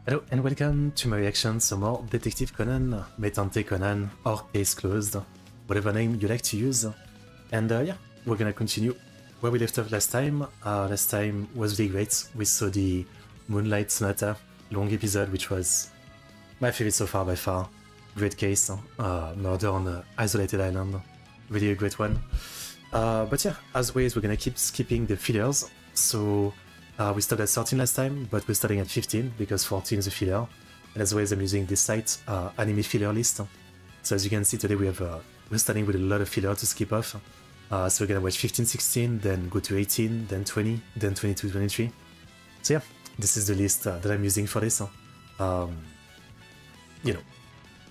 Hello and welcome to my reaction to more Detective Conan, Metante Conan, or Case Closed, whatever name you like to use. And yeah, we're gonna continue where we left off last time. Last time was really great. We saw the Moonlight Sonata long episode, which was my favorite so far by far. Great case, murder on an isolated island, really a great one. But yeah, as always, we're gonna keep skipping the fillers. So we started at 13 last time, but we're starting at 15 because 14 is a filler. And as always, I'm using this site, anime filler list. So as you can see today, we're starting with a lot of filler to skip off. So we're gonna watch 15, 16, then go to 18, then 20, then 22, 23. So yeah, this is the list that I'm using for this. You know,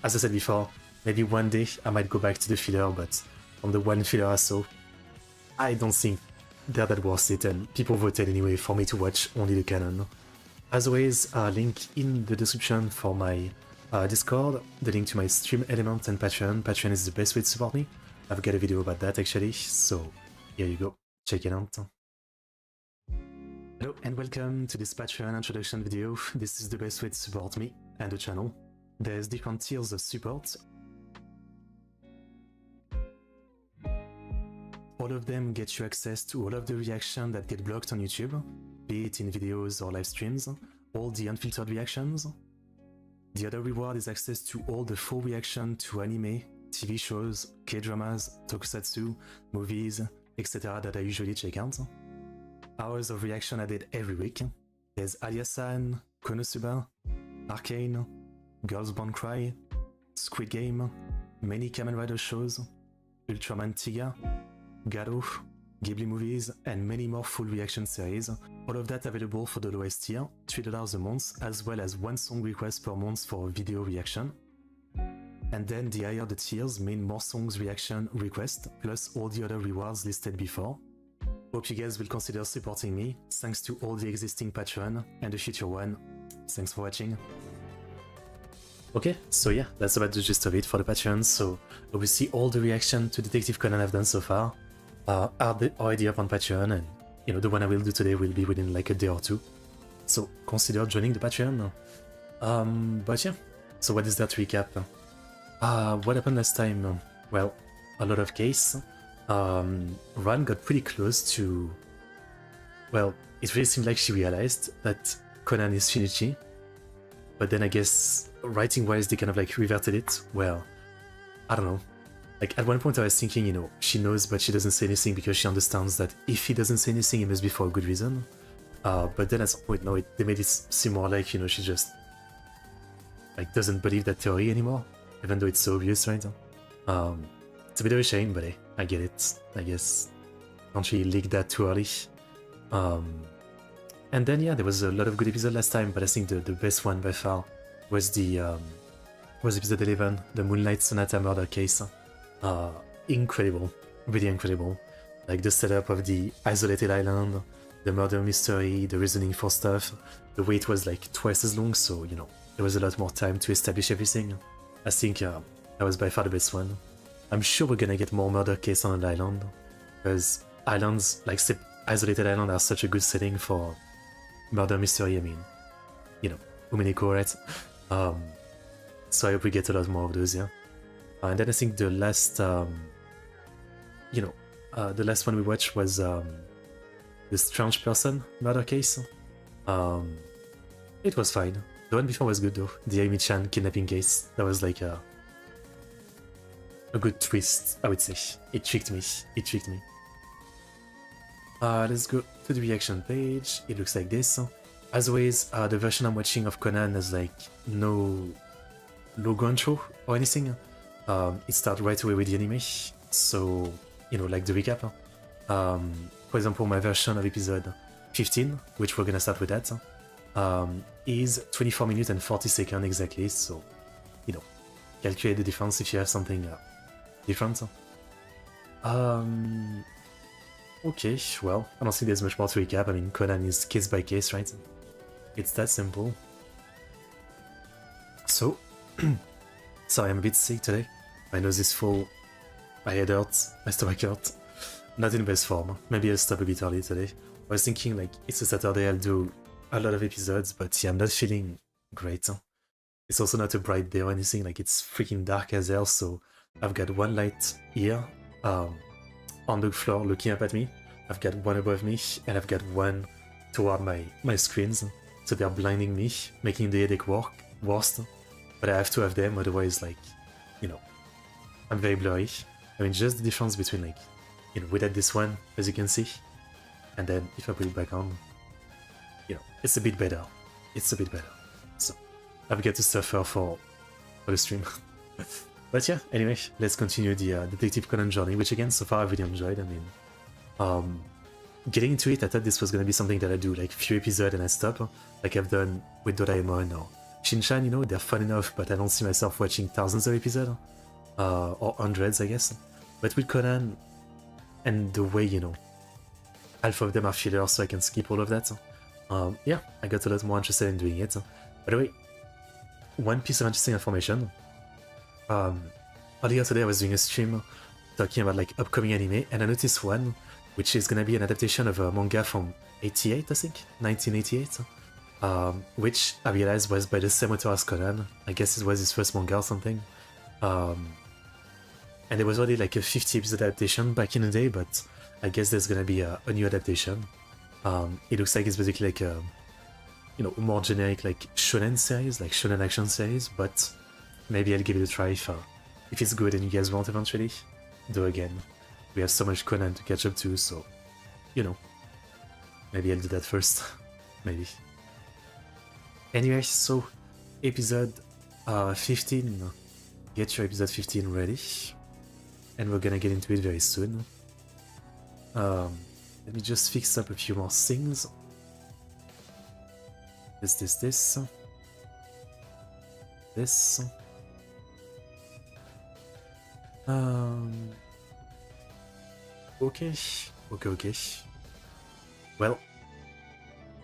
as I said before, maybe one day I might go back to the filler, but from the one filler I saw, I don't think they're that worth it, and people voted anyway for me to watch only the canon. As always, link in the description for my Discord, the link to my stream element and Patreon. Patreon is the best way to support me. I've got a video about that actually, so here you go, check it out. Hello and welcome to this Patreon introduction video. This is the best way to support me and the channel. There's different tiers of support. All of them get you access to all of the reactions that get blocked on YouTube, be it in videos or live streams, all the unfiltered reactions. The other reward is access to all the full reaction to anime, TV shows, K-dramas, tokusatsu, movies, etc. that I usually check out. Hours of reaction I did every week. There's Aliasan, Konosuba, Arcane, Girls Born Cry, Squid Game, many Kamen Rider shows, Ultraman Tiga, Garo, Ghibli movies, and many more full reaction series. All of that available for the lowest tier, $3 a month, as well as one song request per month for video reaction. And then the higher the tiers mean more songs reaction request, plus all the other rewards listed before. Hope you guys will consider supporting me. Thanks to all the existing Patreon and the future one. Thanks for watching. Okay, so yeah, that's about the gist of it for the Patreon. So obviously all the reaction to Detective Conan I've done so far are already up on Patreon, and you know, the one I will do today will be within like a day or two. So consider joining the Patreon. But yeah, so what is that recap? What happened last time? Well, a lot of case. Ran got pretty close to... Well, it really seemed like she realized that Conan is Shinichi. But then I guess writing-wise they kind of like reverted it. Well, I don't know. Like at one point I was thinking, you know, she knows but she doesn't say anything because she understands that if he doesn't say anything it must be for a good reason. But then at some point, no, they made it seem more like, you know, she just like doesn't believe that theory anymore, even though it's so obvious, right? It's a bit of a shame, but hey, I get it. I guess can't really leak that too early. And then yeah, there was a lot of good episodes last time, but I think the best one by far was the episode 11, the Moonlight Sonata murder case. Incredible, really incredible. Like the setup of the isolated island, the murder mystery, the reasoning for stuff. The wait was like twice as long, so you know, there was a lot more time to establish everything. I think that was by far the best one. I'm sure we're gonna get more murder case on an island, because islands, like isolated island, are such a good setting for murder mystery. I mean, you know, Umineko, right? So I hope we get a lot more of those, yeah. And then I think the last, you know, the last one we watched was the Strange Person murder case. It was fine. The one before was good though. The Amy-chan kidnapping case. That was like a good twist, I would say. It tricked me. It tricked me. Let's go to the reaction page. It looks like this. As always, the version I'm watching of Conan has like no logo intro or anything. It starts right away with the anime, so, you know, like the recap. For example, my version of episode 15, which we're gonna start with that, is 24 minutes and 40 seconds exactly, so, you know, calculate the difference if you have something different. Okay, well, I don't think there's much more to recap. I mean, Conan is case by case, right? It's that simple. So, sorry, I'm a bit sick today. My nose is full, my head hurts, my stomach hurts. Not in best form. Maybe I'll stop a bit early today. I was thinking like, it's a Saturday, I'll do a lot of episodes, but yeah, I'm not feeling great. It's also not a bright day or anything, like it's freaking dark as hell, so I've got one light here, on the floor looking up at me, I've got one above me, and I've got one toward my screens, so they're blinding me, making the headache worse, but I have to have them, otherwise, like, you know, I'm very blurry. I mean, just the difference between, like, you know, without this one, as you can see, and then if I put it back on, you know, it's a bit better. It's a bit better. So, I've got to suffer for the stream. But yeah, anyway, let's continue the Detective Conan journey, which again, so far I've really enjoyed. I mean, getting into it, I thought this was gonna be something that I do like few episodes and I stop, like I've done with Doraemon or Shinchan, you know, they're fun enough, but I don't see myself watching thousands of episodes, or hundreds, I guess. But with Conan, and the way, you know, half of them are fillers, so I can skip all of that. Yeah, I got a lot more interested in doing it. By the way, one piece of interesting information. Earlier today I was doing a stream talking about like upcoming anime, and I noticed one, which is gonna be an adaptation of a manga from 88, I think, 1988, which I realized was by the same author as Conan. I guess it was his first manga or something. And there was already like a 50 episode adaptation back in the day, but I guess there's gonna be a new adaptation. It looks like it's basically like a, you know, more generic like shonen series, like shonen action series, but maybe I'll give it a try if it's good and you guys want eventually. Though again, we have so much Conan to catch up to, so, you know, maybe I'll do that first. Maybe. Anyway, so episode 15. Get your episode 15 ready. And we're gonna get into it very soon. Let me just fix up a few more things. This. Okay. Well,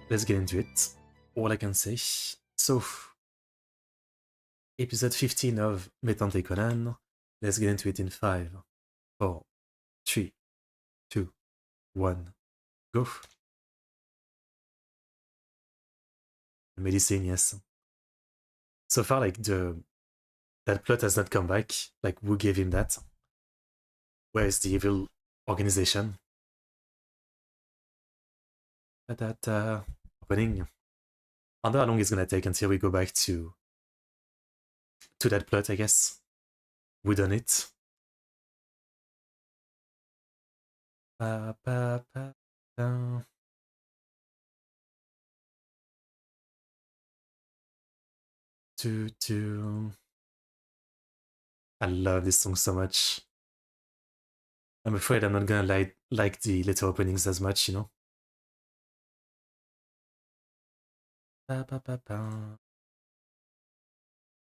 let's get into it. All I can say. So, episode 15 of Metante Conan. Let's get into it in 5, 4, 3, 2, 1, go. Medicine, yes. So far, like, that plot has not come back. Like, who gave him that? Where is the evil organization? That opening. I wonder how long it's gonna take until we go back to that plot, I guess. We done it. I love this song so much. I'm afraid I'm not gonna like the little openings as much, you know? I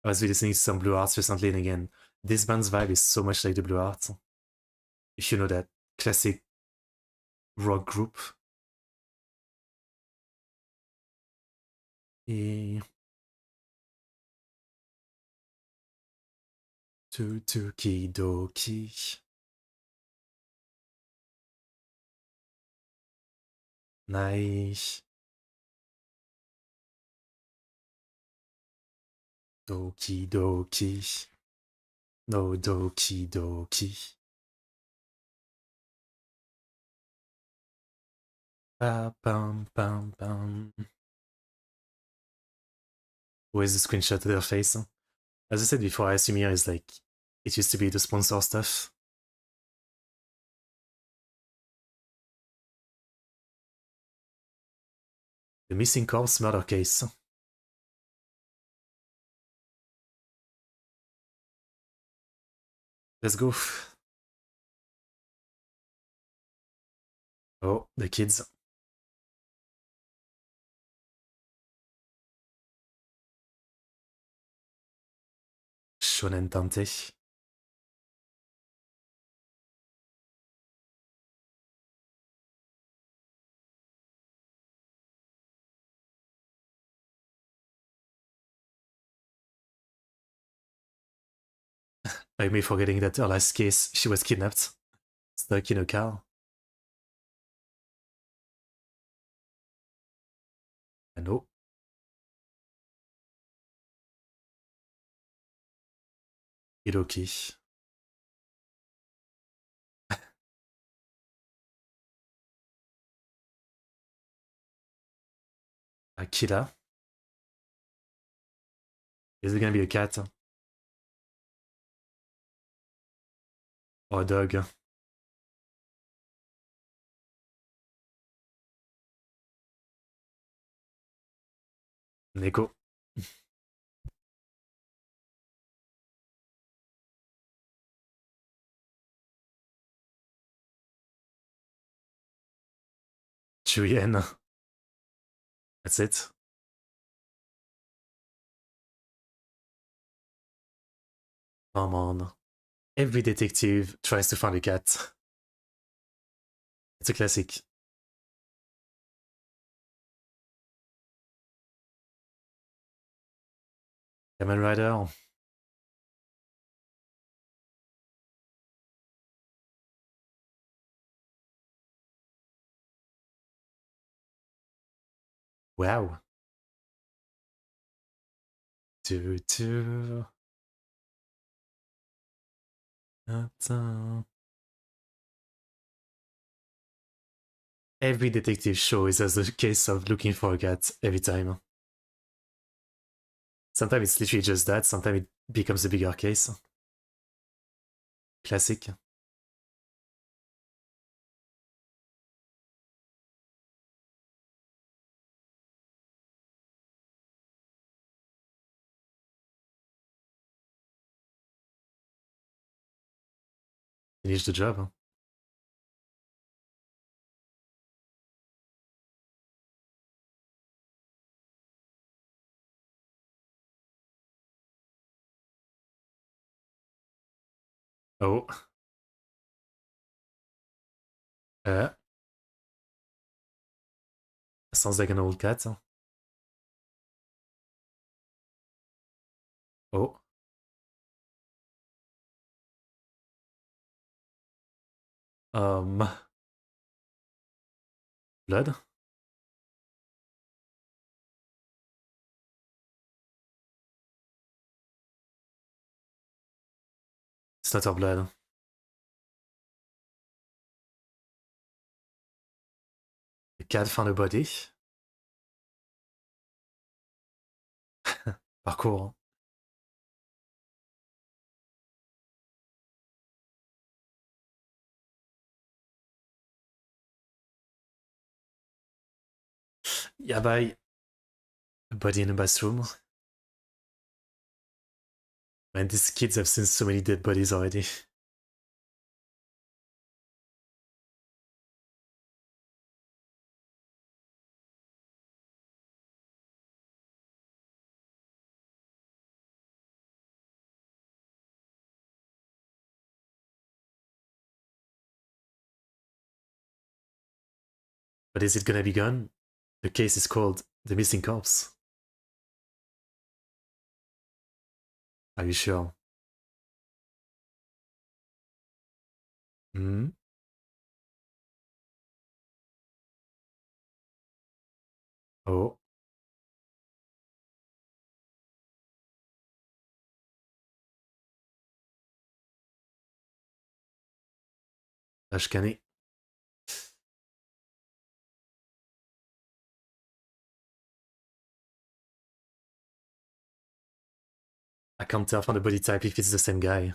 was listening to some Blue Arts recently, and again, this band's vibe is so much like the Blue Arts. If you know that classic rock group. Tuki Doki. Nice. Doki Doki. No Doki Doki. Bam bam bam. Where's the screenshot of their face? As I said before, I assume here is like, it used to be the sponsor stuff. The missing corpse murder case. Let's go. Oh, the kids. Shonen Tante. I may forgetting that her last case, she was kidnapped, stuck in a car. I know. Hiroki. Akira. Is it gonna be a cat? Or a dog? Neko. Chuyen. That's it. Come on. Every detective tries to find a cat. It's a classic. Kamen Rider. Wow. Do. Attends. Every detective show is as a case of looking for a cat every time. Sometimes it's literally just that, sometimes it becomes a bigger case. Classic. Finish the job. Hein. Oh. Uh, sounds like an old cat. Hein. Oh. Um. Blood? It's not her blood. The cat found a body. Parcours. Hein. Yeah, bye. A body in a bathroom. Man, these kids have seen so many dead bodies already. But is it gonna be gone? The case is called The Missing Corpse. Are you sure? Hmm? Oh. Ashkani. I can't tell from the body type if it's the same guy.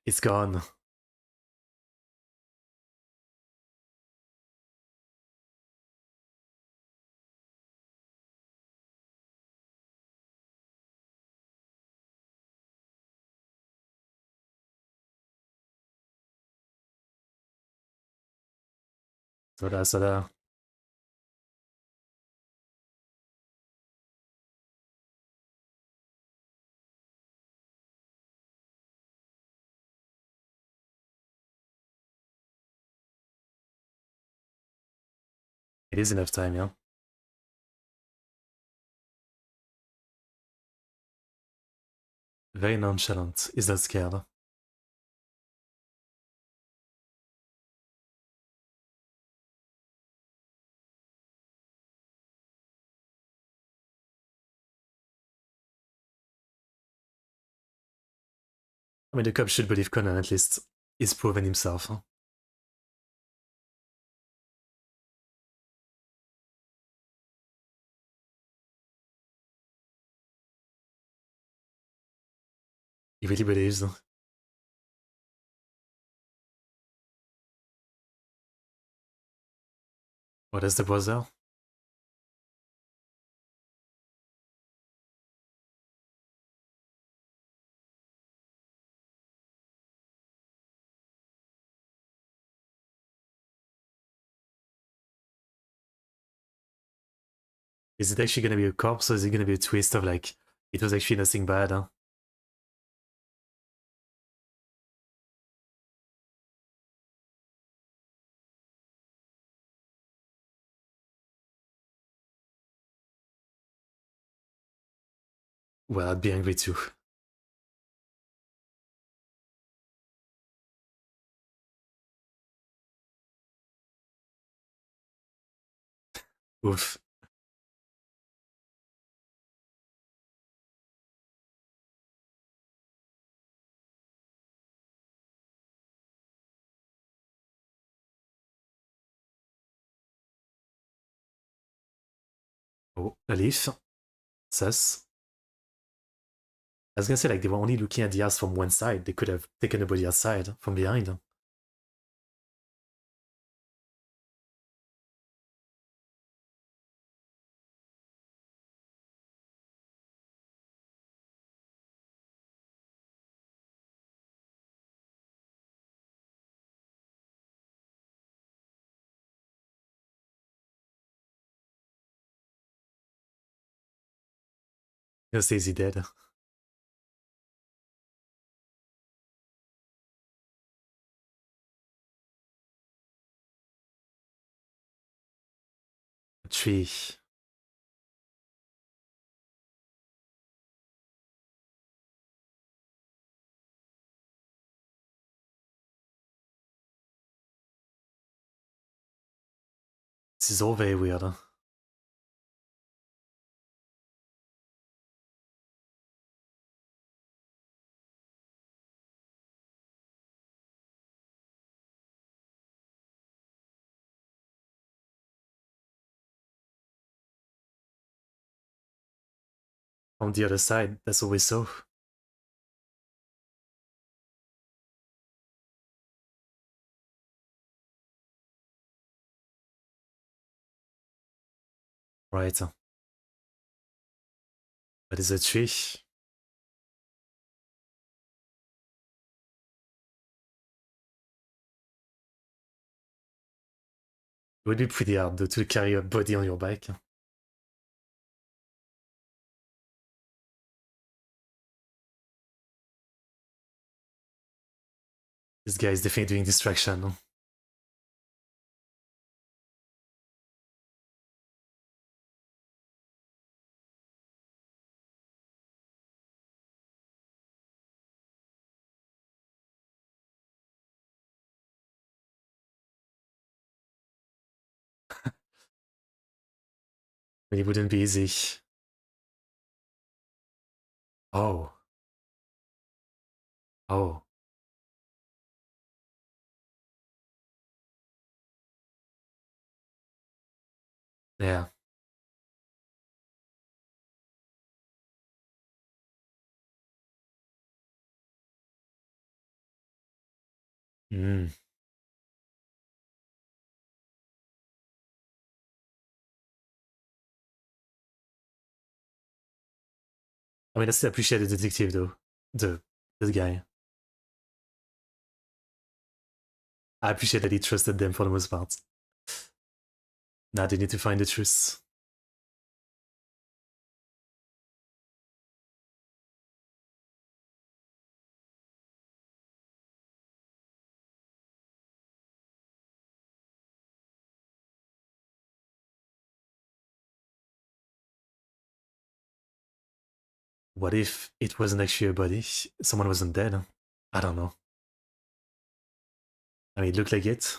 It's gone. Soda. It is enough time, yeah. Very nonchalant. Is not scared. I mean, the cops should believe Conan at least. He's proven himself. Huh? He really believes. What is the brother? Is it actually gonna be a corpse or is it gonna be a twist of like, it was actually nothing bad, huh? Well, I'd be angry too. Oof. Oh, a leaf. Sus. I was gonna say, like, they were only looking at the house from one side. They could have taken the body outside from behind. Gonna say, is he dead? A tree. This is all very weird. Huh? On the other side, that's always so. Right. That is a tree. It would be pretty hard though to carry a body on your back. This guy is definitely doing distraction. But it wouldn't be easy. Oh. Oh. Yeah. Mm. I mean, I still appreciate the detective though. The guy. I appreciate that he trusted them for the most part. Now they need to find the truth. What if it wasn't actually a body? Someone wasn't dead? I don't know. I mean, it looked like it.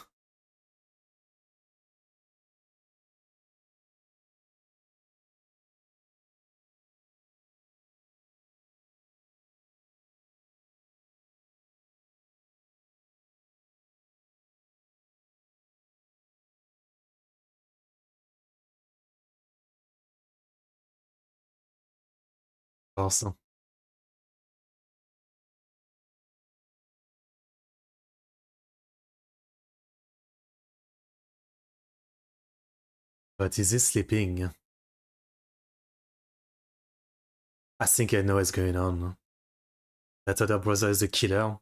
course. But is he sleeping? I think I know what's going on. That other brother is the killer.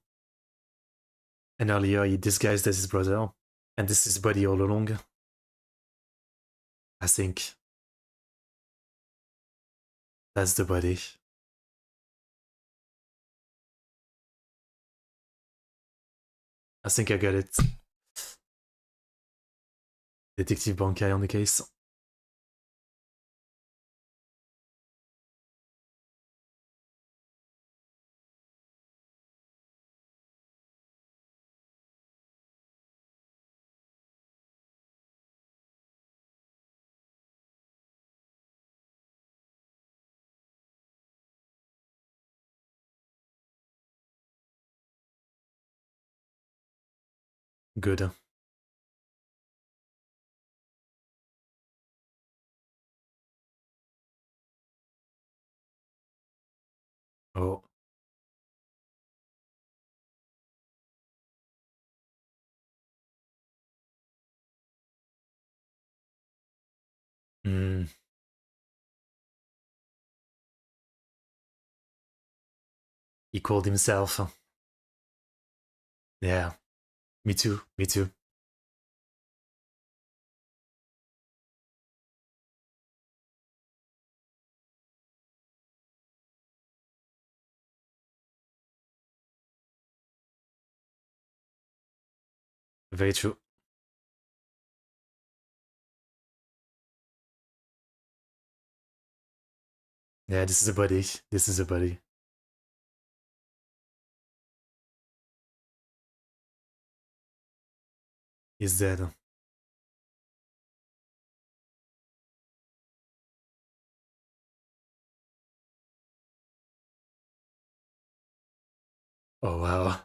And earlier he disguised as his brother. And this is his body all along. I think that's the body. I think I got it. Detective Bankai on the case. Good. Oh. Hmm. He called himself. Yeah. Me too. Me too. Very true. Yeah, this is a body. This is a body. He's dead. Oh wow.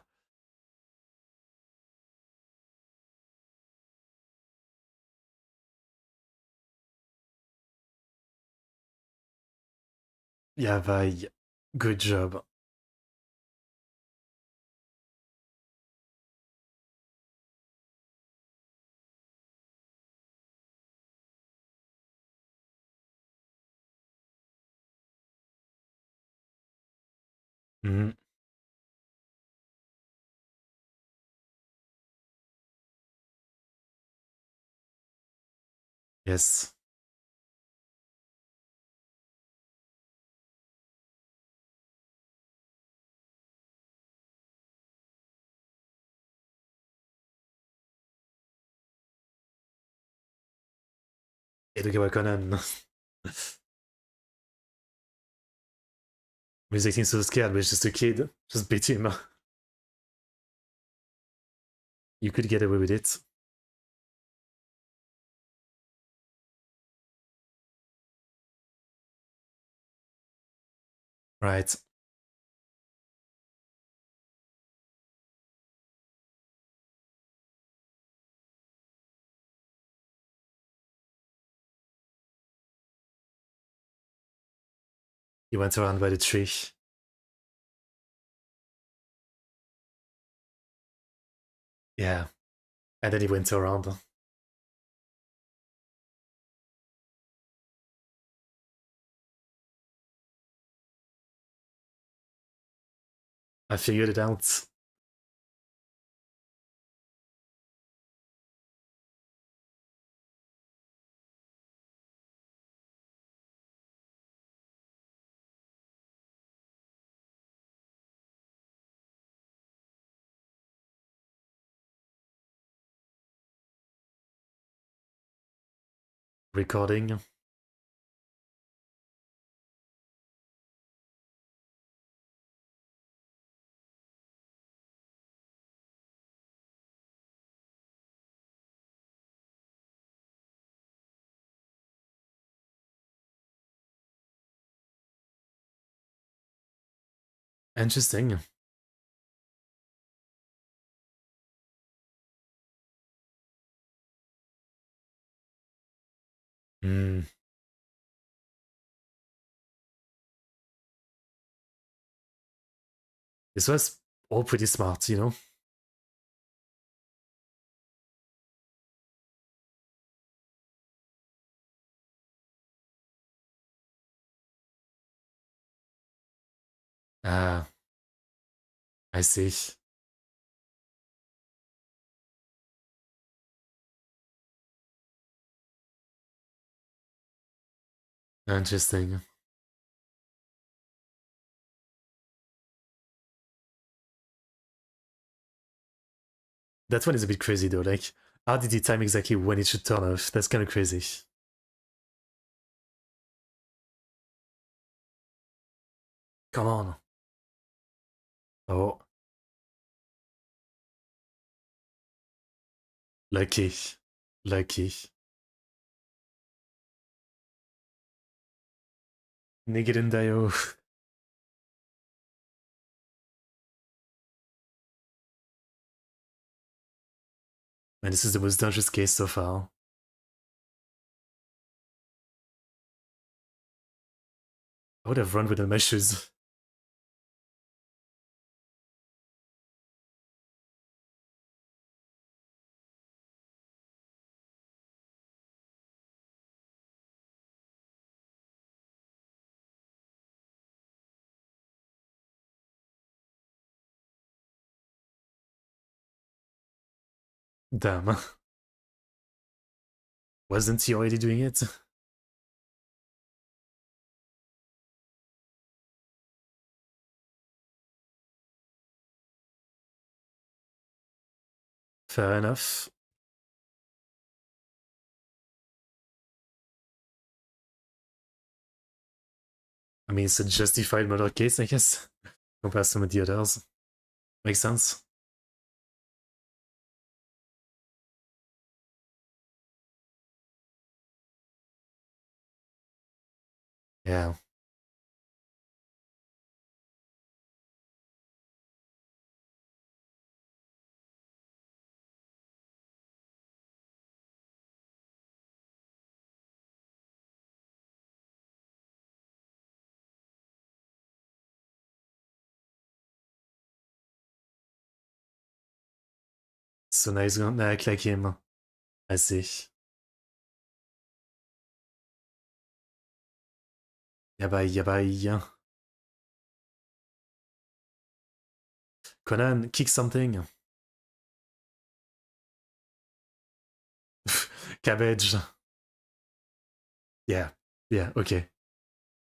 Yeah, bye. Good job. Mm, yes. Edogawa Conan. He's acting so scared, but he's just a kid. Just beat him. You could get away with it. Right. He went around by the tree. Yeah. And then he went around. I figured it out. Recording. Interesting. Hmm. This was all pretty smart, you know? Ah, I see. Interesting. That one is a bit crazy though. Like, how did he time exactly when it should turn off? That's kind of crazy. Come on. Oh, lucky. Lucky. Niggin Dio. Man, this is the most dangerous case so far. I would have run with my shoes. Damn. Wasn't he already doing it? Fair enough. I mean, it's a justified murder case, I guess, compared to some of the others. Makes sense. Yeah. So now he's gonna act like him. I see. Yabai, yabai. Conan, kick something. Cabbage. Yeah. Yeah, okay.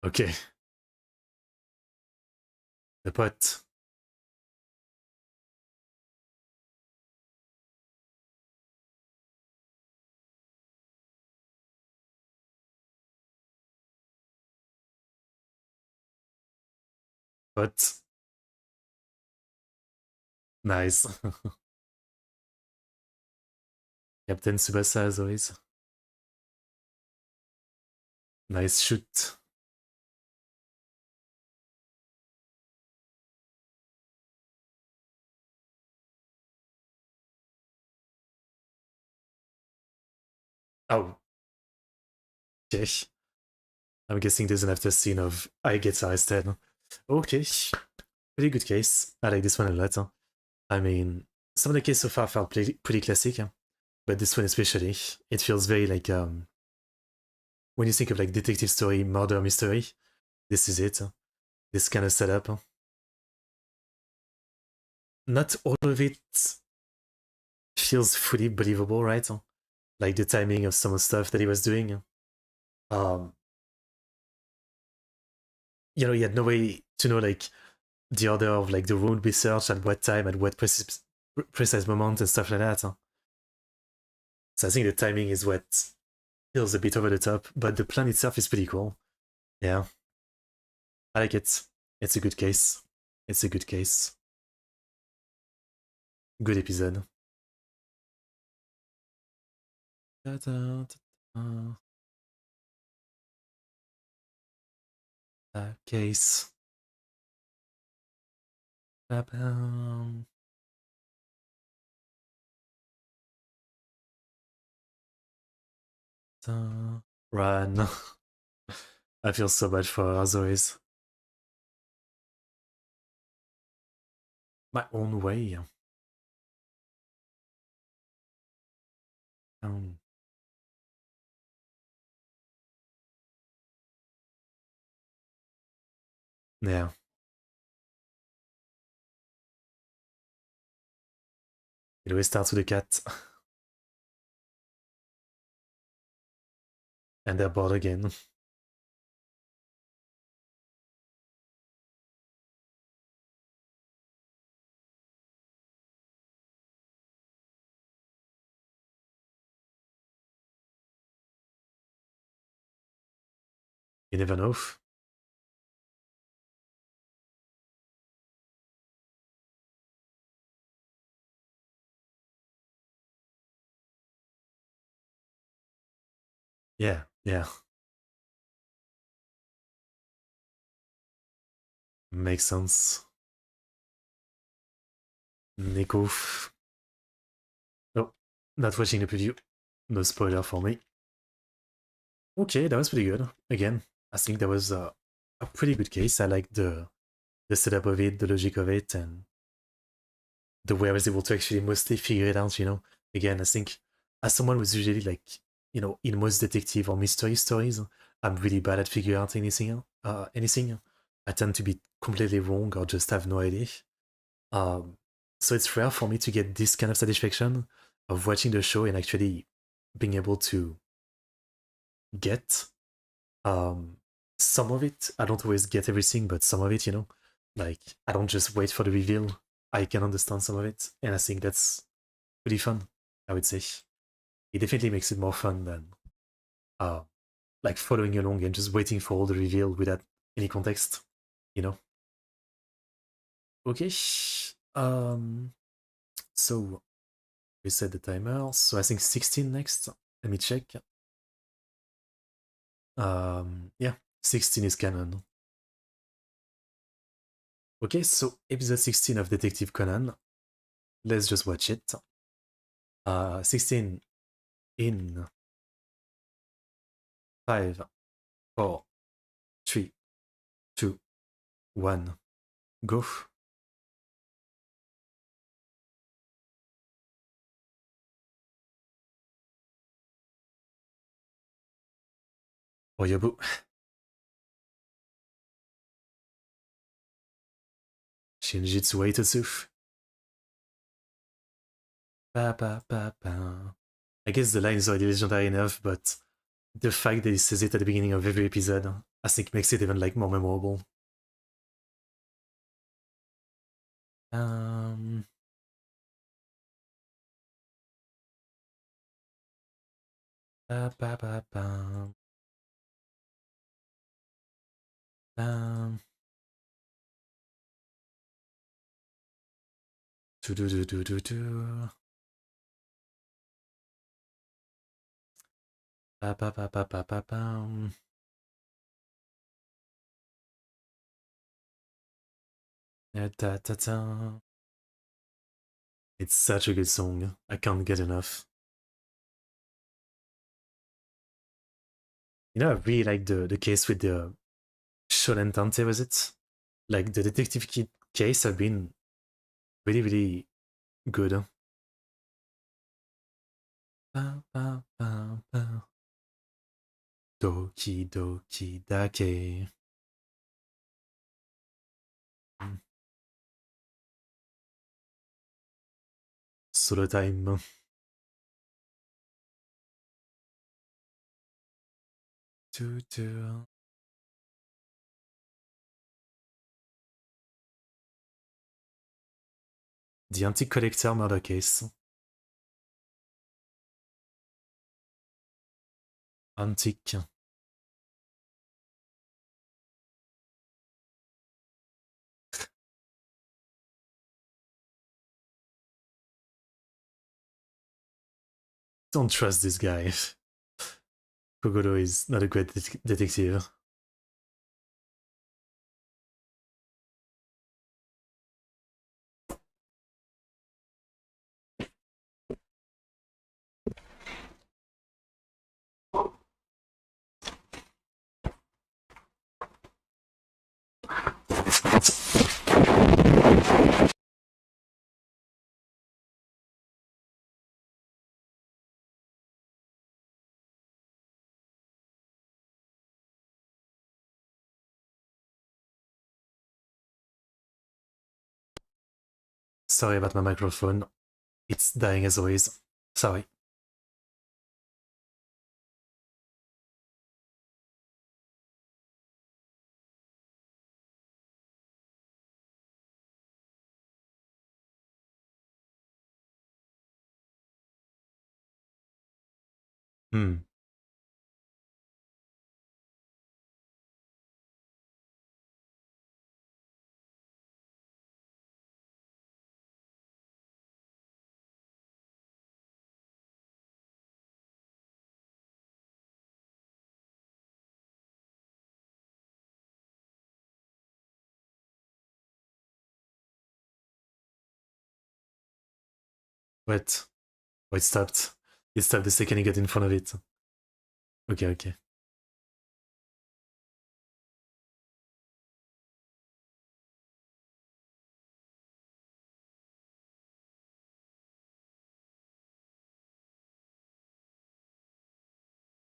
Okay. The pot. Pot. Nice. Captain Tsubasa as always. Nice shoot. Oh, okay. I'm guessing there's an after scene of I get arrested. Okay. Pretty good case. I like this one a lot. I mean, some of the cases so far felt pretty classic, but this one especially, it feels very like when you think of like detective story, murder mystery, this is it. This kind of setup. Not all of it feels fully believable, right? Like the timing of some of the stuff that he was doing. Um, he had no way to know like the order of like the room would be searched at what time, at what precise moment and stuff like that. So I think the timing is what feels a bit over the top, but the plan itself is pretty cool. Yeah, I like it. It's a good case. It's a good case. Good episode. Case. Run. I feel so bad for her as always. my own way. Yeah. It always starts with a cat. And they're bored again. You never know. Yeah, yeah. Makes sense. Nico. Oh, not watching the preview. No spoiler for me. Okay, that was pretty good. Again, I think that was a pretty good case. I like the setup of it, the logic of it, and the way I was able to actually mostly figure it out, you know. Again, I think as someone who's usually like, you know, in most detective or mystery stories, I'm really bad at figuring out anything. I tend to be completely wrong or just have no idea. Um, so it's rare for me to get this kind of satisfaction of watching the show and actually being able to get um, some of it. I don't always get everything, but some of it, you know, like I don't just wait for the reveal. I can understand some of it, and I think that's pretty fun. I would say it definitely makes it more fun than uh, like following along and just waiting for all the reveal without any context. You know. Okay. Um. So we set the timer. So I think 16 next. Let me check. Yeah, 16 is canon. Okay, so episode 16 of Detective Conan. Let's just watch it. 16 in 5, 4, 3, 2, 1, go. Oyobu. Shinjitsu Waitatsu. Ba, ba, ba, ba. I guess the line is already legendary enough, but the fact that he says it at the beginning of every episode, I think makes it even like more memorable. Um, ba, ba, ba, ba. Um, do, do, do, do, do, do. Ba, ba, ba, ba, ba, ba, ba. Da, da, da, da. It's such a good song. I can't get enough. You know, I really like the case with the Shonen Tante, was it? Like the Detective Kid case have been really, really good. Ba, ba, ba, ba. Doki Doki Dake. Solo time. Do, do. The Antique Collector murder case. Antique. Don't trust this guy. Kogoro is not a great detective. Sorry about my microphone. It's dying as always. Sorry. Hmm. Wait. Oh, it stopped. It stopped the second he got in front of it. Okay, okay.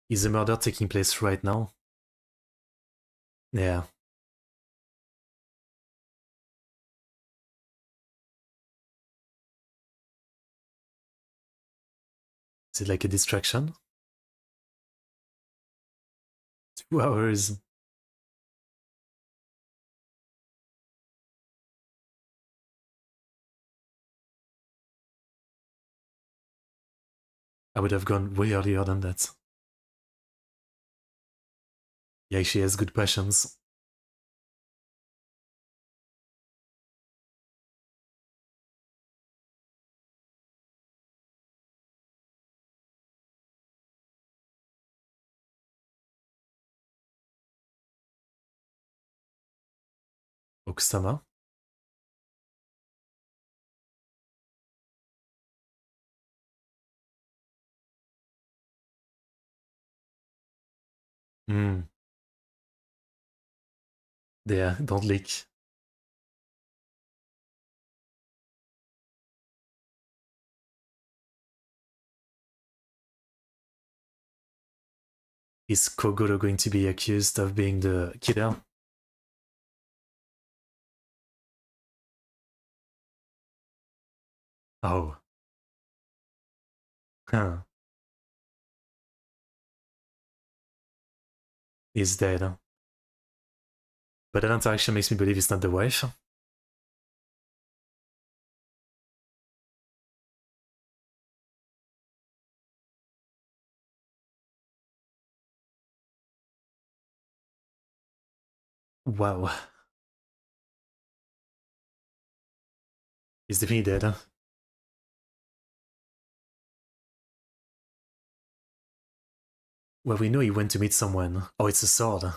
Is the murder taking place right now? Yeah. Is it like a distraction? 2 hours. I would have gone way earlier than that. Yeah, she has good passions. Oksama? Hmm. Yeah, don't leak. Is Kogoro going to be accused of being the killer? Oh. Huh. He's dead. But that interaction makes me believe it's not the wife. Wow. He's definitely dead. Well, we know he went to meet someone. Oh, it's a sword.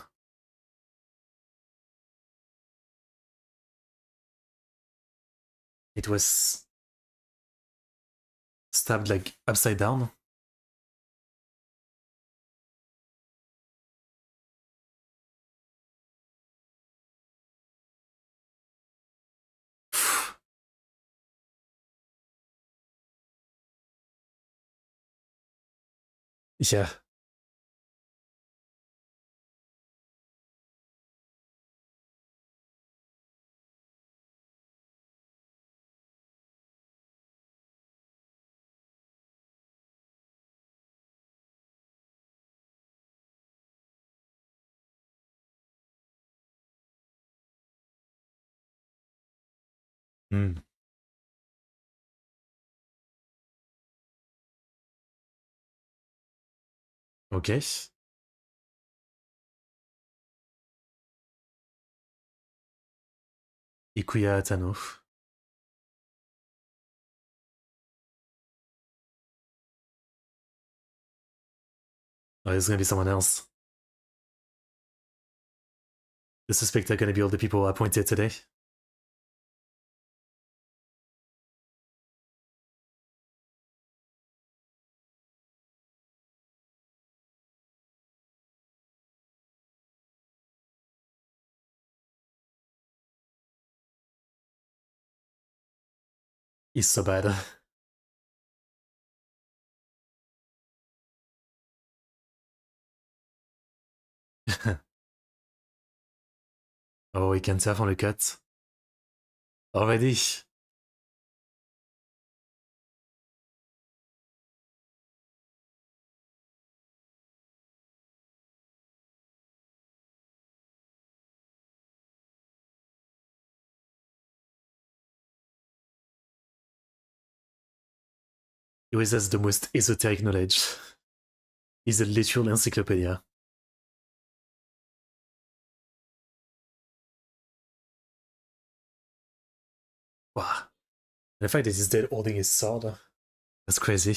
It was stabbed like upside down. Yeah. Hmm. Okay. Ikuya Atano. Oh, there's gonna be someone else. The suspect are gonna be all the people appointed today. He's so bad. Oh, he can tell from the cut. Already. He always has the most esoteric knowledge. He's a literal encyclopedia. Wow. And the fact that he's dead holding his sword, that's crazy.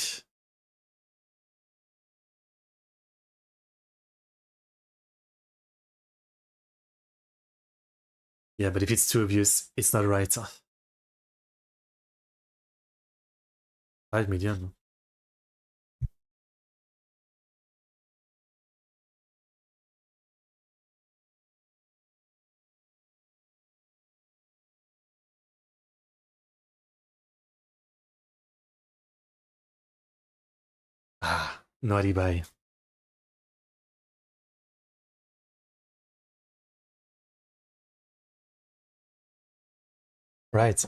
Yeah, but if it's too obvious, it's not right. 5 million. Ah, no alibi. Right.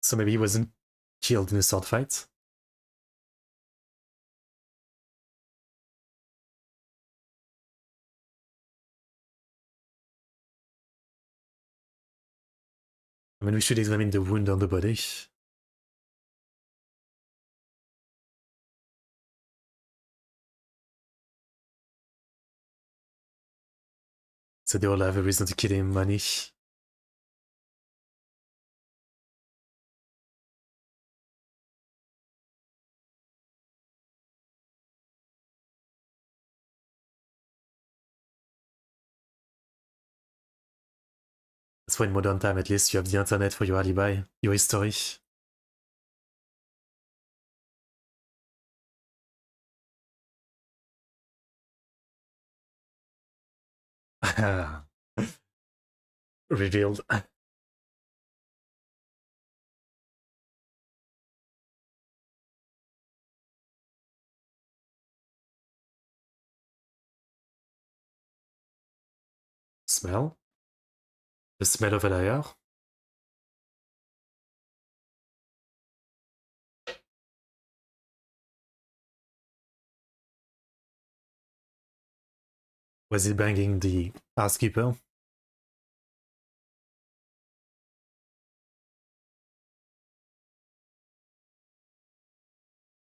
So maybe he wasn't killed in a sword fight. I mean, we should examine the wound on the body. So they all have a reason to kill him, money. That's why in modern time, at least, you have the internet for your alibi, your history. Revealed. Smell? The smell of a liar? Was he banging the housekeeper?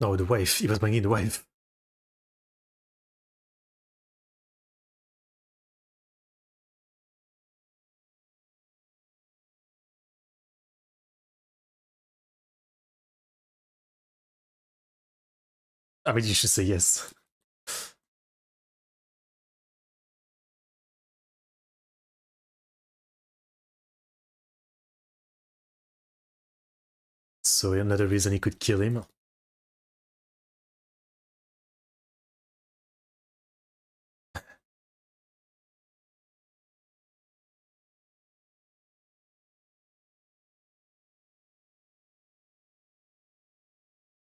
No, the wife. He was banging the wife. I mean, you should say yes. So another reason he could kill him.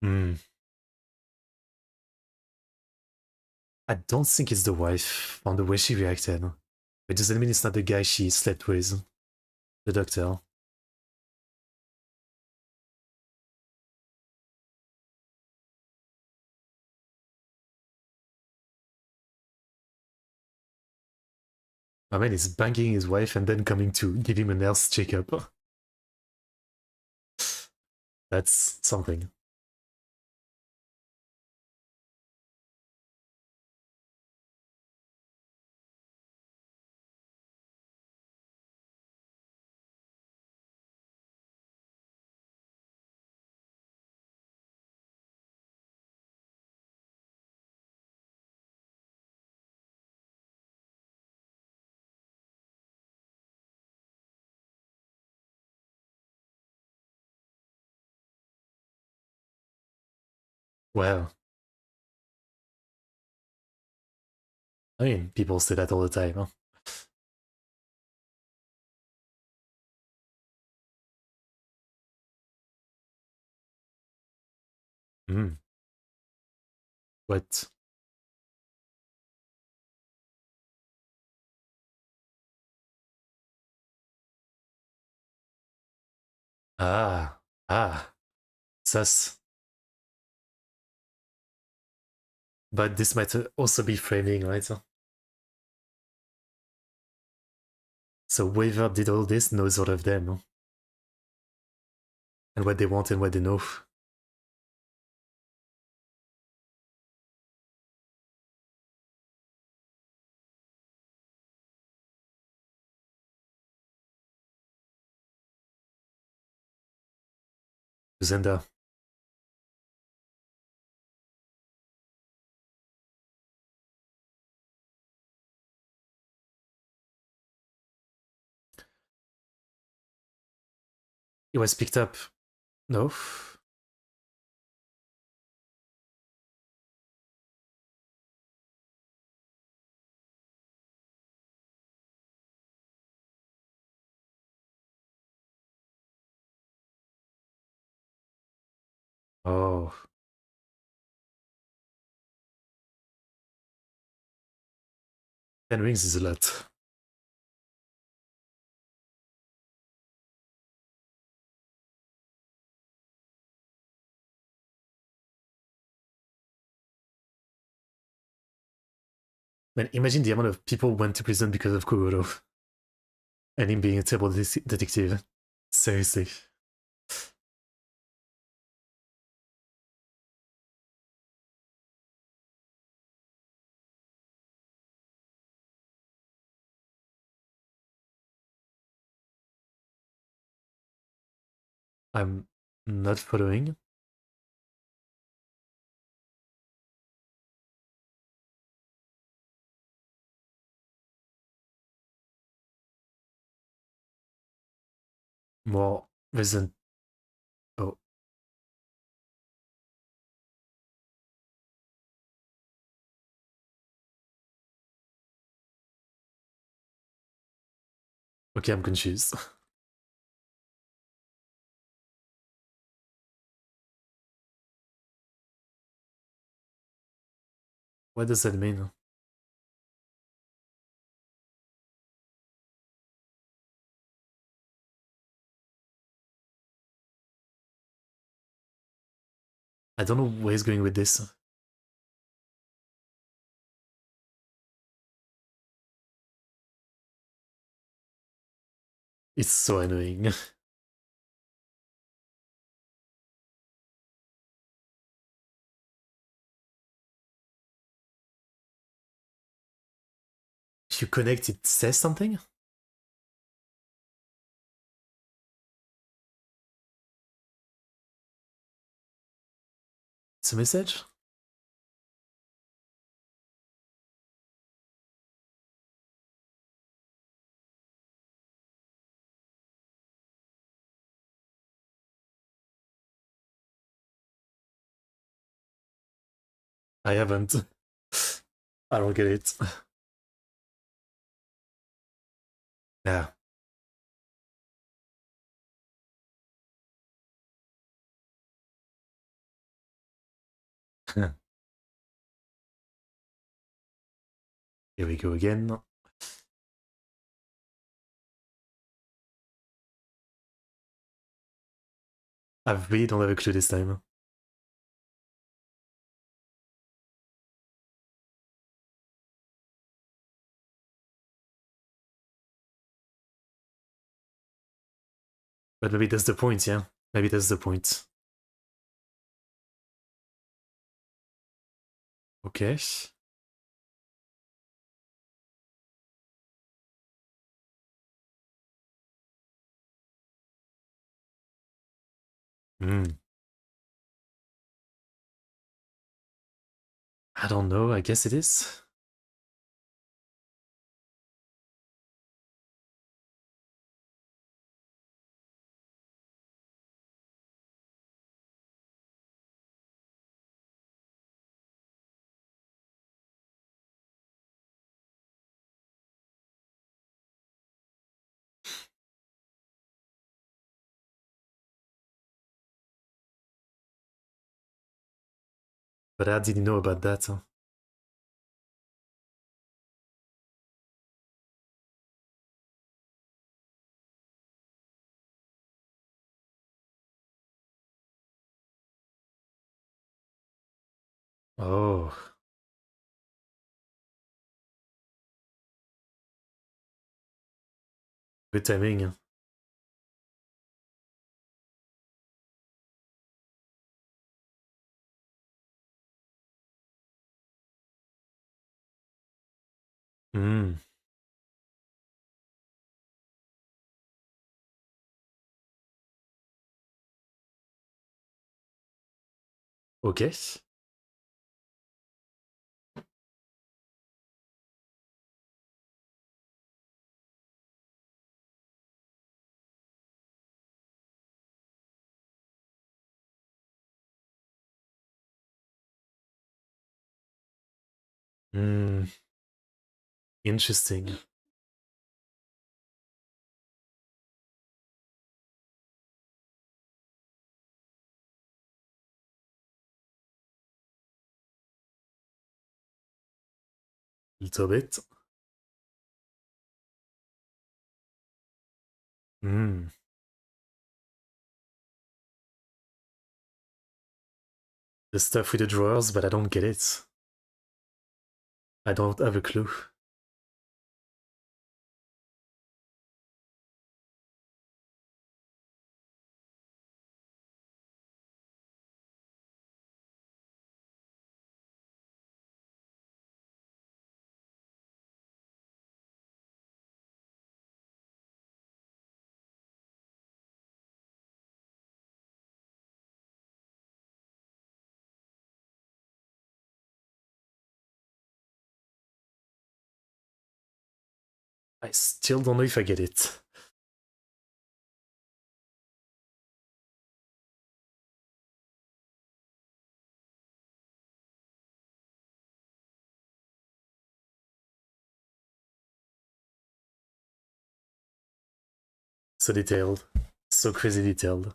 Hmm. I don't think it's the wife on the way she reacted. It doesn't mean it's not the guy she slept with. The doctor. My man is banging his wife and then coming to give him a nurse checkup. That's something. Well, I mean, people say that all the time. Huh? Mm. But ah, ah, sus. But this might also be framing, right? So whoever did all this knows all of them. And what they want and what they know. Zenda. It was picked up. No? Oh. 10 rings is a lot. Man, imagine the amount of people went to prison because of Kogoro. And him being a terrible detective. Seriously. I'm not following. More reason. Oh. Okay, I'm confused. What does that mean? I don't know where he's going with this. It's so annoying. If you connect, it says something? It's a message? I haven't. I don't get it. Yeah. Here we go again. I really don't have a clue this time. But maybe that's the point, yeah? Maybe that's the point. Okay. Hmm. I don't know, I guess it is. But how did you know about that? Huh? Oh. Good timing. Hmm. Okay. Hmm. Interesting. Little bit. Hmm. The stuff with the drawers, but I don't get it. I don't have a clue. I still don't know if I get it. So detailed. So crazy detailed.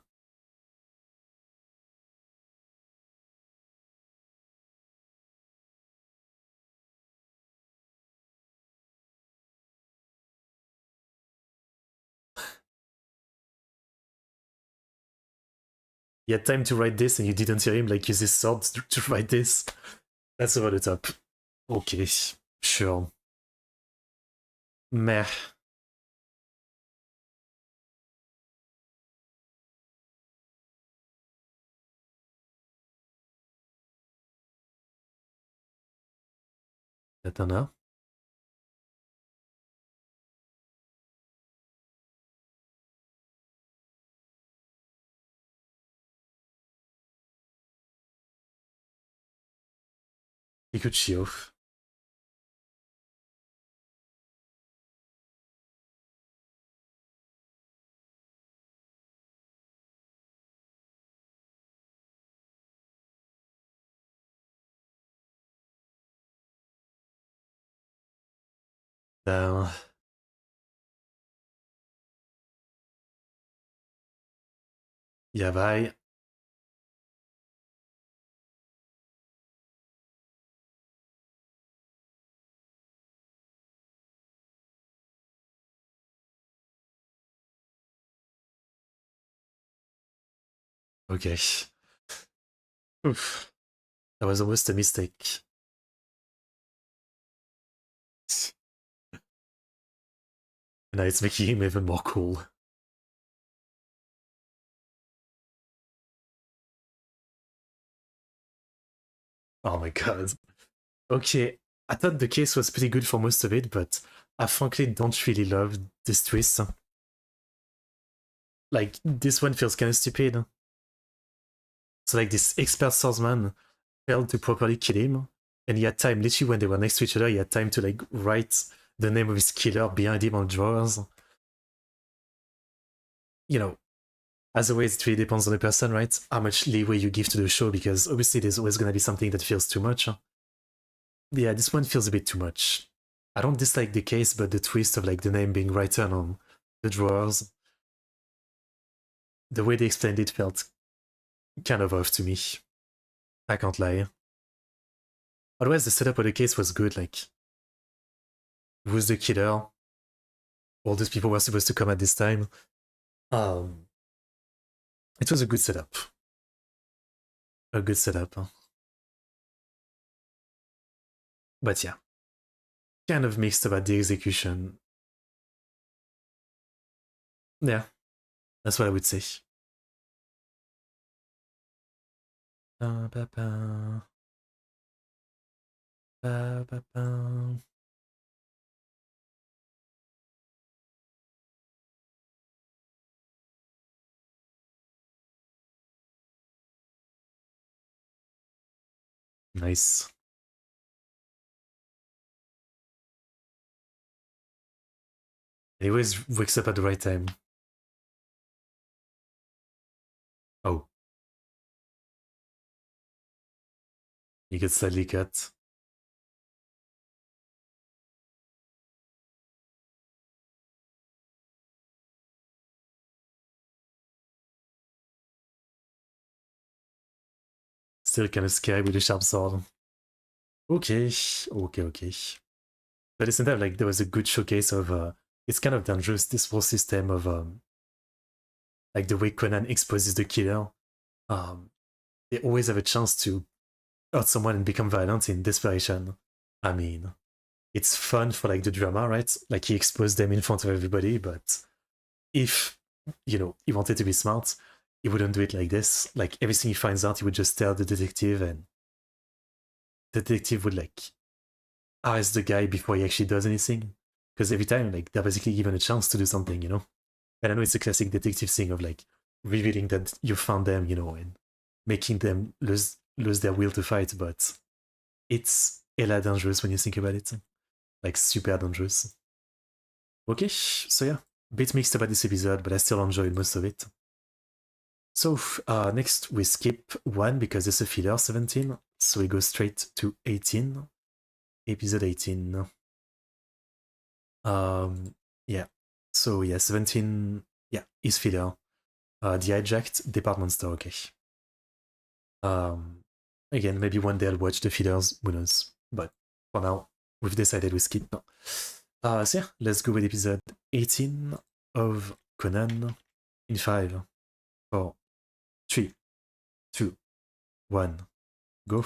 You had time to write this and you didn't hear him like use his sword to write this. That's over the top. Okay, sure. Meh. I don't know. Ikuchio. Uh, Yabai. Okay. Oof. That was almost a mistake. Now it's making him even more cool. Oh my god. Okay, I thought the case was pretty good for most of it, but I frankly don't really love this twist. Like, this one feels kind of stupid. So, like, this expert swordsman failed to properly kill him, and he had time, literally when they were next to each other, he had time to, like, write the name of his killer behind him on drawers. You know, as always, it really depends on the person, right? How much leeway you give to the show, because obviously there's always gonna be something that feels too much. Yeah, this one feels a bit too much. I don't dislike the case, but the twist of like the name being written on the drawers, the way they explained it felt kind of off to me. I can't lie. Otherwise, the setup of the case was good. Like, who's the killer? All these people were supposed to come at this time. Um, it was a good setup. A good setup. But yeah, kind of mixed about the execution. Yeah, that's what I would say. Nice. He always wakes up at the right time. Oh, he gets slightly cut. Still kind of scary with the sharp sword. Okay, okay. But at the same time, like there was a good showcase of it's kind of dangerous, this whole system of like the way Conan exposes the killer. Um they always have a chance to hurt someone and become violent in desperation. I mean, it's fun for like the drama, right? Like he exposed them in front of everybody, but if he wanted to be smart, he wouldn't do it like this. Like everything he finds out, he would just tell the detective, and the detective would like arrest the guy before he actually does anything. Because every time, like they're basically given a chance to do something, And I know it's a classic detective thing of like revealing that you found them, and making them lose their will to fight, but it's hella dangerous when you think about it. Like super dangerous. Okay, so yeah, bit mixed about this episode, but I still enjoyed most of it. So next we skip 1 because it's a filler 17, so we go straight to 18. Episode 18. Yeah. So yeah, 17, yeah, is filler. The hijacked department store, okay. Um, Again, maybe one day I'll watch the fillers, who knows. But for now, we've decided we skip now. So yeah, let's go with episode 18 of Conan in 5, 4, 3, 2, 1, go.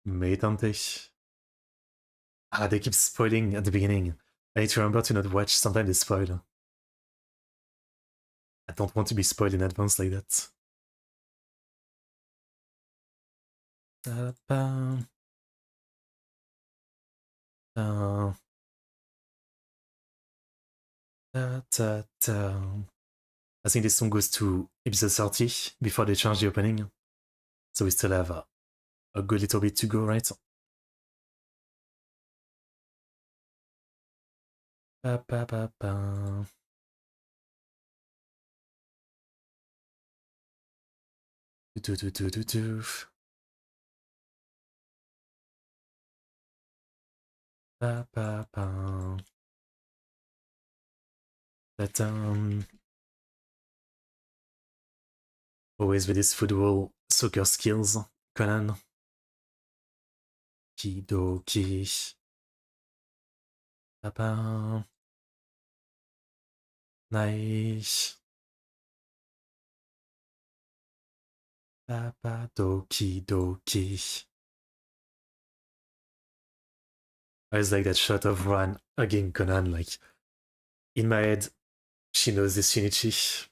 Meitante. They keep spoiling at the beginning. I need to remember to not watch. Sometimes they spoil. I don't want to be spoiled in advance like that. Da-ba. Da-da-da. I think this song goes to episode 30 before they change the opening. So we still have a good little bit to go, right? Ba-ba-ba-ba. Do-do-do-do-do. Ba-ba-ba. Da-dum. Always with his football soccer skills, Conan. Kidoki. Ba-ba. Nice. Ba-ba. Doki doki. I was like that shot of Ran again Conan, like in my head, she knows this Shinichi.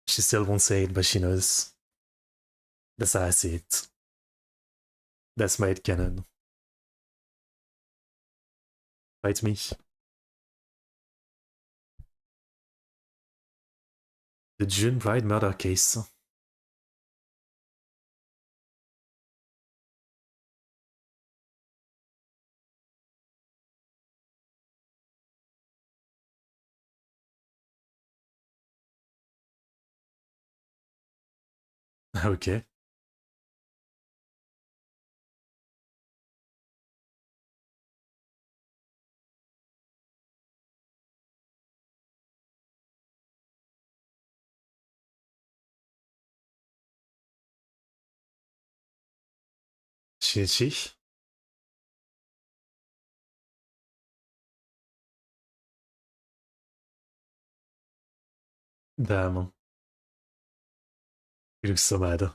She still won't say it, but she knows. That's how I see it. That's my head canon. Fight me. The June Bride murder case. Okay. Shinichi. Damn. He looks so mad.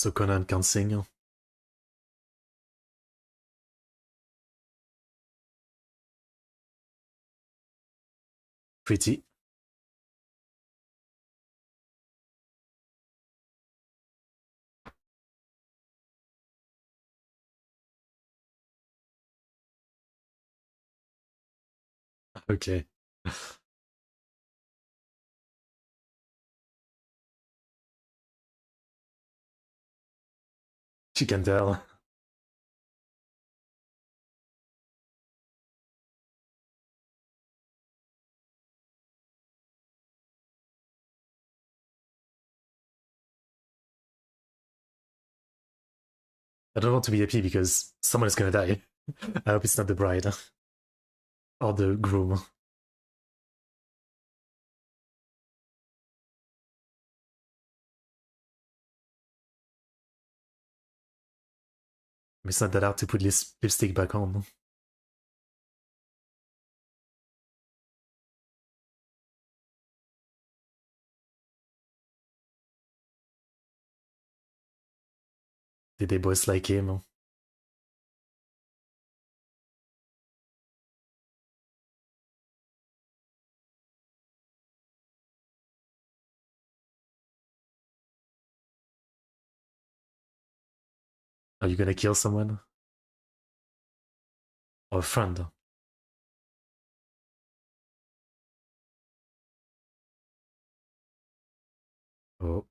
So Conan can't sing. Pretty. Okay. She can tell. I don't want to be happy because someone is gonna die. I hope it's not the bride or the groom. It's not that hard to put lipstick back on. Did they both like him? Are you gonna kill someone? Or a friend? Oh.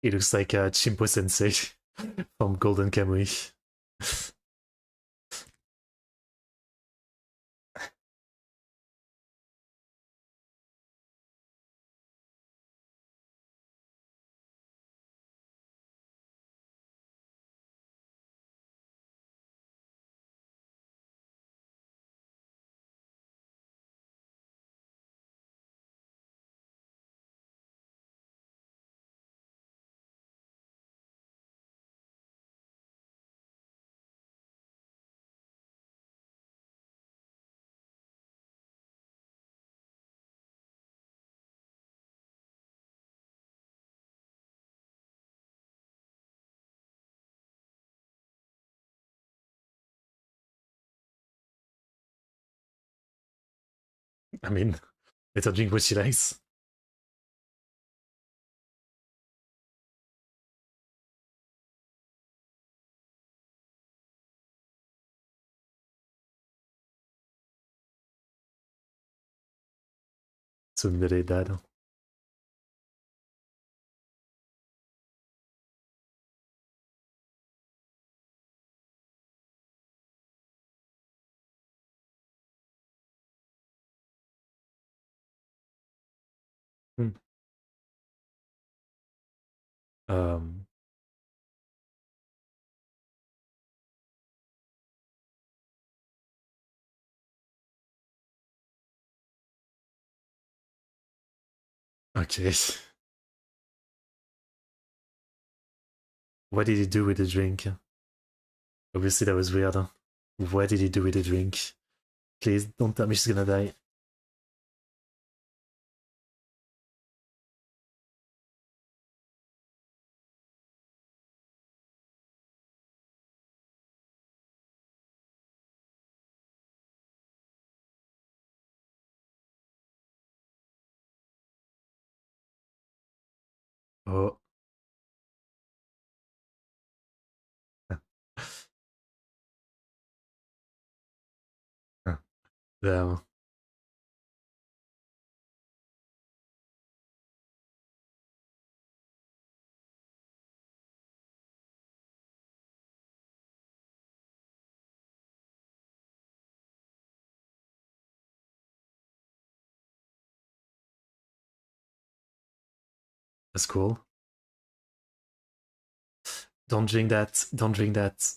He looks like a Chimpo sensei from Golden Kamuy. I mean, let her drink what she likes. Tsundere dad. Hmm. Um, okay. What did he do with the drink? Obviously, that was weird. What did he do with the drink? Please don't tell me she's gonna die. Oh. Damn. That's cool. Don't drink that. Don't drink that.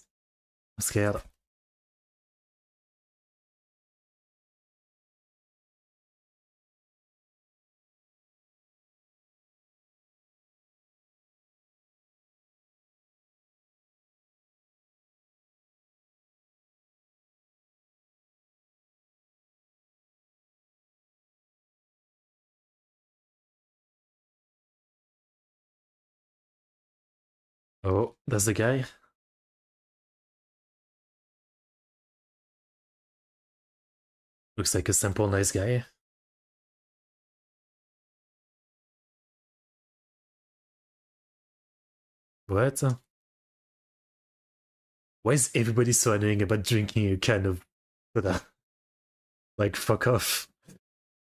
I'm scared. Oh, that's the guy. Looks like a simple nice guy. What? Why is everybody so annoying about drinking a can of soda? Like, fuck off.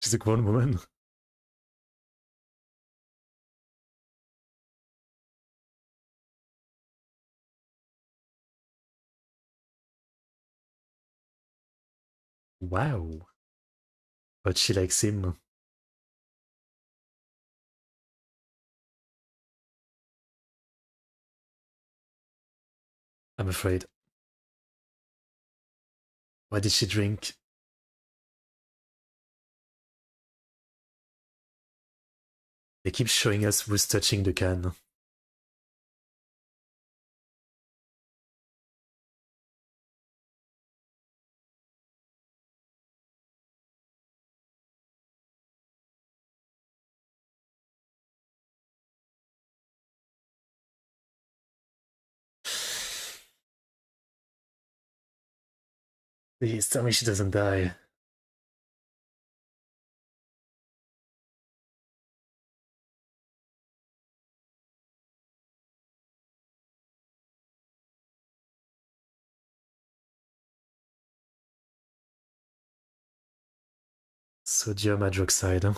She's a grown woman. Wow. But she likes him. I'm afraid. Why did she drink? They keep showing us who's touching the can. Please tell me she doesn't die. Sodium hydroxide.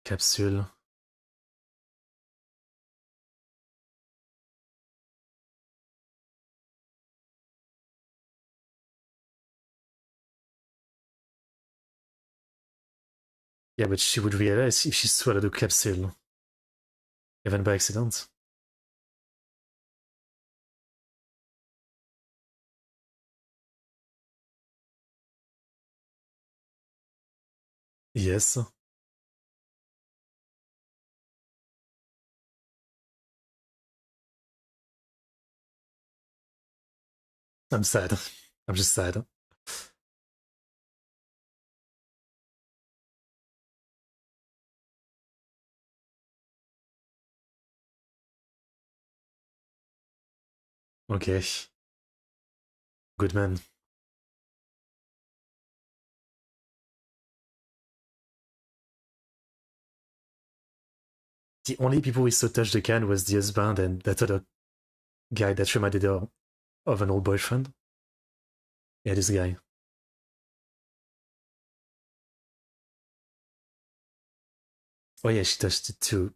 Capsule. Yeah, but she would realize if she swallowed a capsule. Even by accident. Yes. I'm sad. I'm just sad. Okay. Good man. The only people who saw touch the can was the husband and that other guy that reminded her of an old boyfriend. Yeah, this guy. Oh yeah, she touched it too.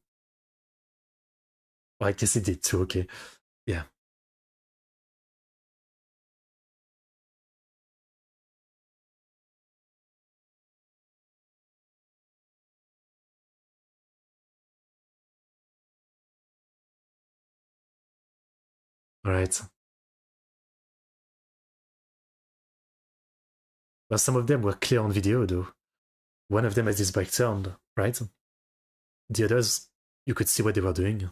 Oh, I guess he did too, okay. Yeah. Alright. Well, some of them were clear on video though. One of them has his back turned, right? The others, you could see what they were doing.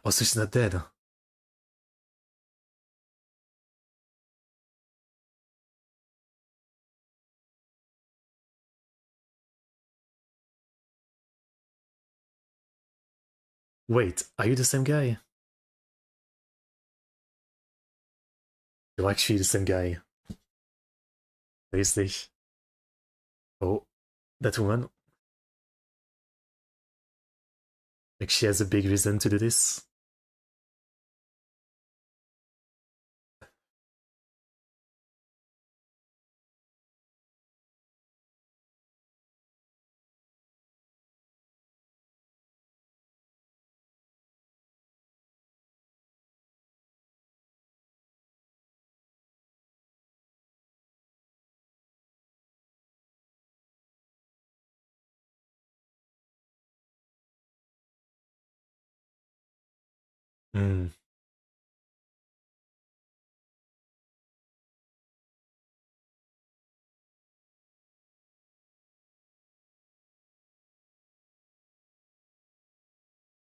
Oh, so she's not dead. Wait, are you the same guy? You're actually the same guy. Seriously. Oh, that woman. Like she has a big reason to do this. Hmm.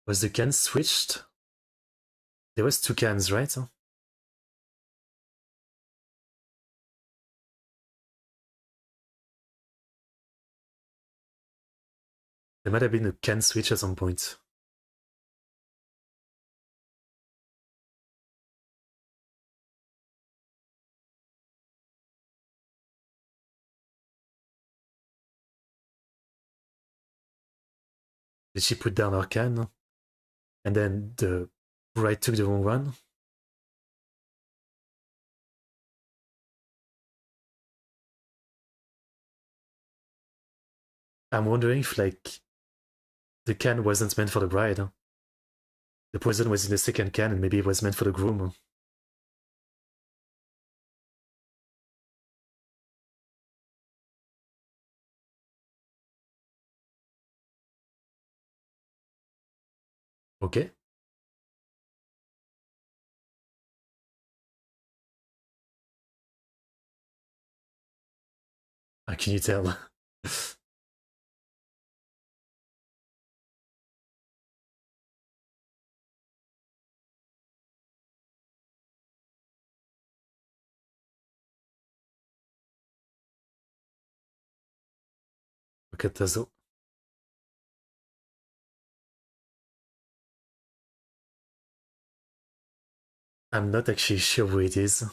Was the can switched? There was 2 cans, right? There might have been a can switch at some point. Did she put down her can? And then the bride took the wrong one? I'm wondering if, like, the can wasn't meant for the bride. The poison was in the second can and maybe it was meant for the groom. Okay. How can you tell? Look at Tazo. I'm not actually sure who it is.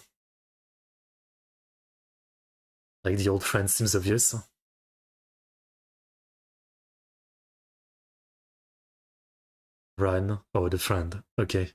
Like, the old friend seems obvious. Run. Oh, the friend. Okay.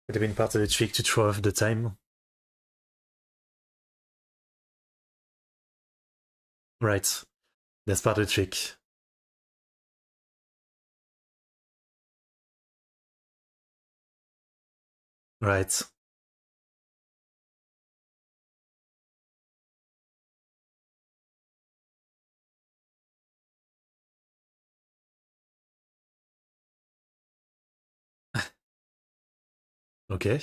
Could have been part of the trick to throw off the time. Right. That's part of the trick. Right. Okay.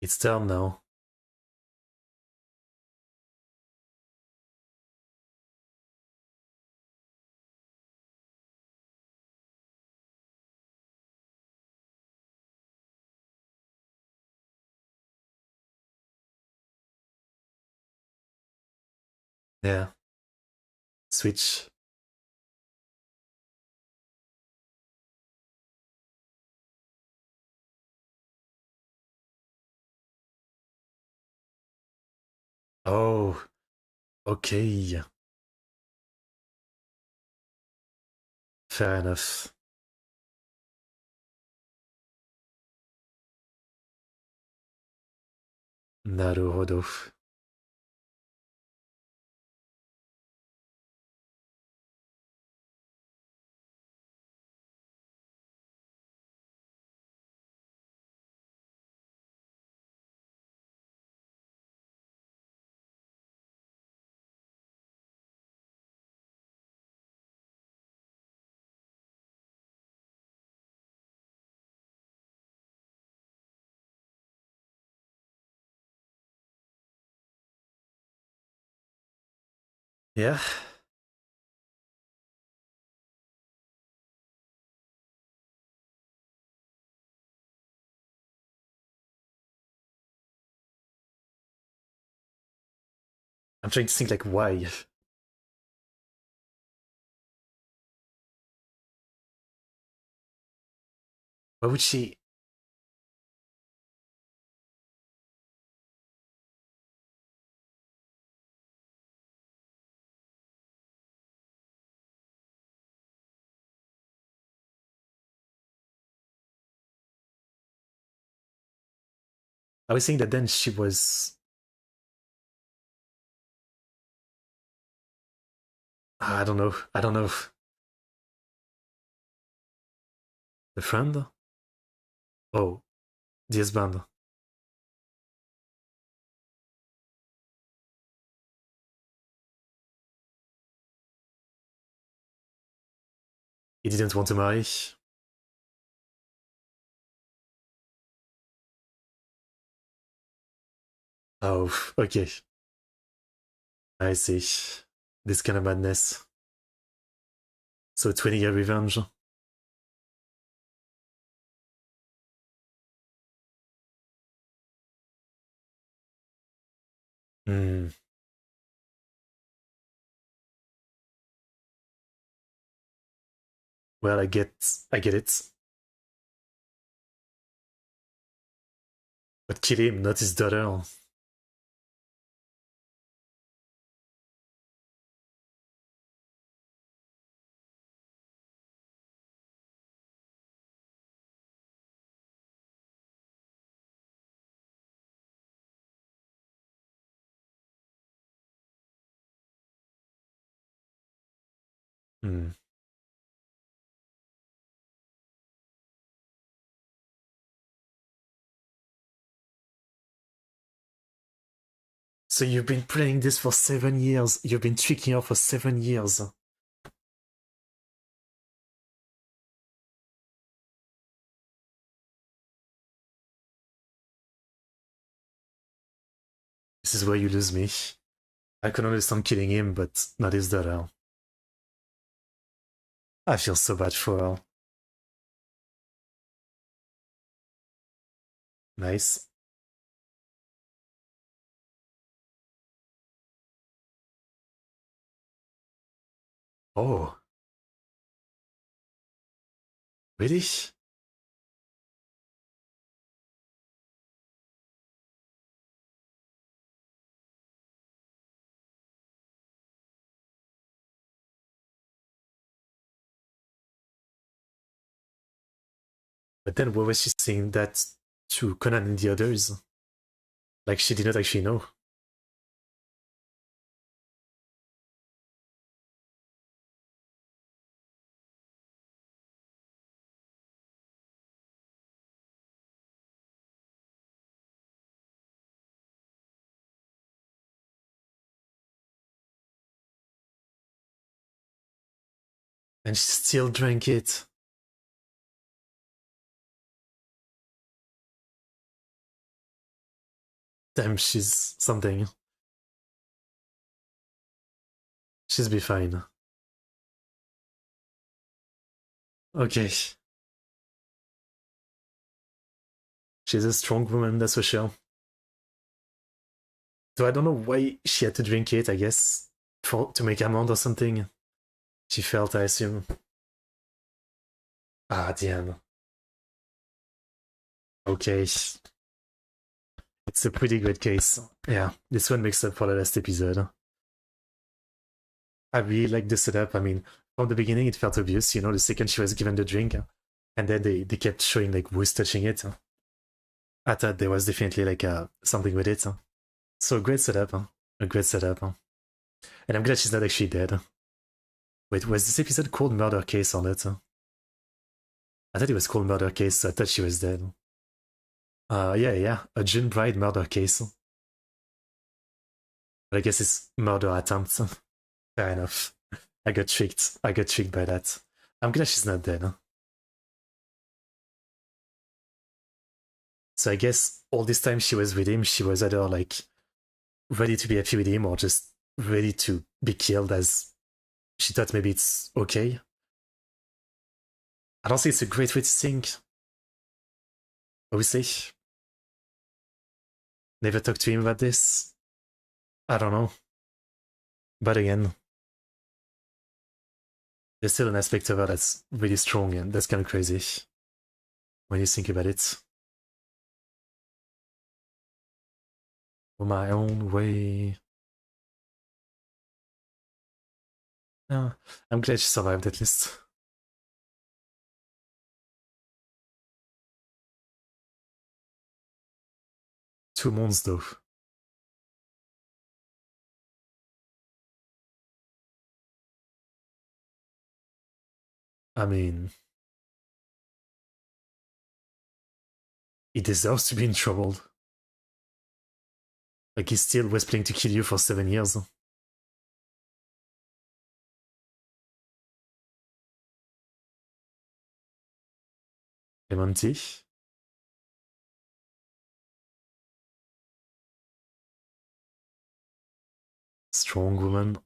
It's turn now. Yeah. Switch. Oh. Okay. Fair enough. Naruhodo. Yeah. I'm trying to think, like, why? Why would she? I was saying that then she was. I don't know. I don't know. The friend? Oh, the husband. He didn't want to marry. Oh, okay. I see. This kind of madness. So 20-year revenge. Hmm. Well, I get it. But kill him, not his daughter. Hmm. So you've been playing this for 7 years. You've been tricking her for 7 years. This is where you lose me. I can understand killing him, but not his daughter. I feel so bad for her. Nice. Oh, really? But then where was she saying that to Conan and the others? Like she did not actually know. And she still drank it. Damn, she's something. She's be fine. Okay. She's a strong woman, that's for sure. So I don't know why she had to drink it, I guess. To make amende or something. She felt, I assume. Ah, damn. Okay. It's a pretty good case. Yeah, this one makes up for the last episode. I really like the setup. I mean, from the beginning, it felt obvious, you know, the second she was given the drink, and then they kept showing like who's touching it. I thought there was definitely like something with it. So great setup, a great setup. And I'm glad she's not actually dead. Wait, was this episode called Murder Case or not? I thought it was called Murder Case, so I thought she was dead. Yeah, a June Bride murder case. But I guess it's murder attempt. Fair enough. I got tricked. I got tricked by that. I'm glad she's not dead. So I guess all this time she was with him, she was either like ready to be happy with him or just ready to be killed as she thought maybe it's okay. I don't think it's a great way to think. Obviously. Never talked to him about this. I don't know. But again, there's still an aspect of her that's really strong and that's kind of crazy when you think about it. My own way. Yeah, I'm glad she survived at least. 2 months though. I mean, he deserves to be in trouble. Like, he still was planning to kill you for 7 years. Clemente? Strong woman.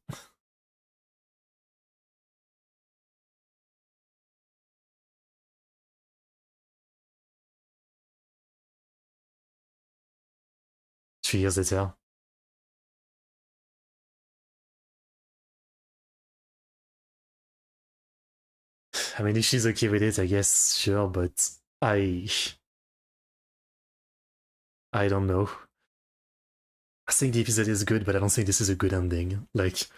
Three years later. I mean, if she's okay with it, I guess, sure, but I... I don't know. I think the episode is good, but I don't think this is a good ending. Like,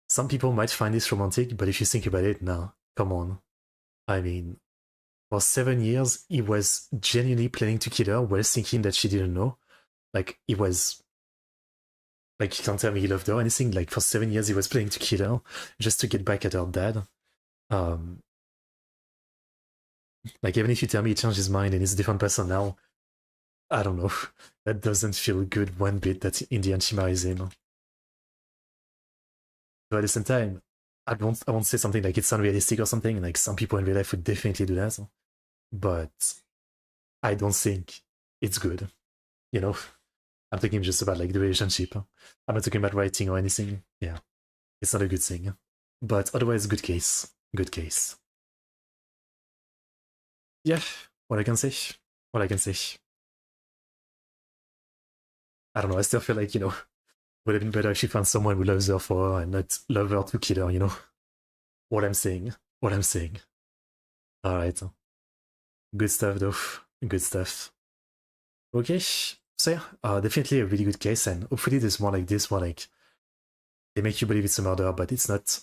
some people might find this romantic, but if you think about it, no, come on. I mean, for 7 years, he was genuinely planning to kill her while thinking that she didn't know. Like, he was... Like, he can't tell me he loved her or anything. Like, for 7 years, he was planning to kill her just to get back at her dad. Like, even if you tell me he changed his mind and he's a different person now, I don't know. That doesn't feel good one bit that in the end she marries him. But at the same time, I won't say something like it's unrealistic or something. Like, some people in real life would definitely do that. But I don't think it's good. You know? I'm talking just about like the relationship. I'm not talking about writing or anything. Yeah. It's not a good thing. But otherwise, good case. Good case. Yeah, what I can say. What I can say. I don't know, I still feel like, would have been better if she found someone who loves her for her and not love her to kill her, What I'm saying. What I'm saying. Alright. Good stuff though. Good stuff. Okay. So yeah, definitely a really good case, and hopefully there's more like this, more like they make you believe it's a murder, but it's not,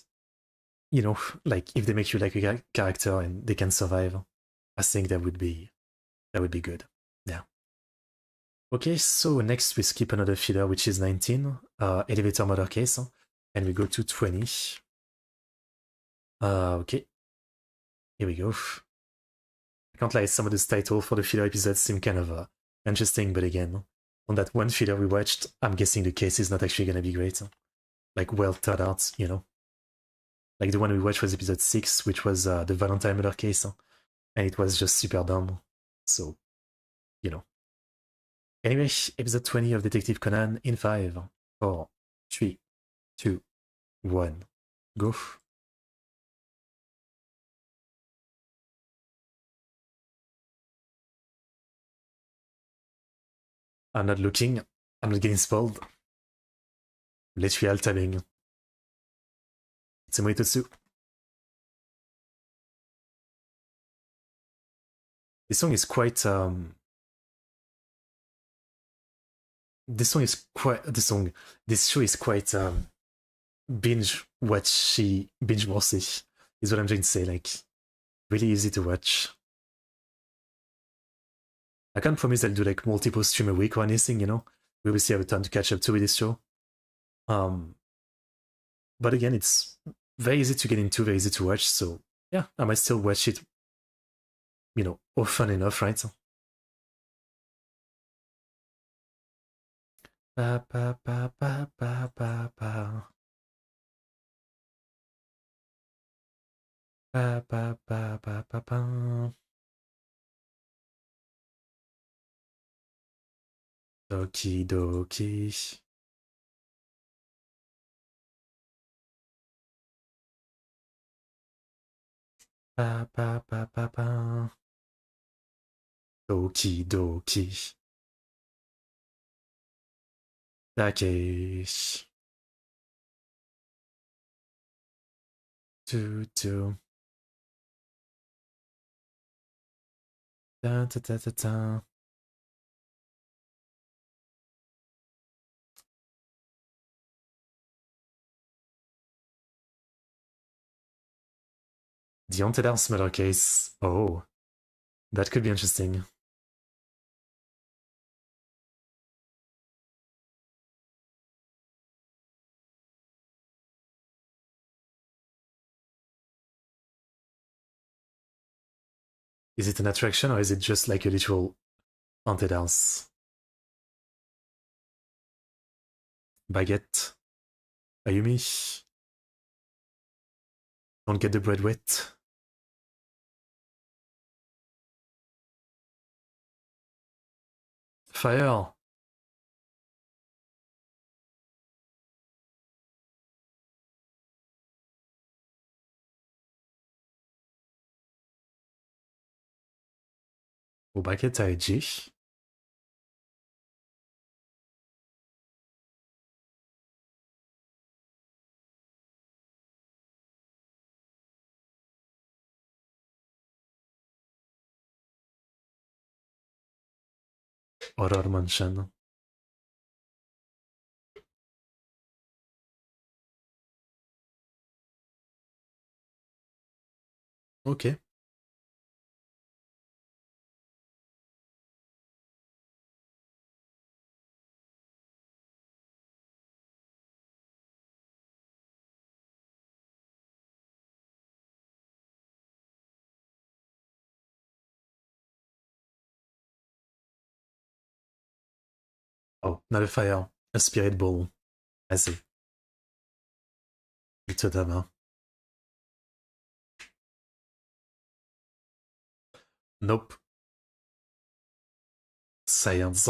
like if they make you like a character and they can survive, I think that would be good. Yeah. Okay, so next we skip another filler, which is 19, elevator murder case, and we go to 20. Okay, here we go. I can't lie, some of this title for the filler episodes seem kind of interesting, but again, on that one filler we watched, I'm guessing the case is not actually gonna be great. Like, well thought out, Like the one we watched was episode 6, which was the Valentine murder case, and it was just super dumb. So, Anyway, episode 20 of Detective Conan in 5, 4, 3, 2, 1, go. I'm not looking, I'm not getting spoiled. Let's real tabbing. It's a Moitotsu. This song is quite this show is quite binge worthy is what I'm trying to say, like really easy to watch. I can't promise I'll do like multiple stream a week or anything, we will see, I have a ton to catch up to with this show. But again, it's very easy to get into, very easy to watch, so yeah, I might still watch it, often enough, right? Ba, ba, ba, ba, ba, ba, ba. Ba, ba, ba, ba, ba, ba. Doki doki. Ba, ba, ba, ba, ba. Doki doki. Dakesh. Do do. Da da da da da. The Haunted House murder case. Oh, that could be interesting. Is it an attraction or is it just like a literal haunted house? Baguette. Ayumi. Don't get the bread wet. Fire. O baguette a edgy. Horror Mansion. Ok. Oh, not a fire. A spirit ball. I see. Itodama. Nope. Science.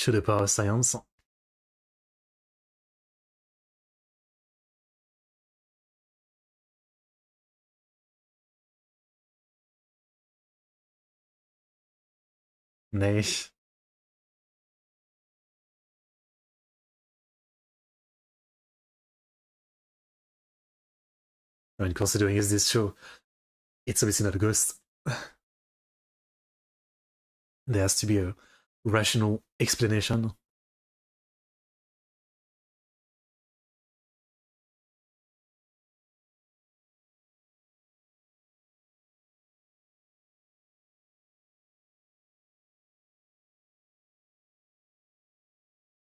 To the power of science. Nee. I mean, considering is this show, it's obviously not a ghost. There has to be a rational explanation.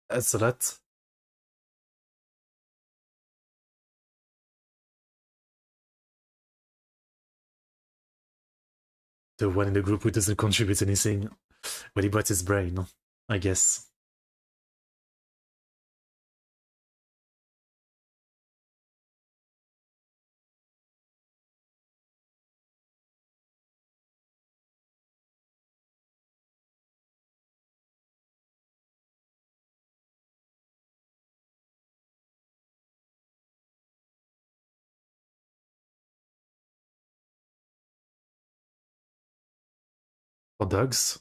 That's a lot. The one in the group who doesn't contribute anything. Well, he brought his brain, I guess. For dogs.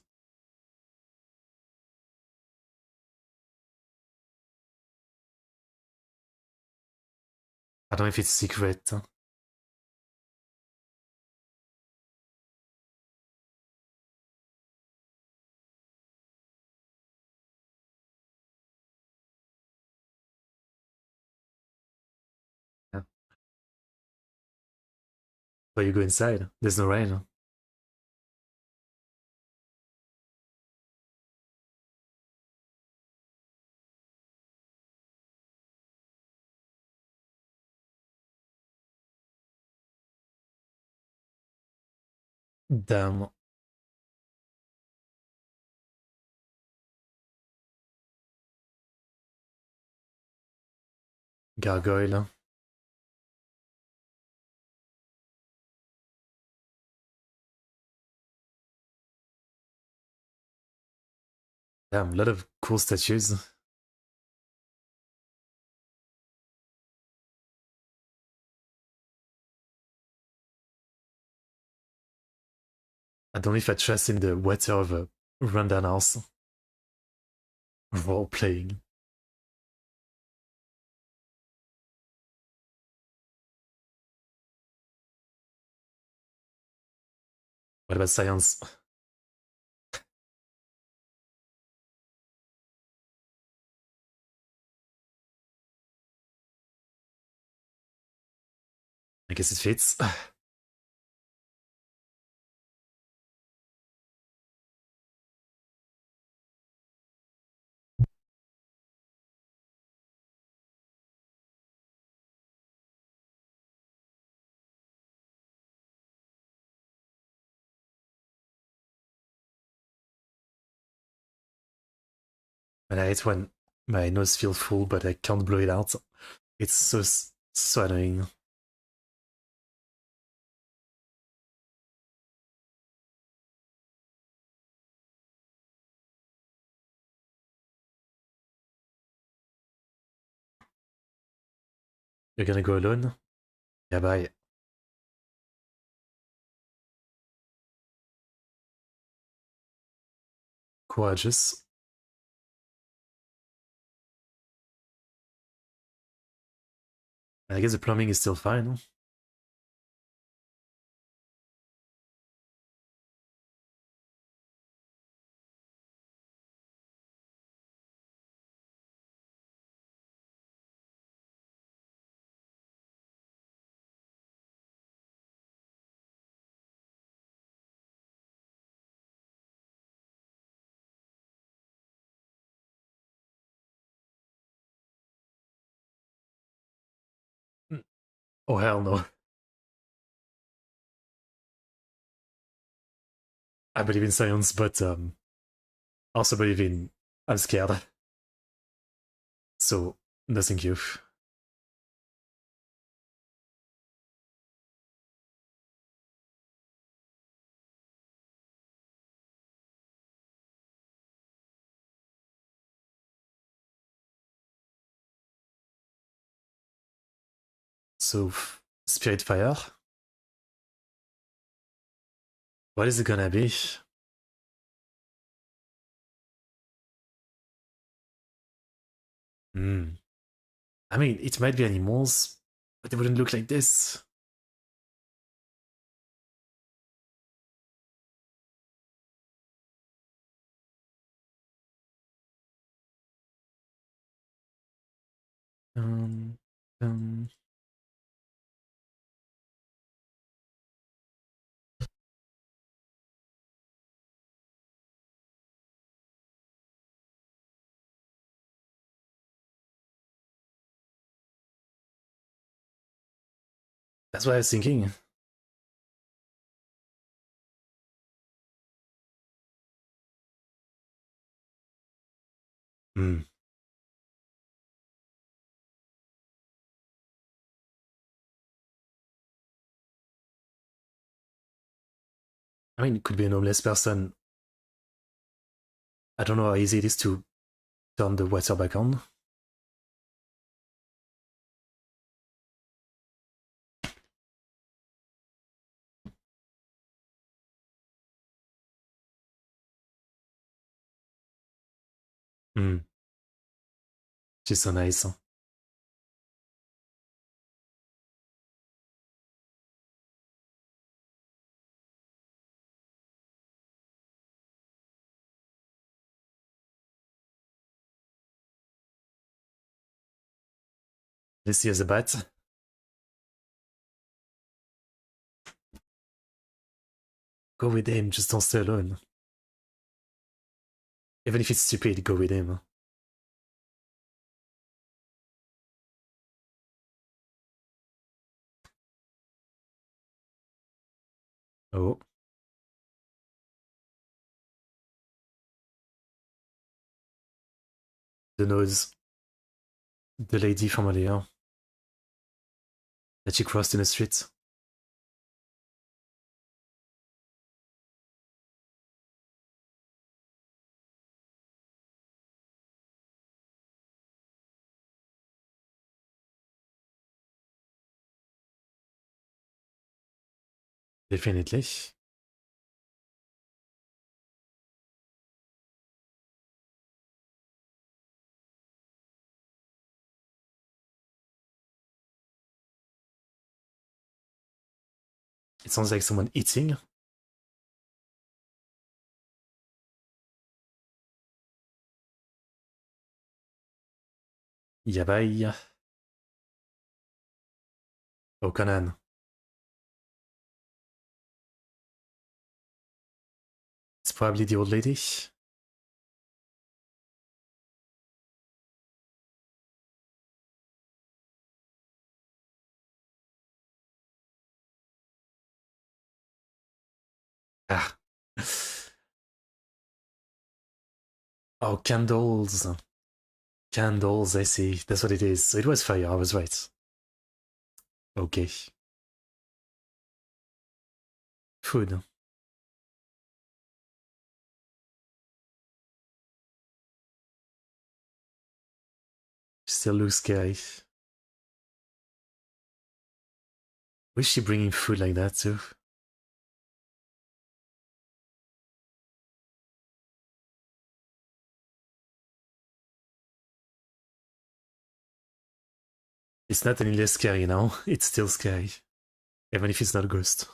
I don't know if it's secret. Yeah. But you go inside. There's no rain. Damn. Gargoyle. Damn, a lot of cool statues. I don't know if I trust in the water of a rundown house. Role playing. What about science? I guess it fits. And I hate when my nose feels full, but I can't blow it out. It's so annoying. You're gonna go alone? Yeah, bye. Courageous. I guess the plumbing is still fine. Oh hell no. I believe in science, but also believe in I'm scared. So no thank you. So Spirit Fire. What is it gonna be? Hmm. I mean, it might be animals, but they wouldn't look like this. Um, um, that's what I was thinking. Hmm. I mean, it could be an homeless person. I don't know how easy it is to turn the water back on. Hmm. She's so nice. Let's see as a bat. Go with him, just don't stay alone. Even if it's stupid, go with him. Oh, the nose. The lady from earlier that she crossed in the street. Definitely. It sounds like someone eating. Yeah, bye. Oh, Conan. It's probably the old lady. Ah. Oh, candles. Candles, I see. That's what it is. So it was fire, I was right. Okay. Food. Still looks scary. Was she bringing food like that too? It's not any less scary now. It's still scary. Even if it's not a ghost.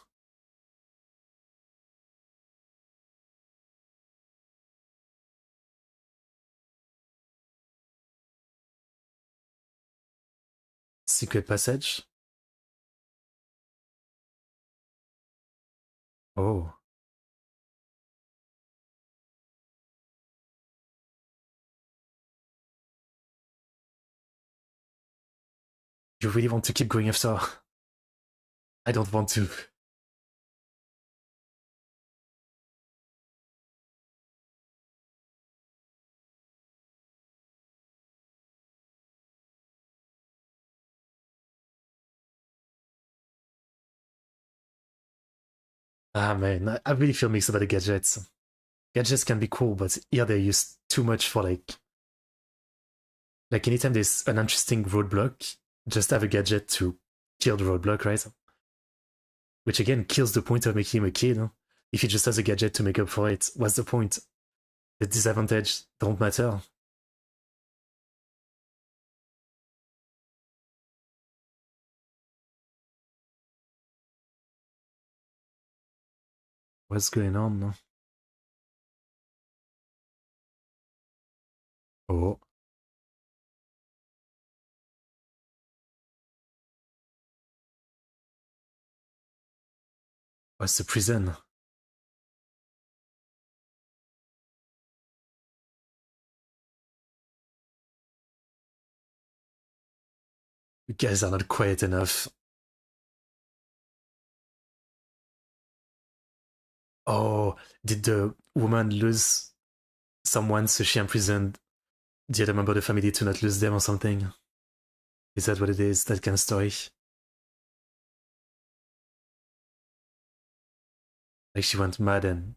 Secret passage? Oh. You really want to keep going after? I don't want to. Ah man, I really feel mixed about the gadgets. Gadgets can be cool, but here they're used too much for like anytime there's an interesting roadblock, just have a gadget to kill the roadblock, right? Which again kills the point of making him a kid. Huh? If he just has a gadget to make up for it, what's the point? The disadvantage don't matter. What's going on? No? Oh, what's the prison? You guys are not quiet enough. Oh, did the woman lose someone so she imprisoned the other member of the family to not lose them or something? Is that what it is? That kind of story? Like she went mad and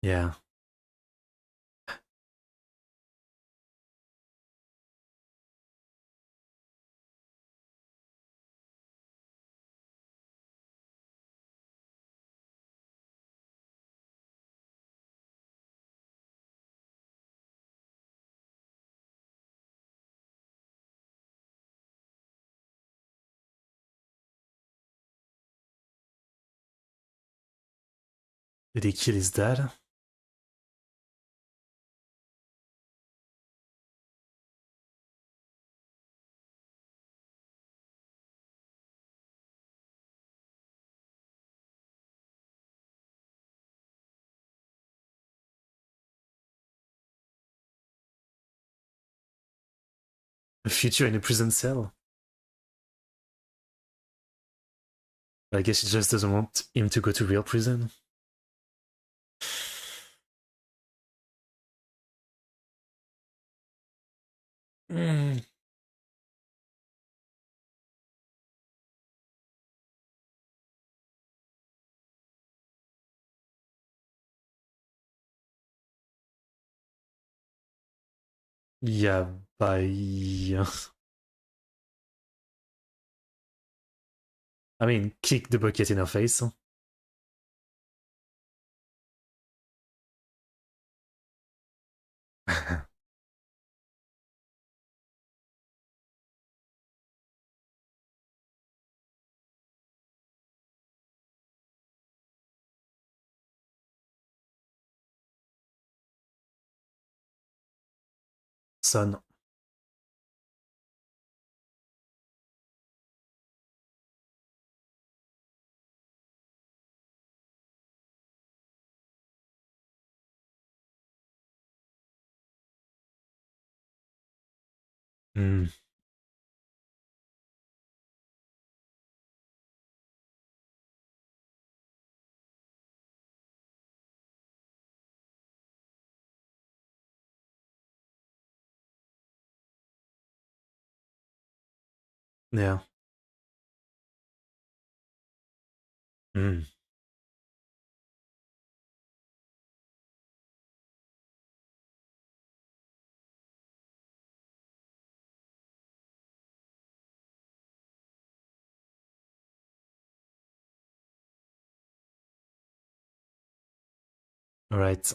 yeah. Did he kill his dad? A future in a prison cell? I guess she just doesn't want him to go to real prison. Mm. Yeah, bye. I mean, kick the bucket in her face. Son. Mm. Yeah. Mm. All right.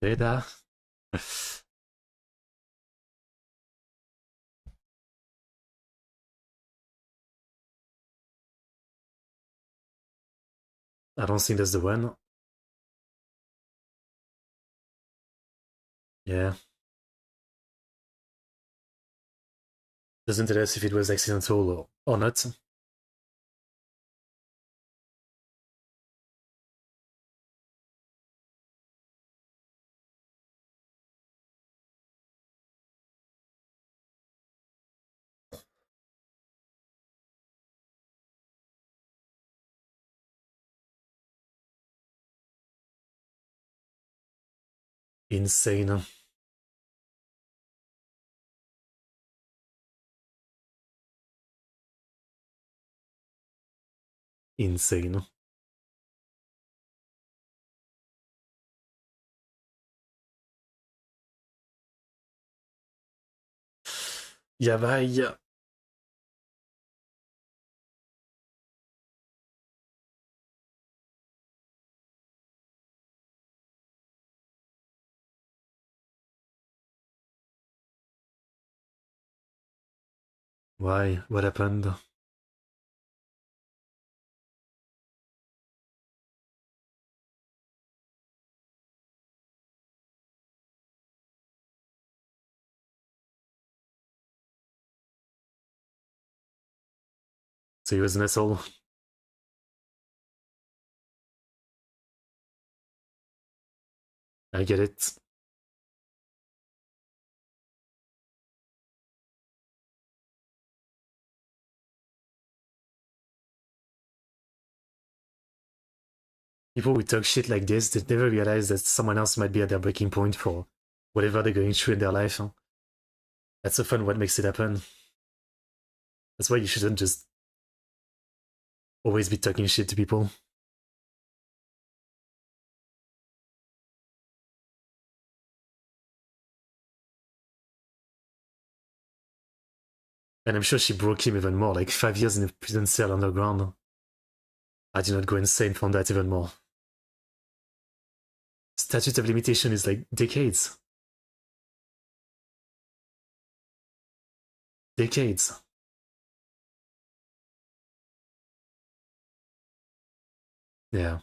Data. I don't think that's the one. Yeah. Doesn't tell us if it was accidental or not. Insane. Insane. Yabai. Why? What happened? So he was an asshole. I get it. People who talk shit like this, they never realize that someone else might be at their breaking point for whatever they're going through in their life. That's often what makes it happen. That's why you shouldn't just always be talking shit to people. And I'm sure she broke him even more, like 5 years in a prison cell underground. I do not go insane from that even more. Statute of limitation is like decades. Decades. Yeah.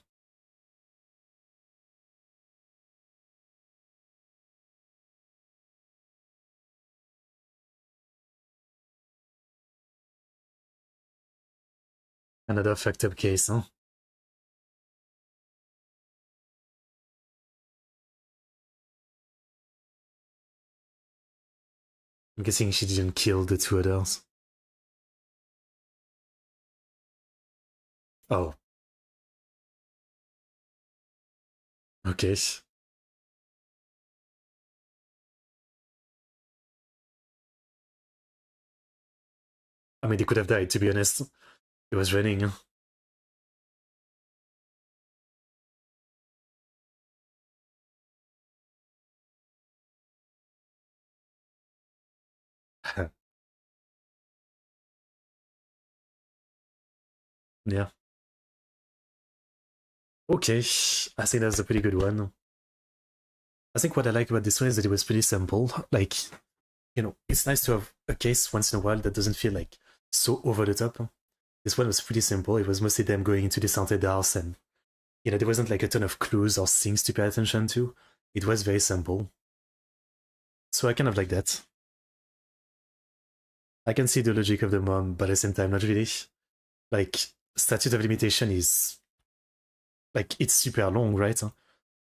Another fucked up case, huh? I'm guessing she didn't kill the two others. Oh. Okay. I mean, they could have died, to be honest. It was raining. Yeah. Okay. I think that's a pretty good one. I think what I like about this one is that it was pretty simple. Like, it's nice to have a case once in a while that doesn't feel like so over the top. This one was pretty simple. It was mostly them going into this haunted house, and there wasn't like a ton of clues or things to pay attention to. It was very simple. So I kind of like that. I can see the logic of the mom, but at the same time, not really. Like, statute of limitation is like it's super long, right?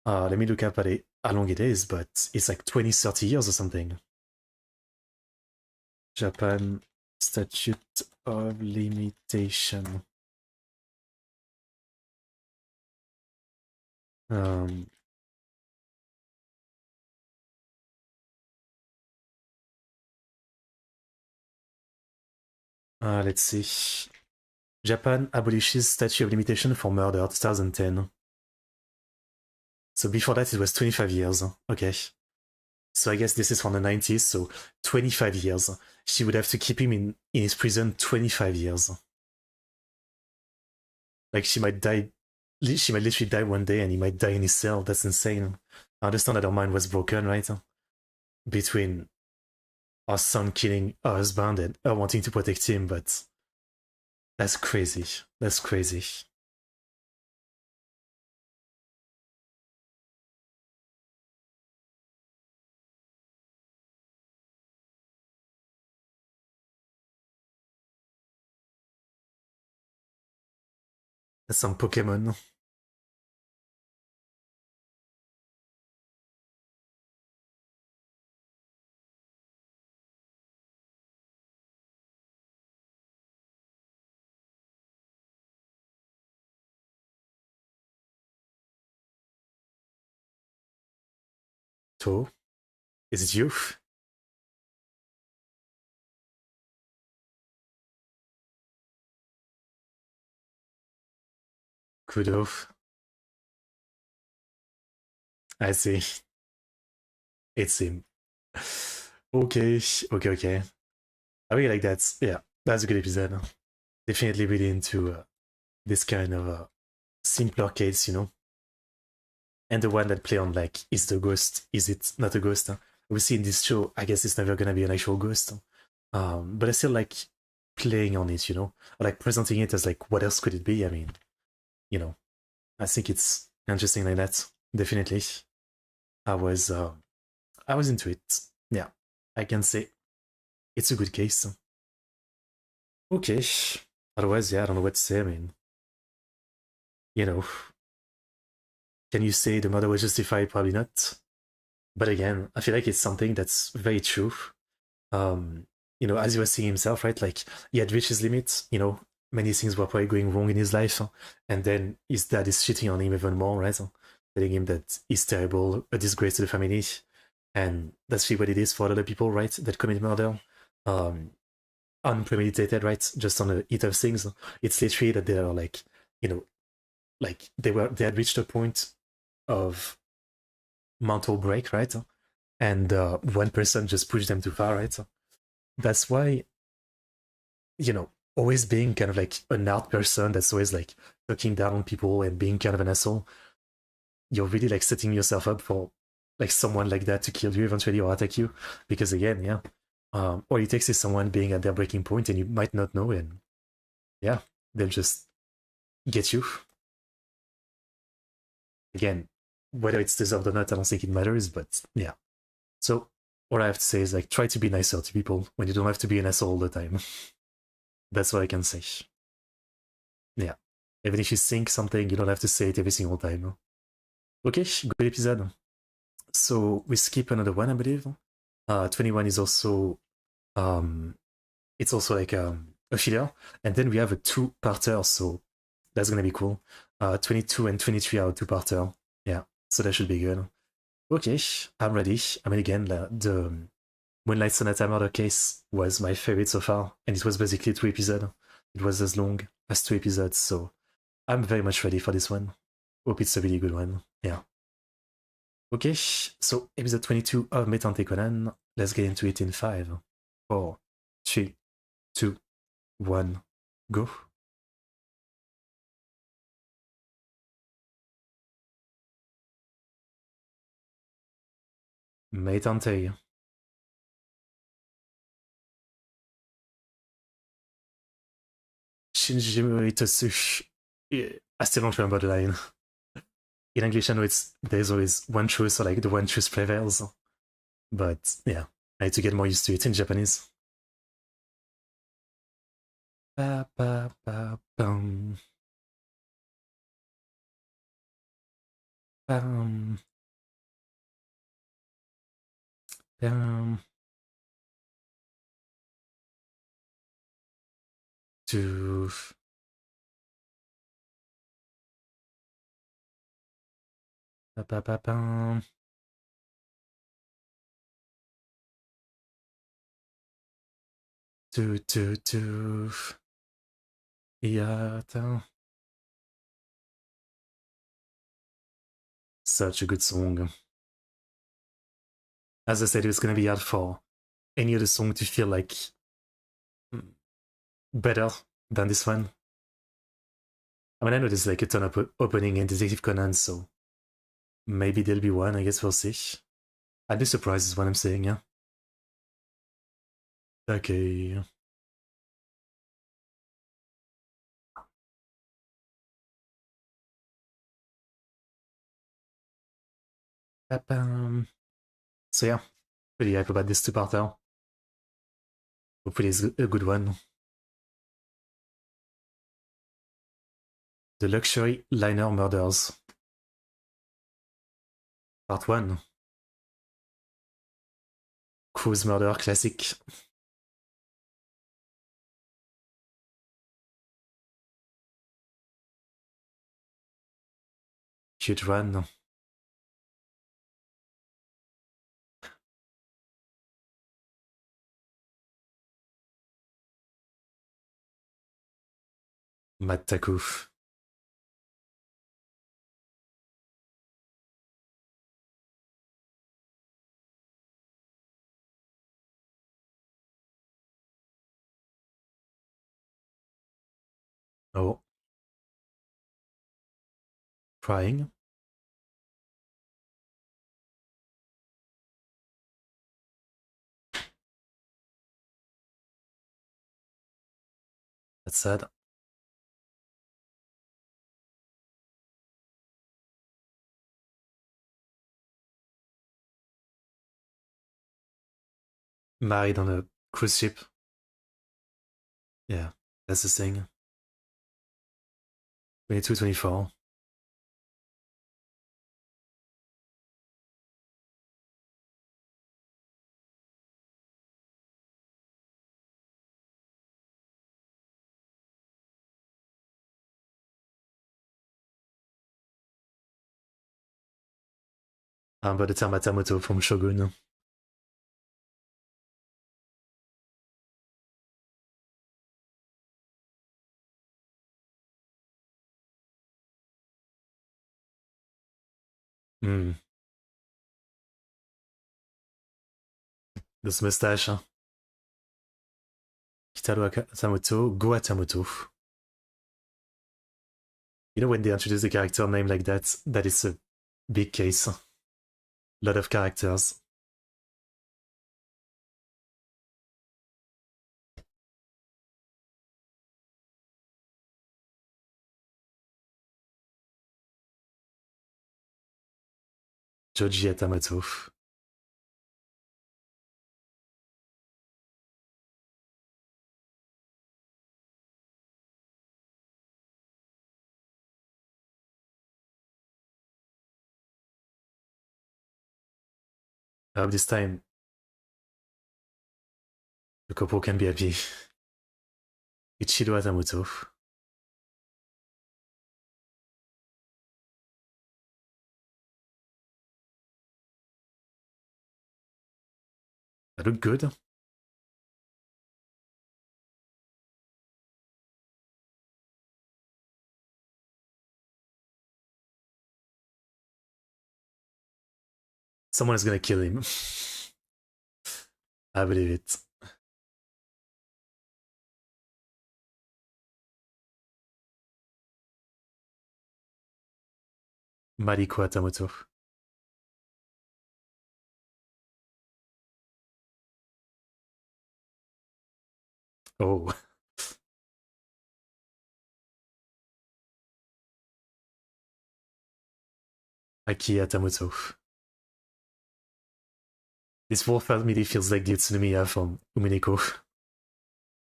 Let me look up at it, how long it is, but it's like 20, 30 years or something. Japan statute of limitation. Um, Let's see. Japan abolishes statute of limitation for murder, 2010. So before that, it was 25 years. Okay. So I guess this is from the 90s, so 25 years. She would have to keep him in his prison 25 years. Like she might literally die one day and he might die in his cell. That's insane. I understand that her mind was broken, right? Between her son killing her husband and her wanting to protect him, but that's crazy. That's crazy. That's some Pokemon. So, is it you? Kudo. I see. It's him. Okay, okay. I really like that. Yeah, that's a good episode. Definitely really into this kind of simpler case, you know. And the one that play on like, is the ghost? Is it not a ghost? We see in this show, I guess it's never gonna be an actual ghost. But I still like playing on it, you know, or like presenting it as like, what else could it be? I mean, you know, I think it's interesting like that. Definitely, I was uh, I was into it. Yeah, I can say it's a good case. Okay. Otherwise, yeah, I don't know what to say. I mean, you know, can you say the murder was justified? Probably not. But again, I feel like it's something that's very true. Um, you know, as he was saying himself, right? Like he had reached his limit. You know, many things were probably going wrong in his life, and then his dad is cheating on him even more, right? Telling him that he's terrible, a disgrace to the family, and that's really what it is for other people, right? That commit murder, um, unpremeditated, right? Just on the heat of things. It's literally that they are like, you know, like they had reached a point of mental break, right? And one person just pushed them too far, right? That's why, you know, always being kind of like an out person that's always like looking down on people and being kind of an asshole, you're really like setting yourself up for like someone like that to kill you eventually or attack you. Because again, yeah, all it takes is someone being at their breaking point and you might not know, and yeah, they'll just get you. Again, whether it's deserved or not, I don't think it matters, but yeah. So what I have to say is like try to be nicer to people when you don't have to be an asshole all the time. That's what I can say. Yeah. Even if you think something, you don't have to say it every single time. Okay, good episode. So we skip another one, I believe. 21 is also um it's also like a filler. And then we have a two-parter, so that's gonna be cool. 22 and 23 are a two-parter. Yeah, so that should be good. Okay, I'm ready. I mean again, the Moonlight Sonata murder case was my favorite so far, and it was basically two episodes. It was as long as two episodes, so I'm very much ready for this one. Hope it's a really good one. Yeah. Okay, so episode 22 of Metante Conan. Let's get into it in 5, 4, 3, 2, 1, go. Metante. Shinji Moritosu. I still don't remember the line. In English, I know there's always one truth, so like the one truth prevails. But yeah, I need to get more used to it in Japanese. Ba, ba, ba, bum, bum, bum, do, ba, ba, ba, bum. Yeah, such a good song. As I said, it was gonna be hard for any other song to feel like better than this one. I mean, I know there's like a ton of opening in Detective Conan, so maybe there'll be one. I guess we'll see. I'd be surprised is what I'm saying, yeah. Okay. So yeah, pretty hype about this two-parter. Hopefully it's a good one. The Luxury Liner Murders. Part 1. Cruise Murder classic. Cute one. Mataku. Oh. Crying. That's sad. Married on a cruise ship. Yeah, that's the thing. 22, 24. By the time Matamoto from Shogun. Hmm. This mustache. Huh? Kitaro Atamoto, Go Atamoto. You know when they introduce a character name like that, that is a big case. A lot of characters. Joji Atamoto. I hope this time the couple can be happy. Ichiro Atamoto. That look good. Someone is gonna kill him. I believe it. Mariko Atamoto. Oh. Aki Atamoto. This whole family feels like the Utsunomiya from Umineko.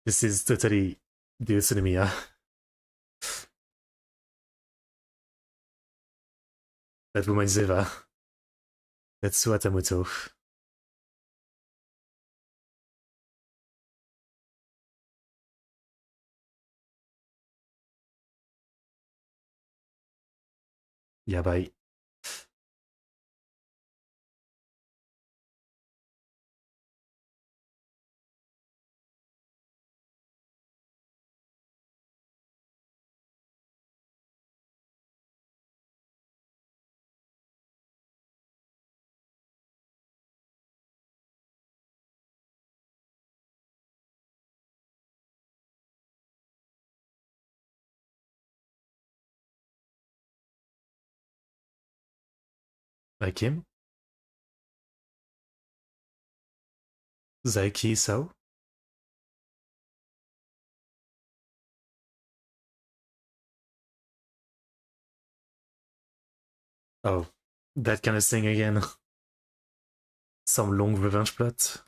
This is totally the Utsunomiya. That woman is Eva. That's Atamoto. Yeah, bye. Like him? Zaiki Sao? Oh, that kind of thing again. Some long revenge plot.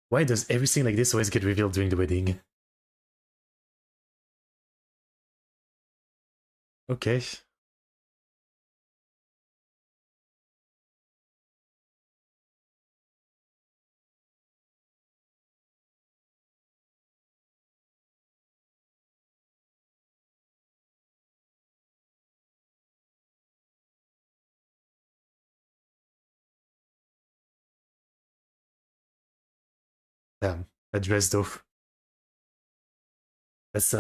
Why does everything like this always get revealed during the wedding? Okay. Damn, that dress though. That's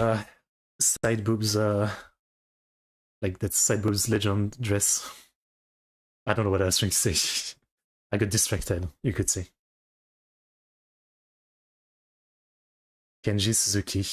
side boobs like that side boobs legend dress. I don't know what I was trying to say. I got distracted, you could say. Kenji Suzuki.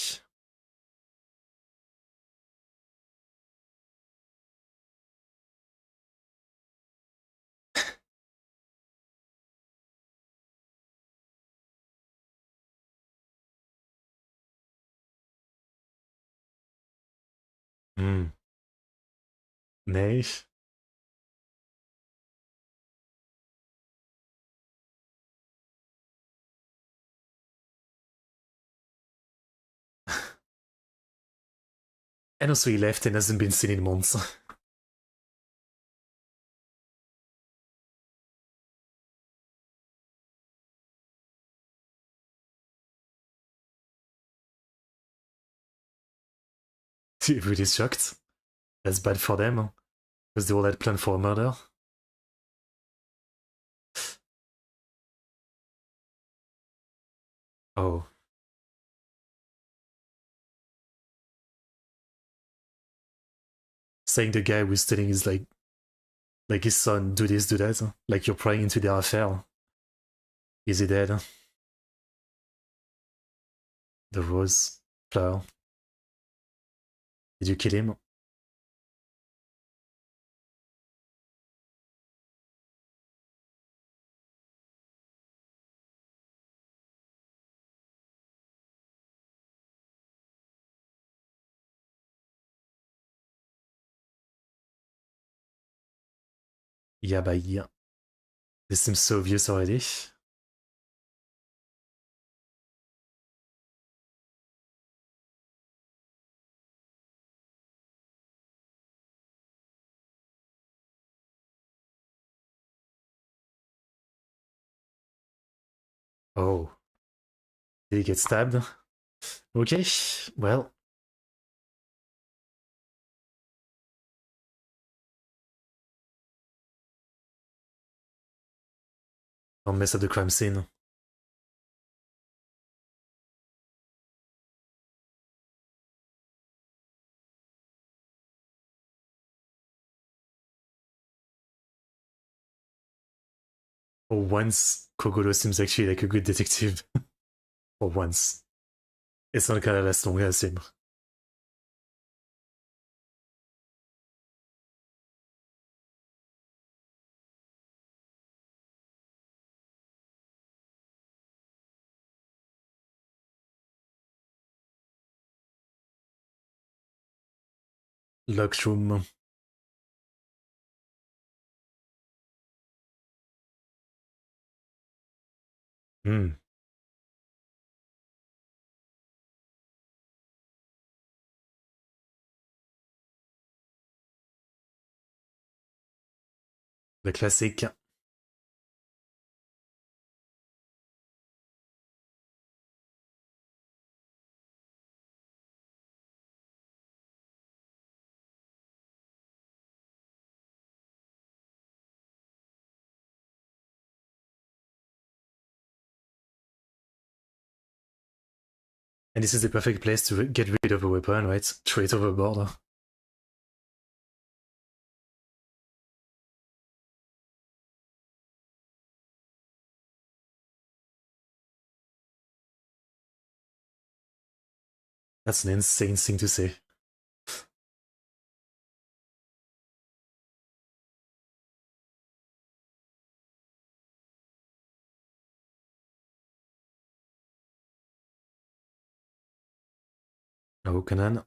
Hmm. Nee. And also he left and hasn't been seen in months. Everybody's shocked. That's bad for them. Because they all had planned for a murder. Oh. Saying the guy who's telling his like his son, do this, do that. Like you're prying into their affair. Is he dead? The rose flower. Did you kill him? Yeah, bah yeah. This seems so obvious already. Oh. Did he get stabbed? Okay, well. Don't mess up the crime scene. For once, Kogoro seems actually like a good detective. For once. It's not gonna last long as him. Locked room. Hmm. The classic. And this is the perfect place to get rid of a weapon, right? Throw it overboard. That's an insane thing to say. Oh, Conan.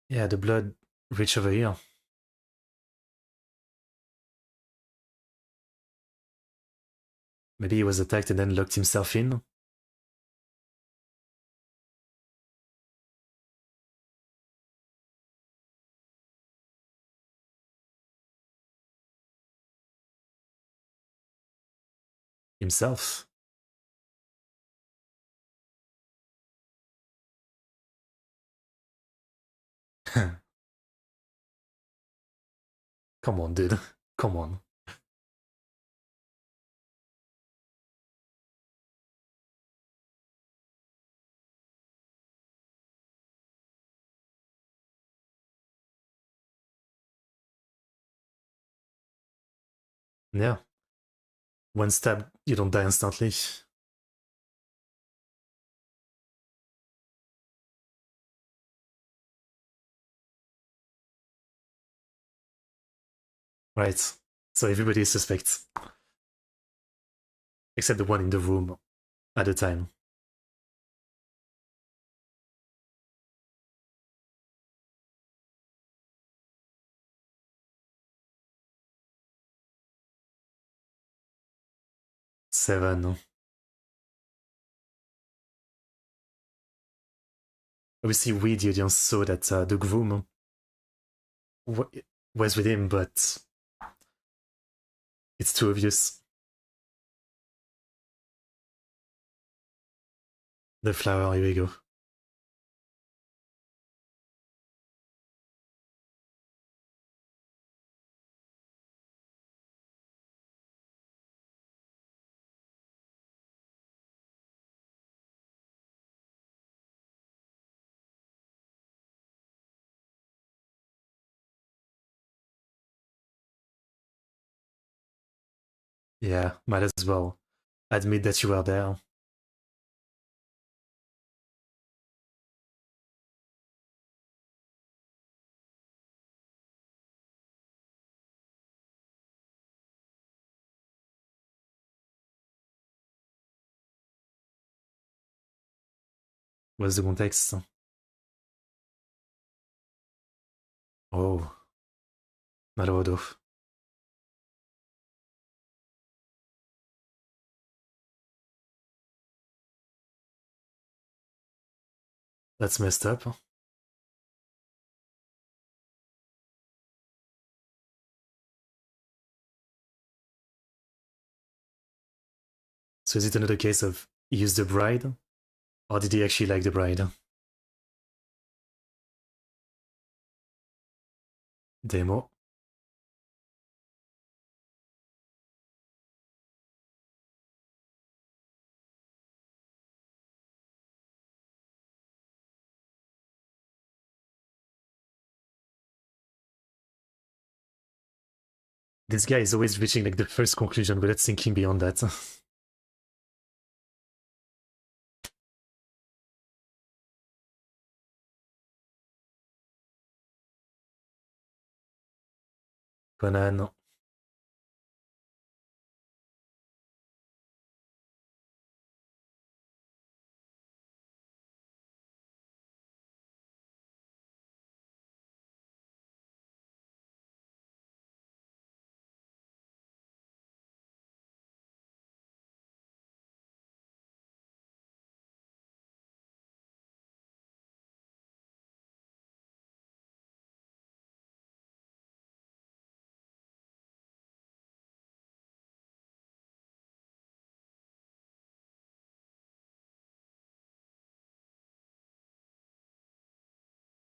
Yeah, the blood reached over here. Maybe he was attacked and then locked himself in. Himself. Come on, dude. Come on. Yeah. One stab, you don't die instantly. Right. So everybody is suspect. Except the one in the room at the time. Seven. Obviously, we, the audience, saw that the groom was with him, but it's too obvious. The flower, here we go. Yeah, might as well admit that you were there. What's the context? Oh, Naruhodo. That's messed up. So is it another case of he used the bride? Or did he actually like the bride? Demo. This guy is always reaching like the first conclusion without thinking beyond that. Conan.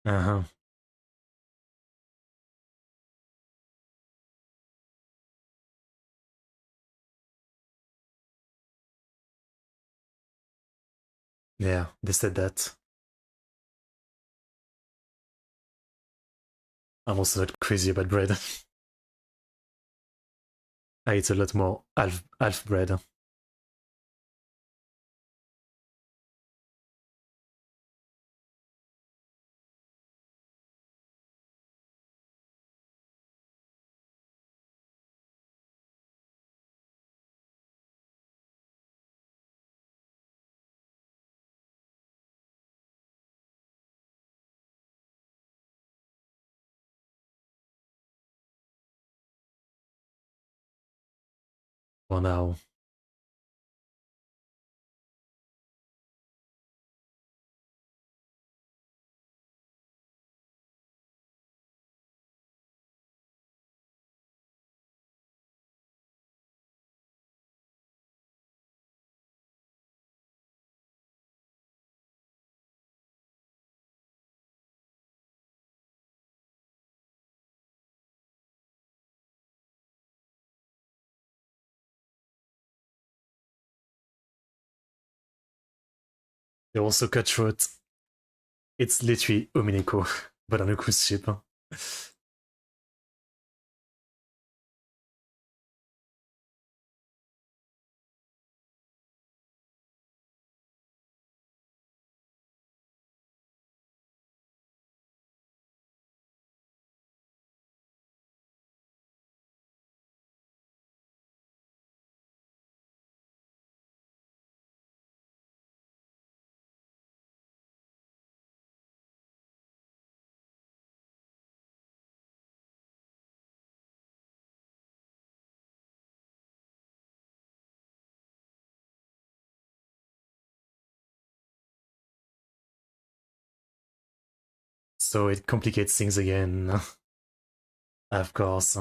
Uh-huh. Yeah, they said that. I'm also not crazy about bread. I eat a lot more half bread. for now. They're also cutthroat. It's literally Umineko, but on a cruise ship. So it complicates things again. Of course.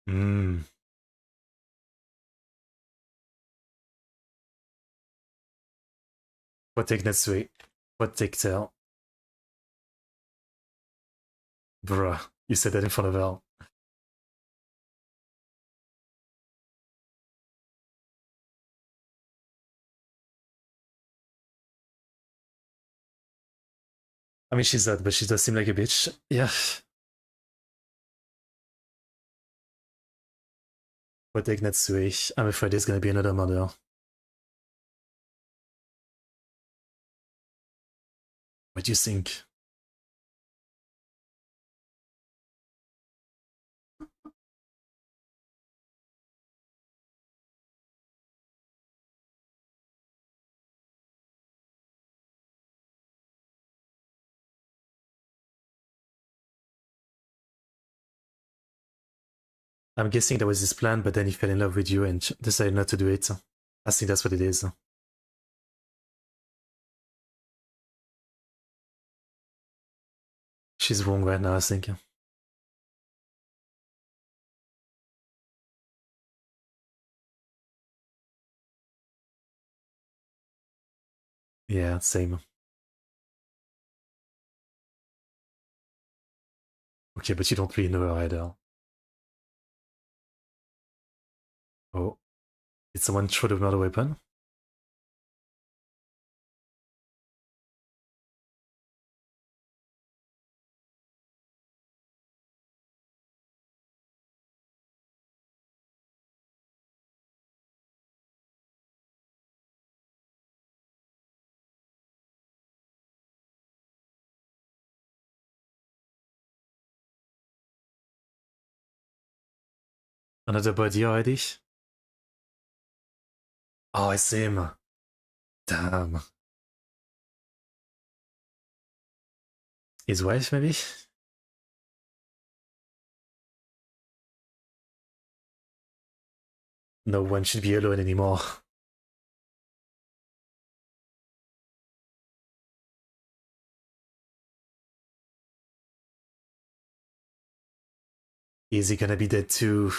Hmm. Protect Netsui. Protect her. Bruh, you said that in front of her. I mean, she's that, but she does seem like a bitch. Yeah. Protect Netsui. I'm afraid there's gonna be another murder. What do you think? I'm guessing there was this plan, but then he fell in love with you and decided not to do it. I think that's what it is. She's wrong right now, I think. Yeah, same. Okay, but you don't really know her either. Oh, did someone throw the murder weapon? Another body already? Oh, I see him. Damn. His wife, maybe? No one should be alone anymore. Is he gonna be dead too?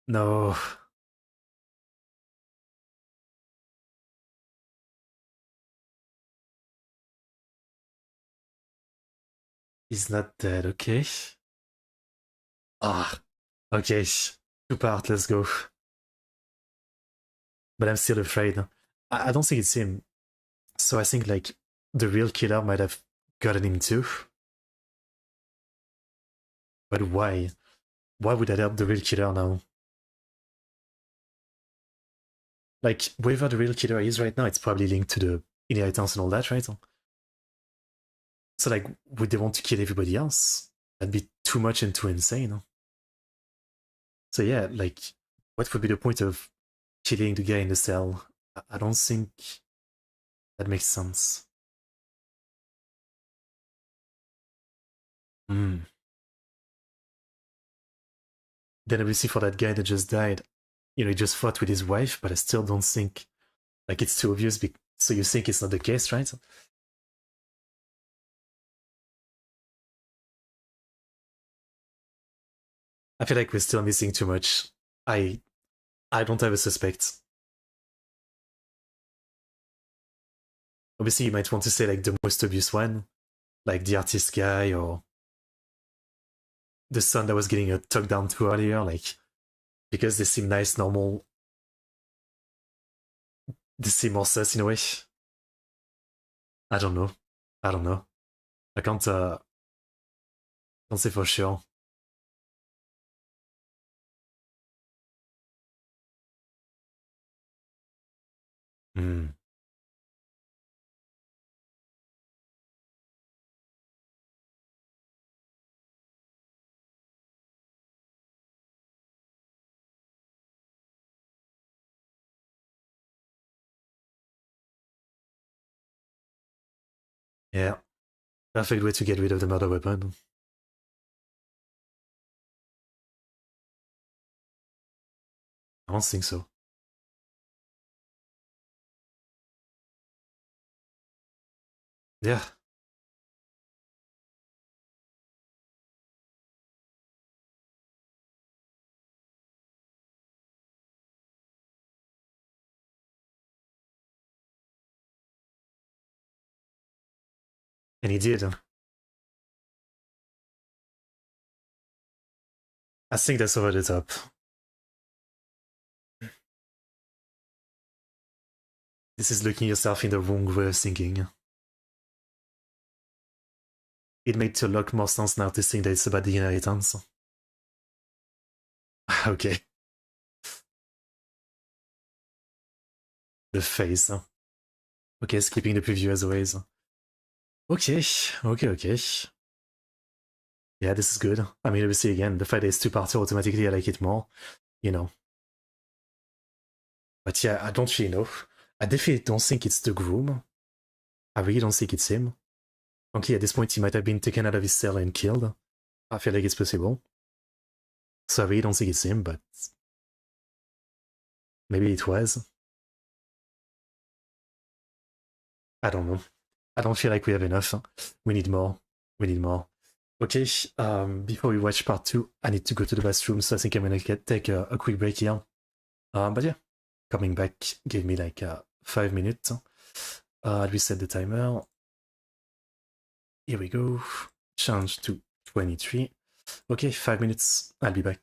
No. He's not dead, okay. Ah, okay. Two part, let's go. But I'm still afraid. I don't think it's him. So I think like the real killer might have gotten him too. But why? Why would that help the real killer now? Like, whoever the real killer is right now, it's probably linked to the inheritance and all that, right? So like, would they want to kill everybody else? That'd be too much and too insane. So yeah, like, what would be the point of killing the guy in the cell? I don't think That makes sense. Hmm. Then obviously for that guy that just died, you know, he just fought with his wife, but I still don't think, like, it's too obvious. So you think it's not the case, right? I feel like we're still missing too much. I I don't have a suspect. Obviously, you might want to say like the most obvious one, like the artist guy or the son that was getting a talk down to earlier, like because they seem nice, normal. They seem more sus in a way. I don't know. I don't know. I can't say for sure. Hmm. Yeah. Perfect way to get rid of the murder weapon. I don't think so. Yeah. And he did. I think that's over the top. This is looking yourself in the wrong way of thinking. It makes a lot more sense now to think that it's about the inheritance. Okay. The face. Okay, skipping the preview as always. Okay, okay. Yeah, this is good. I mean, obviously, again, the fact that it's two-parter automatically, I like it more, you know. But yeah, I don't really know. I definitely don't think it's the groom. I really don't think it's him. Okay, at this point, he might have been taken out of his cell and killed. I feel like it's possible. So I really don't think it's him, but maybe it was. I don't know. I don't feel like we have enough. We need more. We need more. Okay, before we watch part 2, I need to go to the bathroom, so I think I'm gonna take a quick break here. But yeah, coming back, give me like 5 minutes. I'll reset the timer. Here we go. Change to 23. Okay, 5 minutes. I'll be back.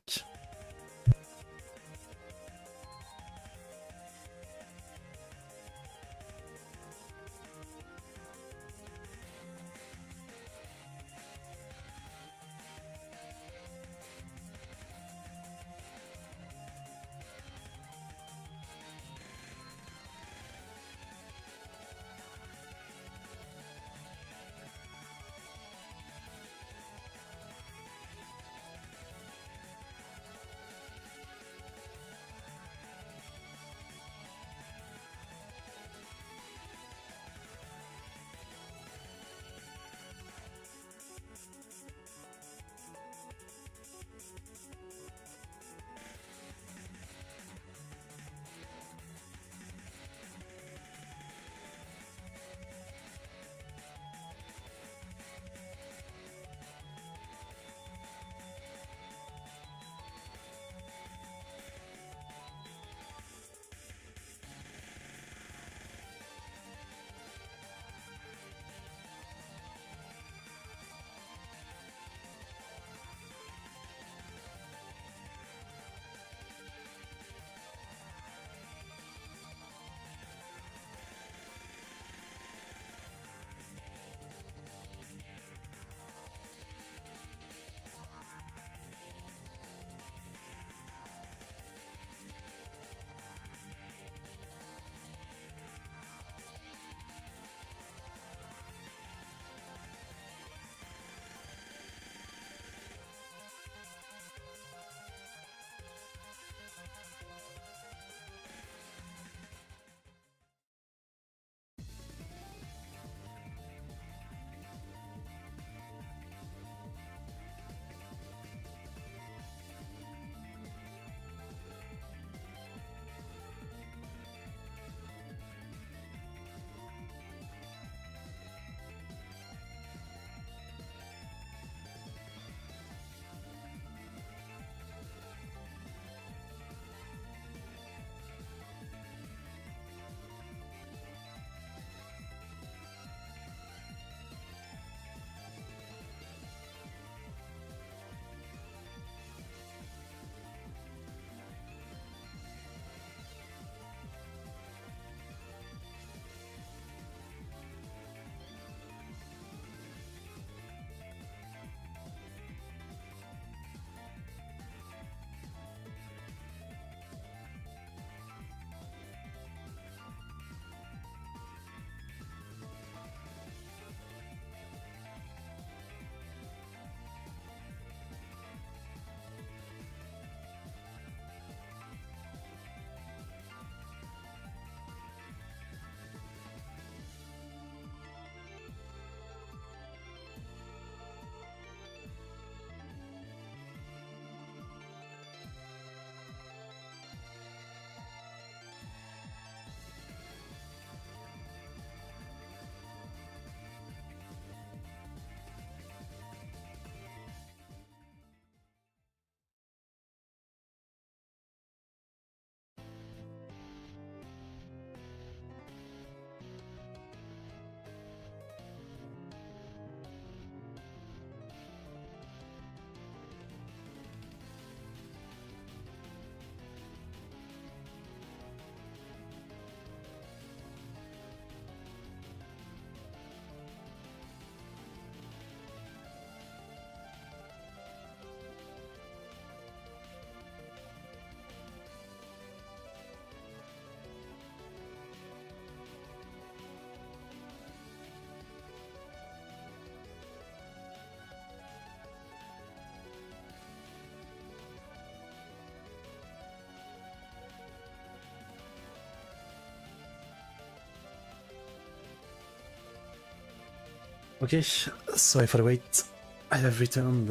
Okay, sorry for the wait. I have returned.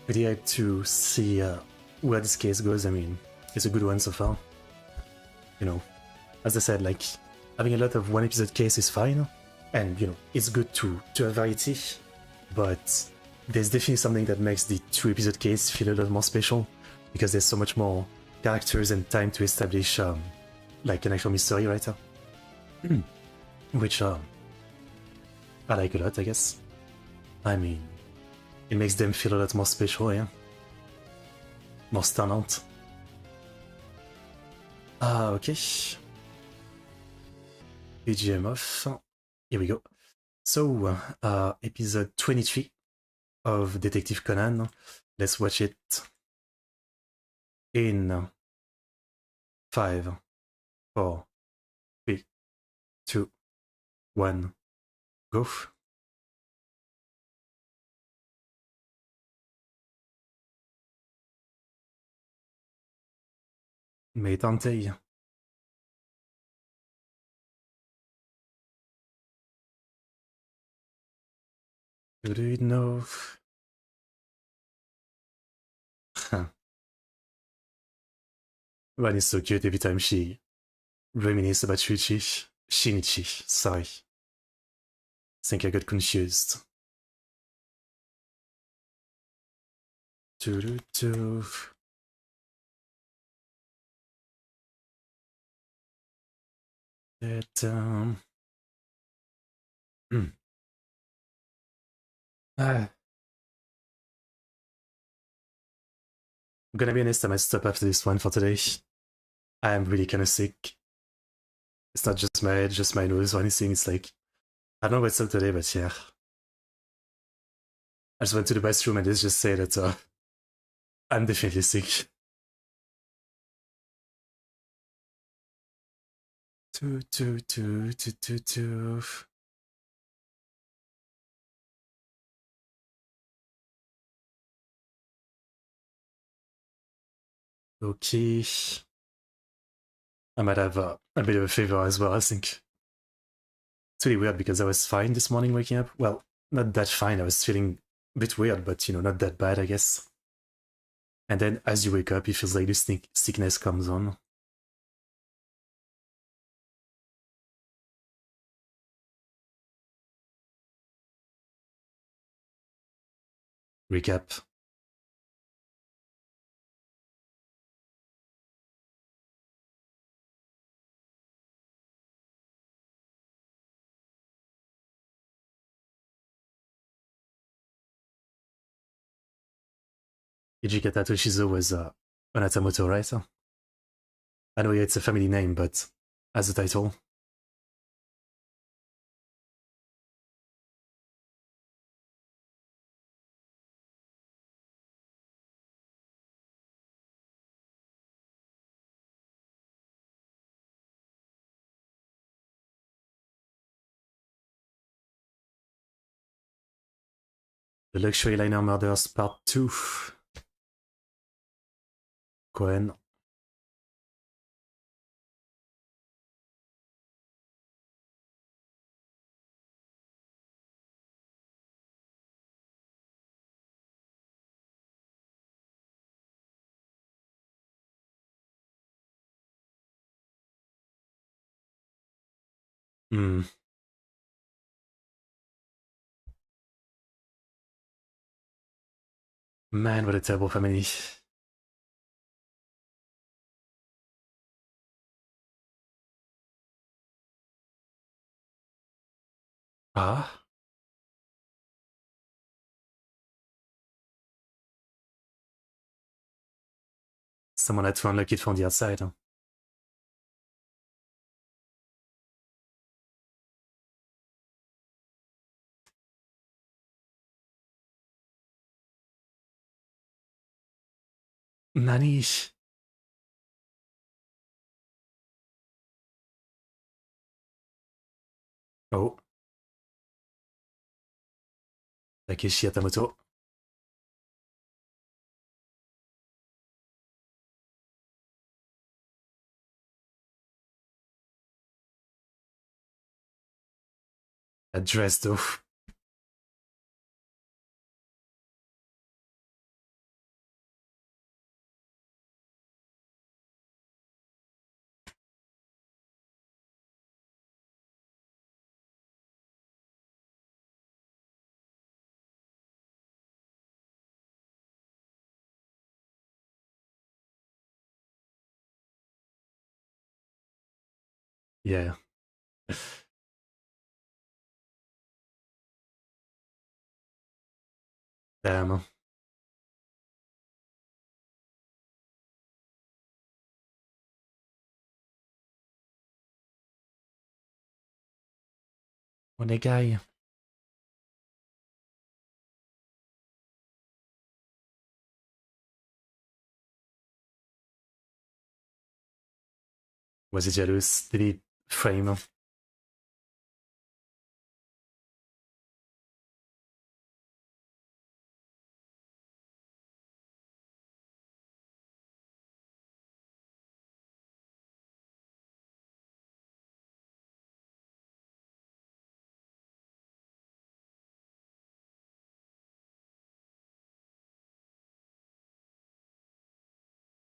Really hyped to see where this case goes. I mean, it's a good one so far. You know, as I said, like, having a lot of one episode case is fine, and you know, it's good to have variety, but there's definitely something that makes the 2 episode case feel a lot more special, because there's so much more characters and time to establish like an actual mystery writer. Which I like a lot, I guess. I mean, it makes them feel a lot more special, yeah? More standout. Okay. BGM off. Here we go. So, episode 23 of Detective Conan. Let's watch it in 5, 4, 3, 2, 1, go. Mais tentez. Do you know? One is so cute every time she reminisces about Shinichi. Sorry. I think I got confused. Do. That, I'm gonna be honest, I might stop after this one for today. I am really kind of sick. It's not just my head, just my nose or anything. It's like, I don't know what's up today, but yeah. I just went to the bathroom and let's just say that I'm definitely sick. Two. Okay. I might have a bit of a fever as well, I think. It's really weird because I was fine this morning waking up. Well, not that fine. I was feeling a bit weird, but you know, not that bad, I guess. And then as you wake up, it feels like this sickness comes on. Recap. Hijikata Toshizo was an Atamoto writer. I know it's a family name, but as a title. The Luxury Liner Murders Part 2. Cohen. Hmm. Man, what a terrible family. Ah? Someone had to unlock it from the outside. Huh? Nani? Oh. Takeshi Atamoto. That dress though. Yeah. Damn. Onegai. Was he jealous? Did he frame?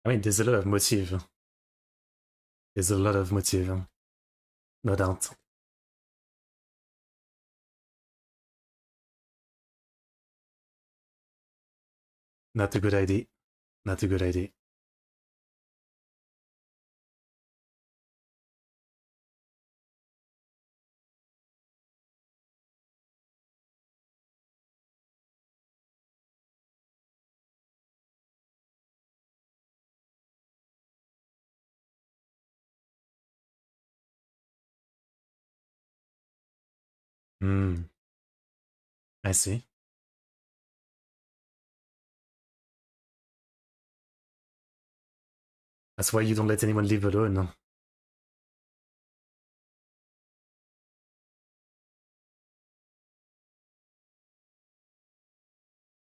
I mean, there's a lot of motive. There's a lot of motive. No doubt. Not a good idea. Not a good idea. Hmm. I see. That's why you don't let anyone live alone.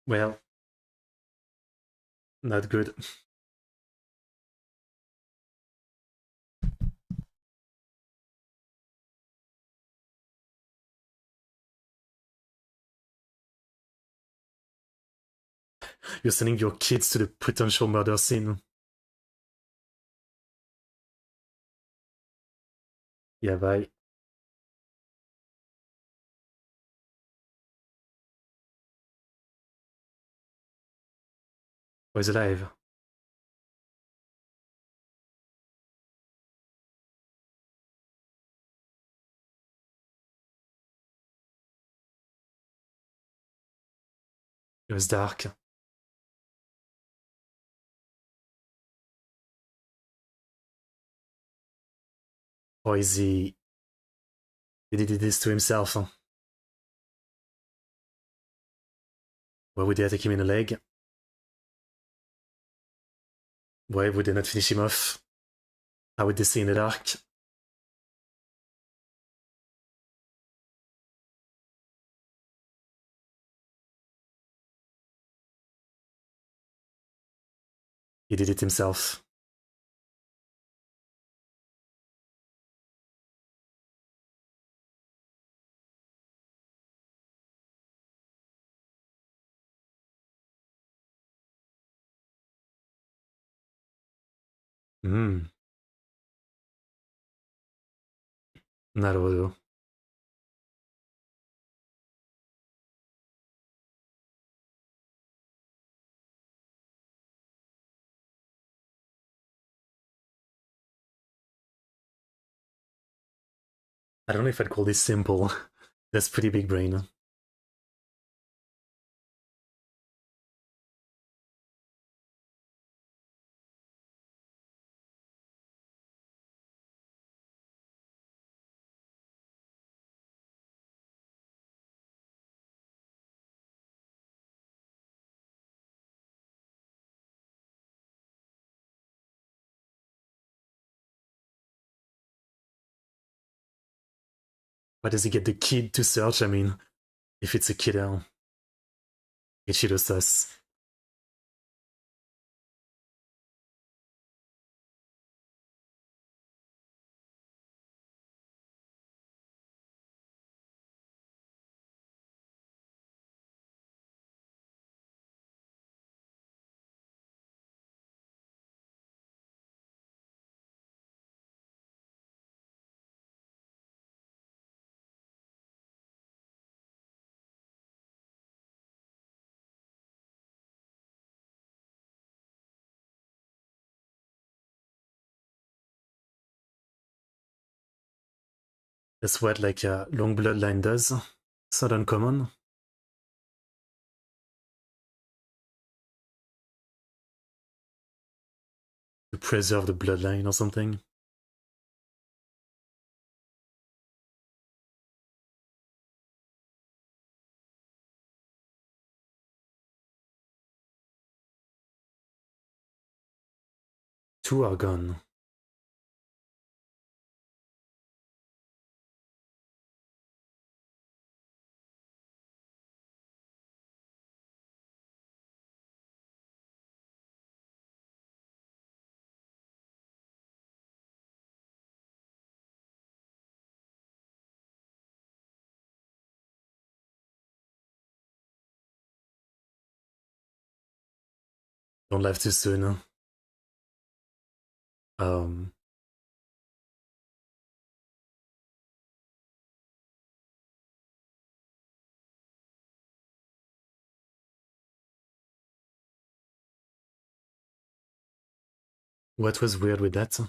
Well, not good. You're sending your kids to the potential murder scene. Yeah, bye. Boy's alive. It was dark. Or is he... Did he do this to himself? Why would they attack him in the leg? Why would they not finish him off? How would they see in the dark? He did it himself. Hmm. なるほど。I don't know if I'd call this simple. That's pretty big brain. Why does he get the kid to search? I mean, if it's a kiddo, it should sus. That's what like a long bloodline does. It's not uncommon. To preserve the bloodline or something. Two are gone. Don't laugh too soon. Um, what was weird with that?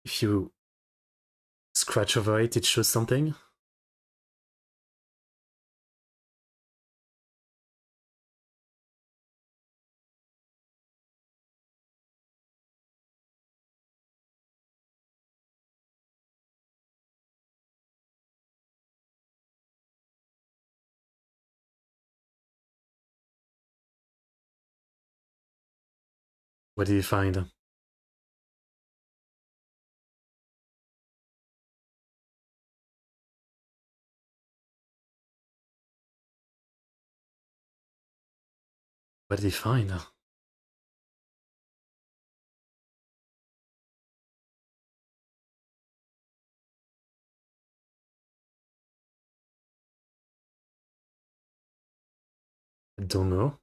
If you scratch over it, it shows something. What did you find? What did you find? I don't know.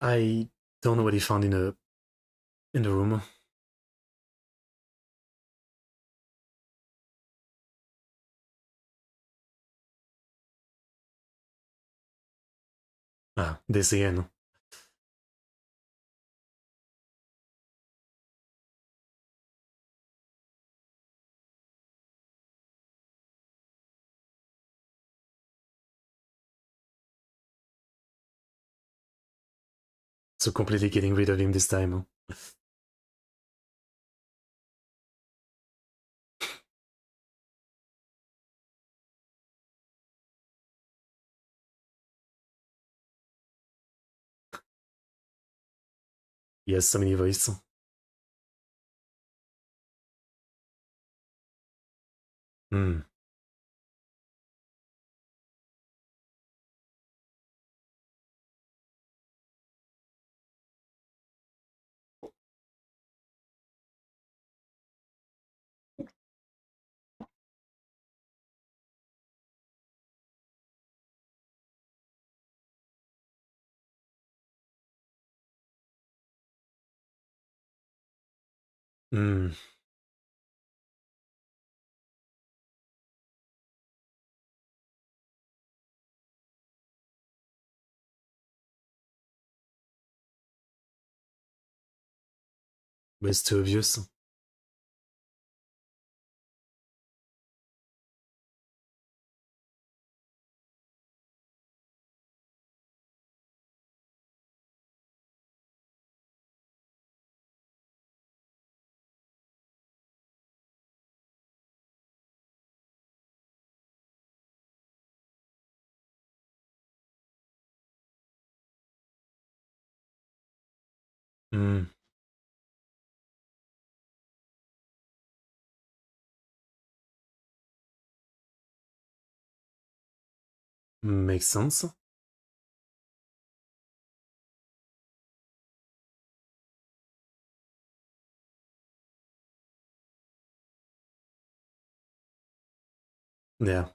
I don't know what he found in the room. Ah, this again. So completely getting rid of him this time. He has so many voices. Hmm. Hmm. But it's too obvious. Hmm. Makes sense. Yeah.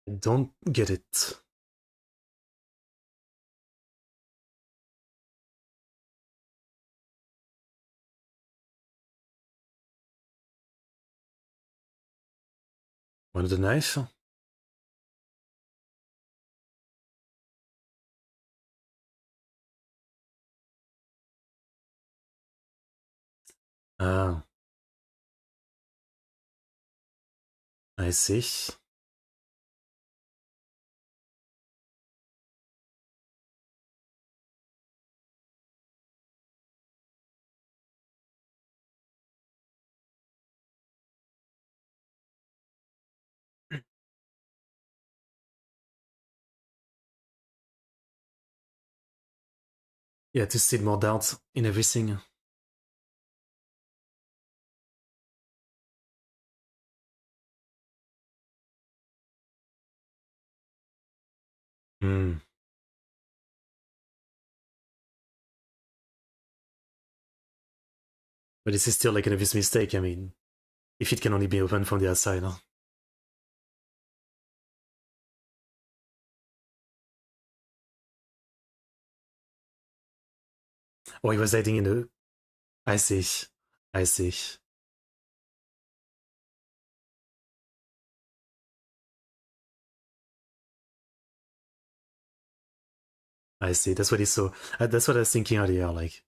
I don't get it. Want the knife? Ah, I see. Yeah, to see more doubt in everything. Hmm. But this is still like an obvious mistake. I mean, if it can only be opened from the outside. Huh? Or he was hiding in the. I see. I see. I see. That's what he saw. That's what I was thinking earlier. Like,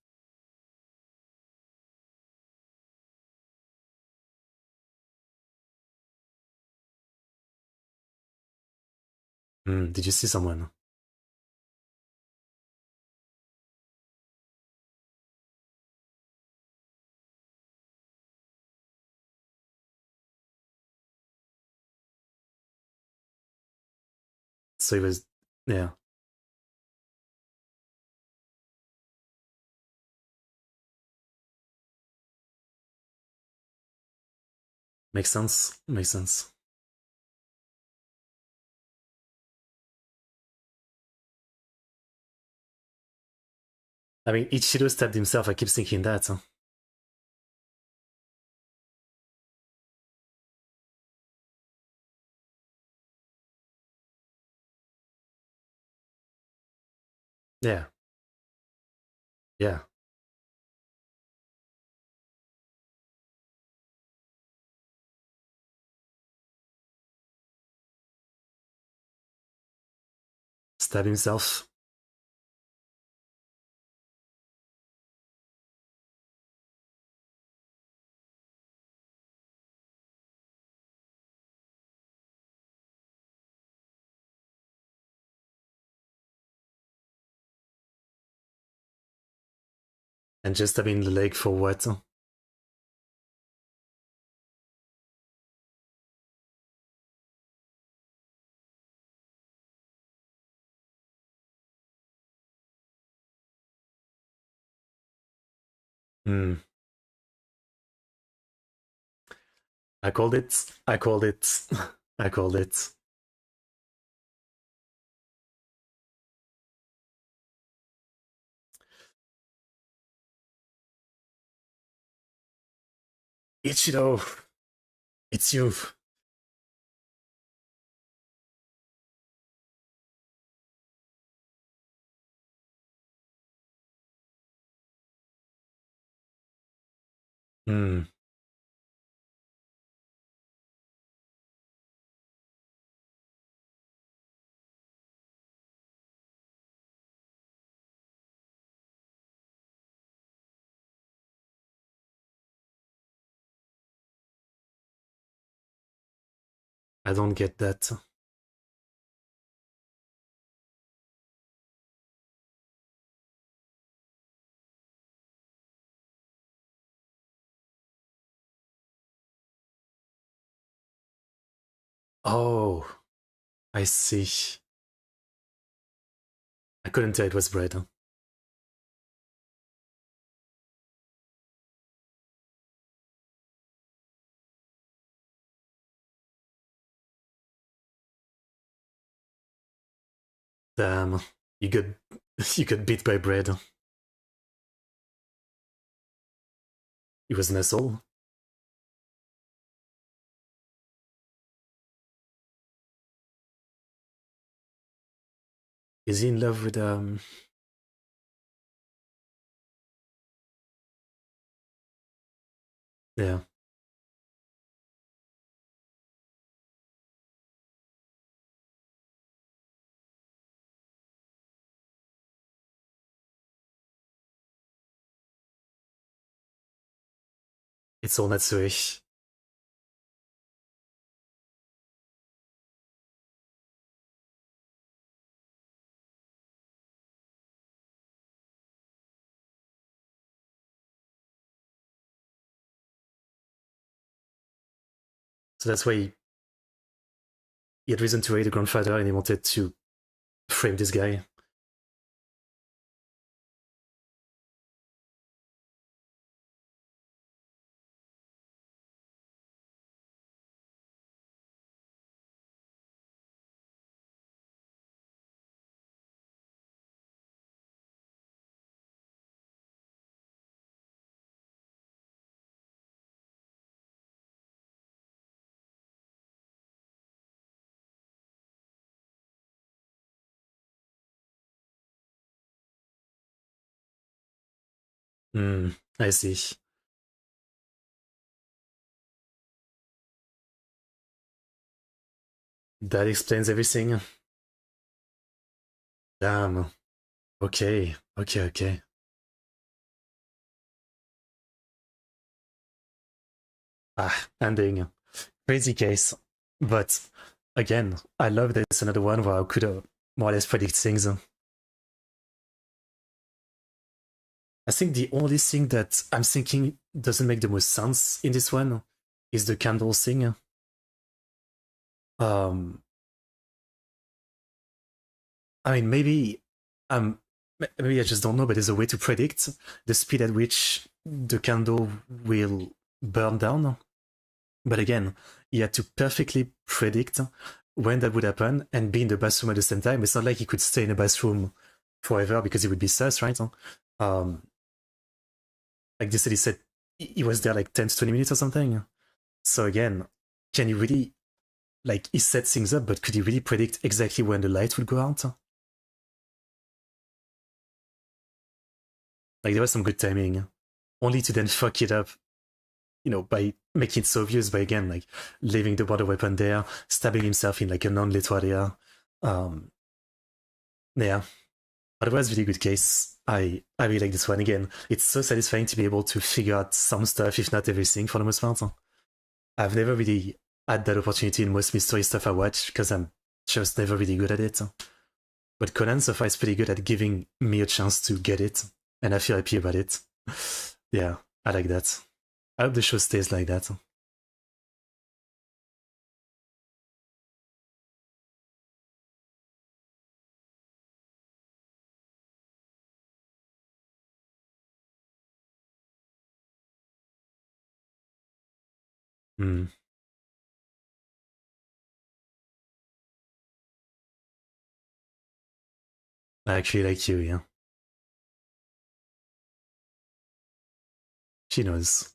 did you see someone? So he was. Yeah, makes sense. Makes sense. I mean, Ichiro stabbed himself. I keep thinking that. Huh? Yeah, yeah. Stab himself. And just stabbing the leg for what? Hmm. I called it. I called it. I called it. Ichiro, it's you. Hmm. I don't get that. Oh, I see. I couldn't tell it was bread. Damn, you got you got beat by bread. He was an asshole. Is he in love with Yeah. It's all Natsuich. So that's why he had reason to hate the grandfather and he wanted to frame this guy. Hmm, I see. That explains everything. Damn. Okay, okay, okay. Ending. Crazy case. But again, I love that it's another one where I could more or less predict things. I think the only thing that I'm thinking doesn't make the most sense in this one is the candle thing. Um, I mean, maybe I just don't know, but there's a way to predict the speed at which the candle will burn down. But again, you had to perfectly predict when that would happen and be in the bathroom at the same time. It's not like he could stay in the bathroom forever because it would be sus, right? Like they said, he said he was there like 10 to 20 minutes or something. So again, can you really, like, he set things up, but could he really predict exactly when the light would go out? Like, there was some good timing, only to then fuck it up, by making it so obvious by, again, like, leaving the water weapon there, stabbing himself in, like, a non-lit area. Yeah. Otherwise, really good case. I really like this one again. It's so satisfying to be able to figure out some stuff, if not everything, for the most part. I've never really had that opportunity in most mystery stuff I watch because I'm just never really good at it. But Conan so far is pretty good at giving me a chance to get it, and I feel happy about it. Yeah, I like that. I hope the show stays like that. Mm, I actually like you, yeah. She knows.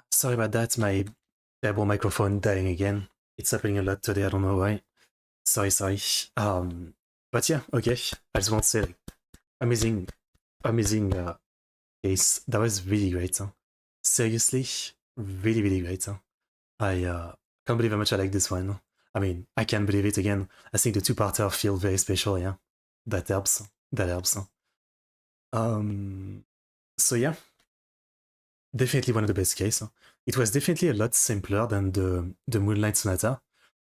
Sorry about that, my terrible microphone dying again. It's happening a lot today, I don't know why. Sorry. But yeah, okay. I just want to say, like, amazing case. That was really great. Seriously, really, really great. Can't believe how much I like this one. I mean, I can't believe it again. I think the two-parter feel very special, yeah. That helps. That helps. So yeah, definitely one of the best case. It was definitely a lot simpler than the Moonlight Sonata.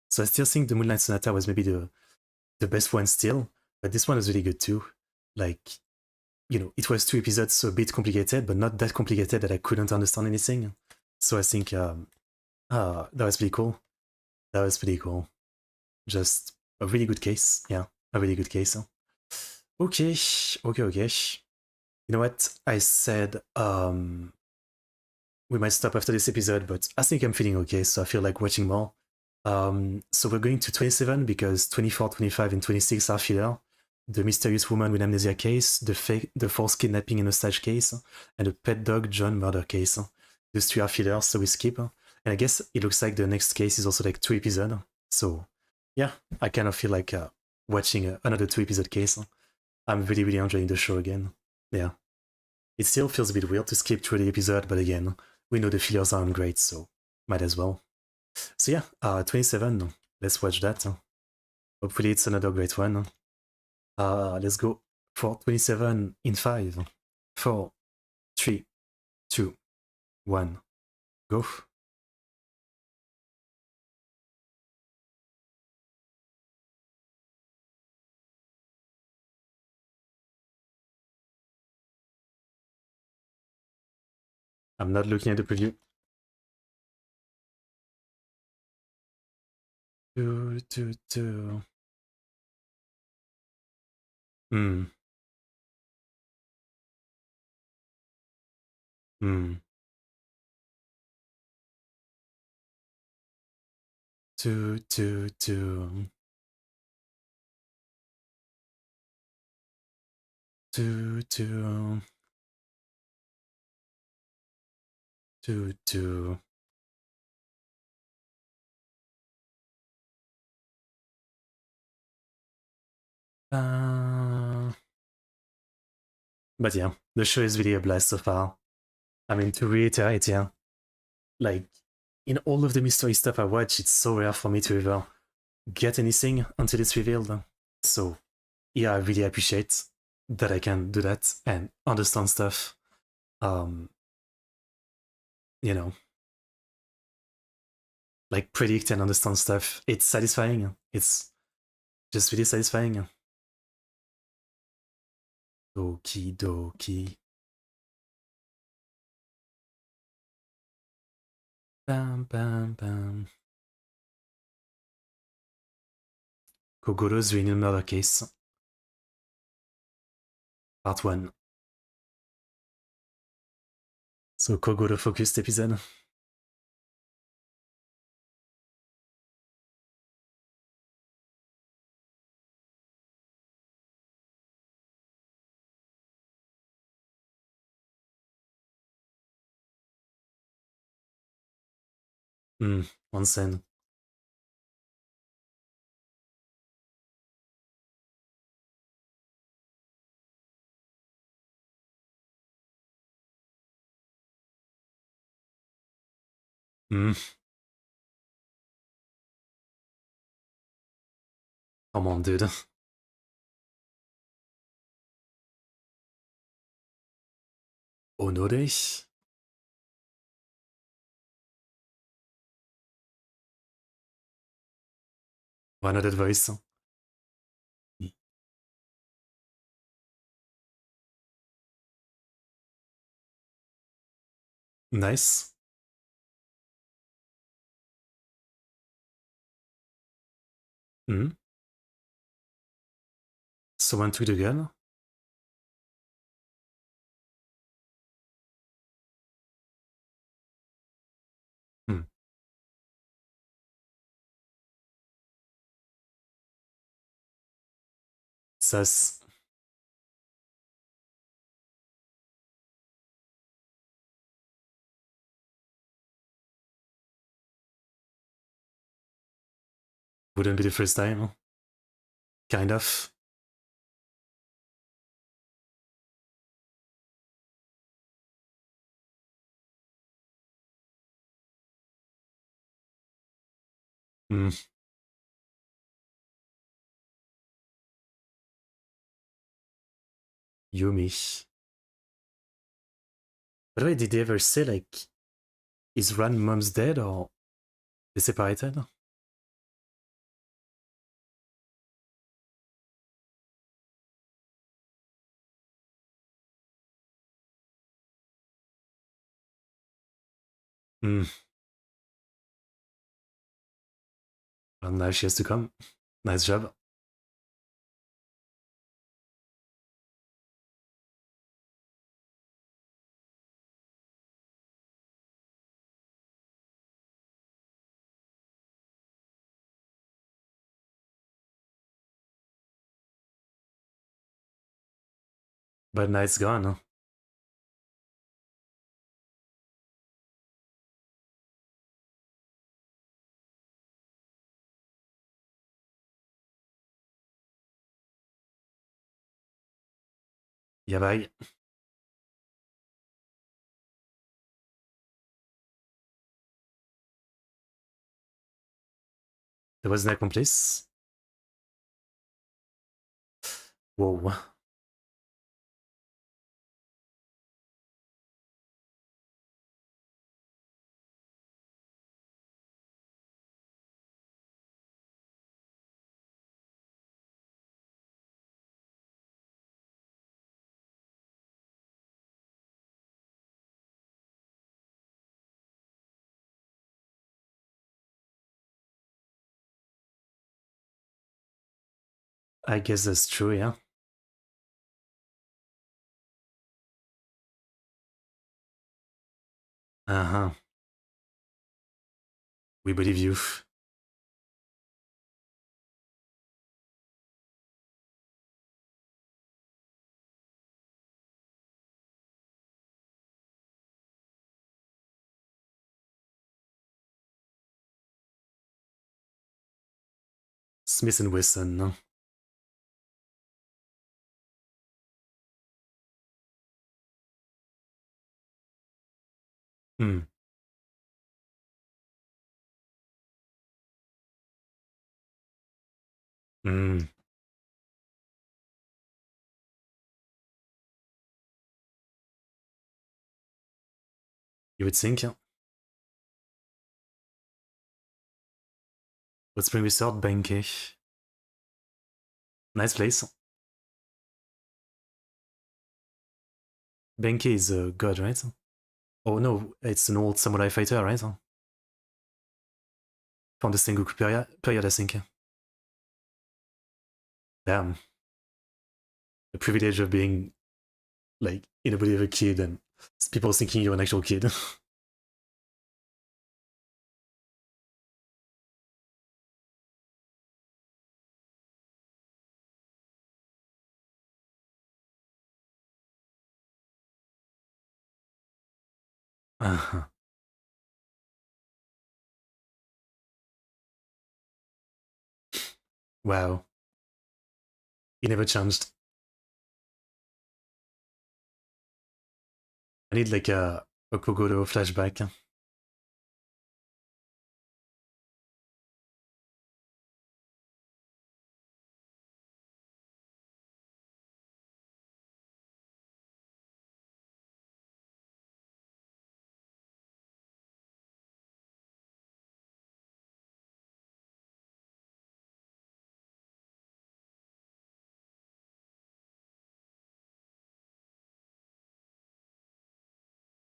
So I still think the Moonlight Sonata was maybe the best one still, but this one was really good too. Like, you know, it was 2 episodes, so a bit complicated, but not that complicated that I couldn't understand anything. So I think that was pretty cool. That was pretty cool. Just a really good case. Yeah, a really good case. Okay, okay. You know what? I said we might stop after this episode, but I think I'm feeling okay, so I feel like watching more. So we're going to 27 because 24, 25, and 26 are filler. The mysterious woman with amnesia case, the forced kidnapping and hostage case, and the pet dog John murder case. Those 3 are fillers, so we skip. And I guess it looks like the next case is also like 2 episodes. So yeah, I kind of feel like watching another 2 episode case. I'm really, really enjoying the show again. Yeah. It still feels a bit weird to skip through the episode, but again, we know the fillers aren't great, so might as well. So yeah, 27, let's watch that. Hopefully it's another great one. Let's go for 27 in 5, 4, 3, 2, 1, go. I'm not looking at the preview. Two. Hmm. Hmm. Two. Two. But yeah, the show is really a blast so far. I mean, to reiterate, yeah, like in all of the mystery stuff I watch, it's so rare for me to ever get anything until it's revealed. So yeah, I really appreciate that I can do that and understand stuff. You know, like predict and understand stuff. It's satisfying. It's just really satisfying. Okie dokie. Bam, bam, bam. Kogoro's Renal Murder Case. Part 1. So Kogoro focused episode. Onsen. Come on, dude. Onore? Why not that voice? Nice. Someone took the gun? Hmm. Sus. Wouldn't be the first time. Kind of. Hmm. Yumi. By the way, did they ever say, like, is Ran mom's dead or they separated? Hmm. Well, now she has to come. Nice job. But now it's gone. Huh? Yeah, bye. There was an accomplice. Whoa. I guess that's true, yeah. Uh huh. We believe you. Smith and Wesson. No? Hmm. Hmm. You would think. Yeah. Hot Spring Resort, Benke. Nice place. Benke is a god, right? Oh no, it's an old samurai fighter, right? From the Sengoku period, I think. Damn. The privilege of being, like, in a body of a kid and people thinking you're an actual kid. Uh-huh. Wow. He never changed. I need, like, a Kogoro flashback.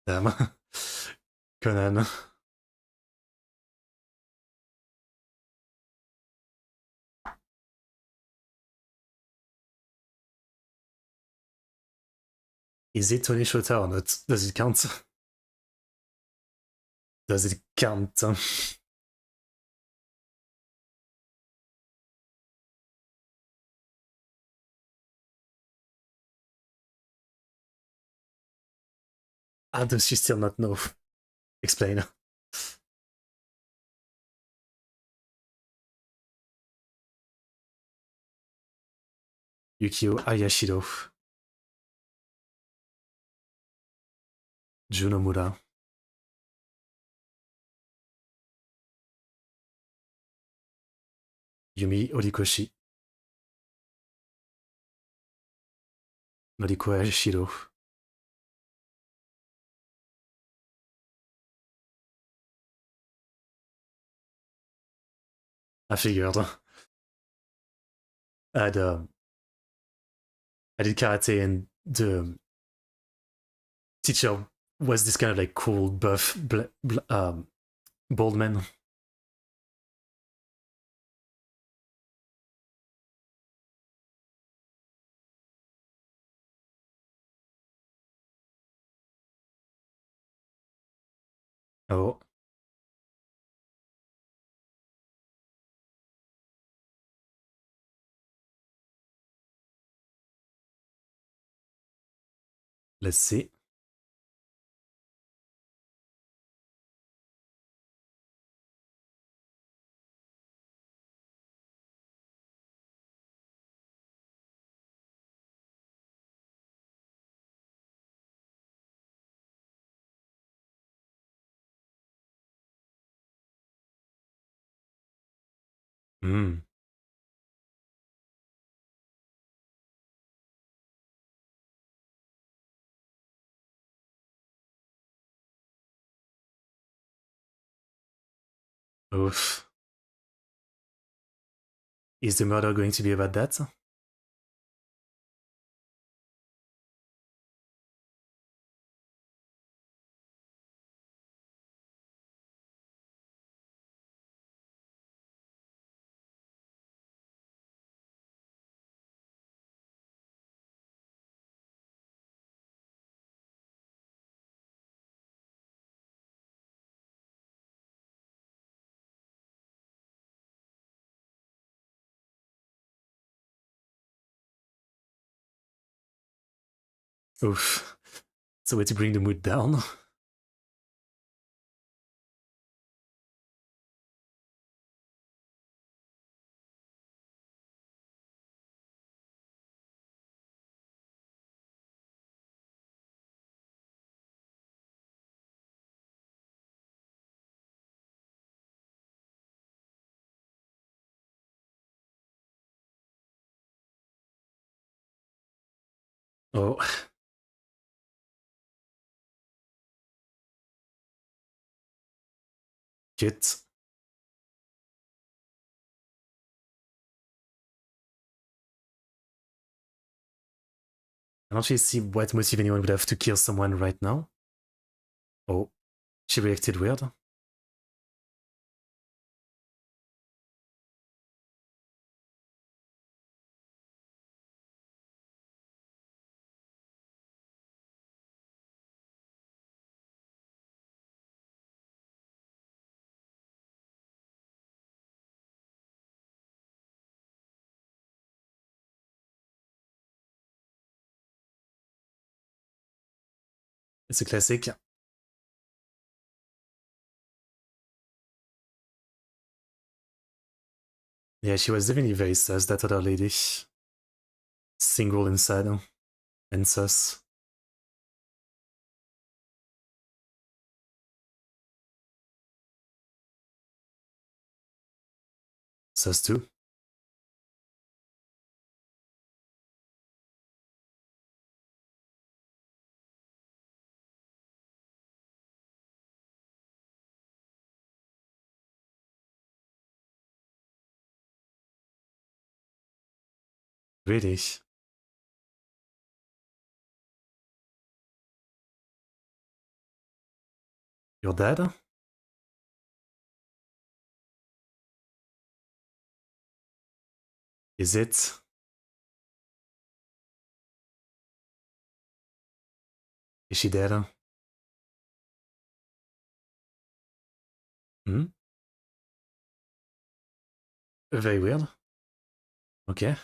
Damn. Conan. Is it Tony Shota or not? Does it count? Does it count? How does she still not know? Explain. Yukio Ayashiro. Junomura. Yumi Horikoshi. Noriko Shiro. I figured. I'd, uh, I did karate, and the teacher was this kind of like cool, buff, bald man. Oh, let's see. Hmm. Oof. Is the murder going to be about that? Oof. It's a way to bring the mood down. Oh, cute. I don't really see what motive anyone would have to kill someone right now. Oh, she reacted weird. It's a classic. Yeah, she was definitely very sus, that other lady. Single inside and sus. Sus too. Really? Your dad? Is it? Is she dead? Hmm? Very weird. Okay.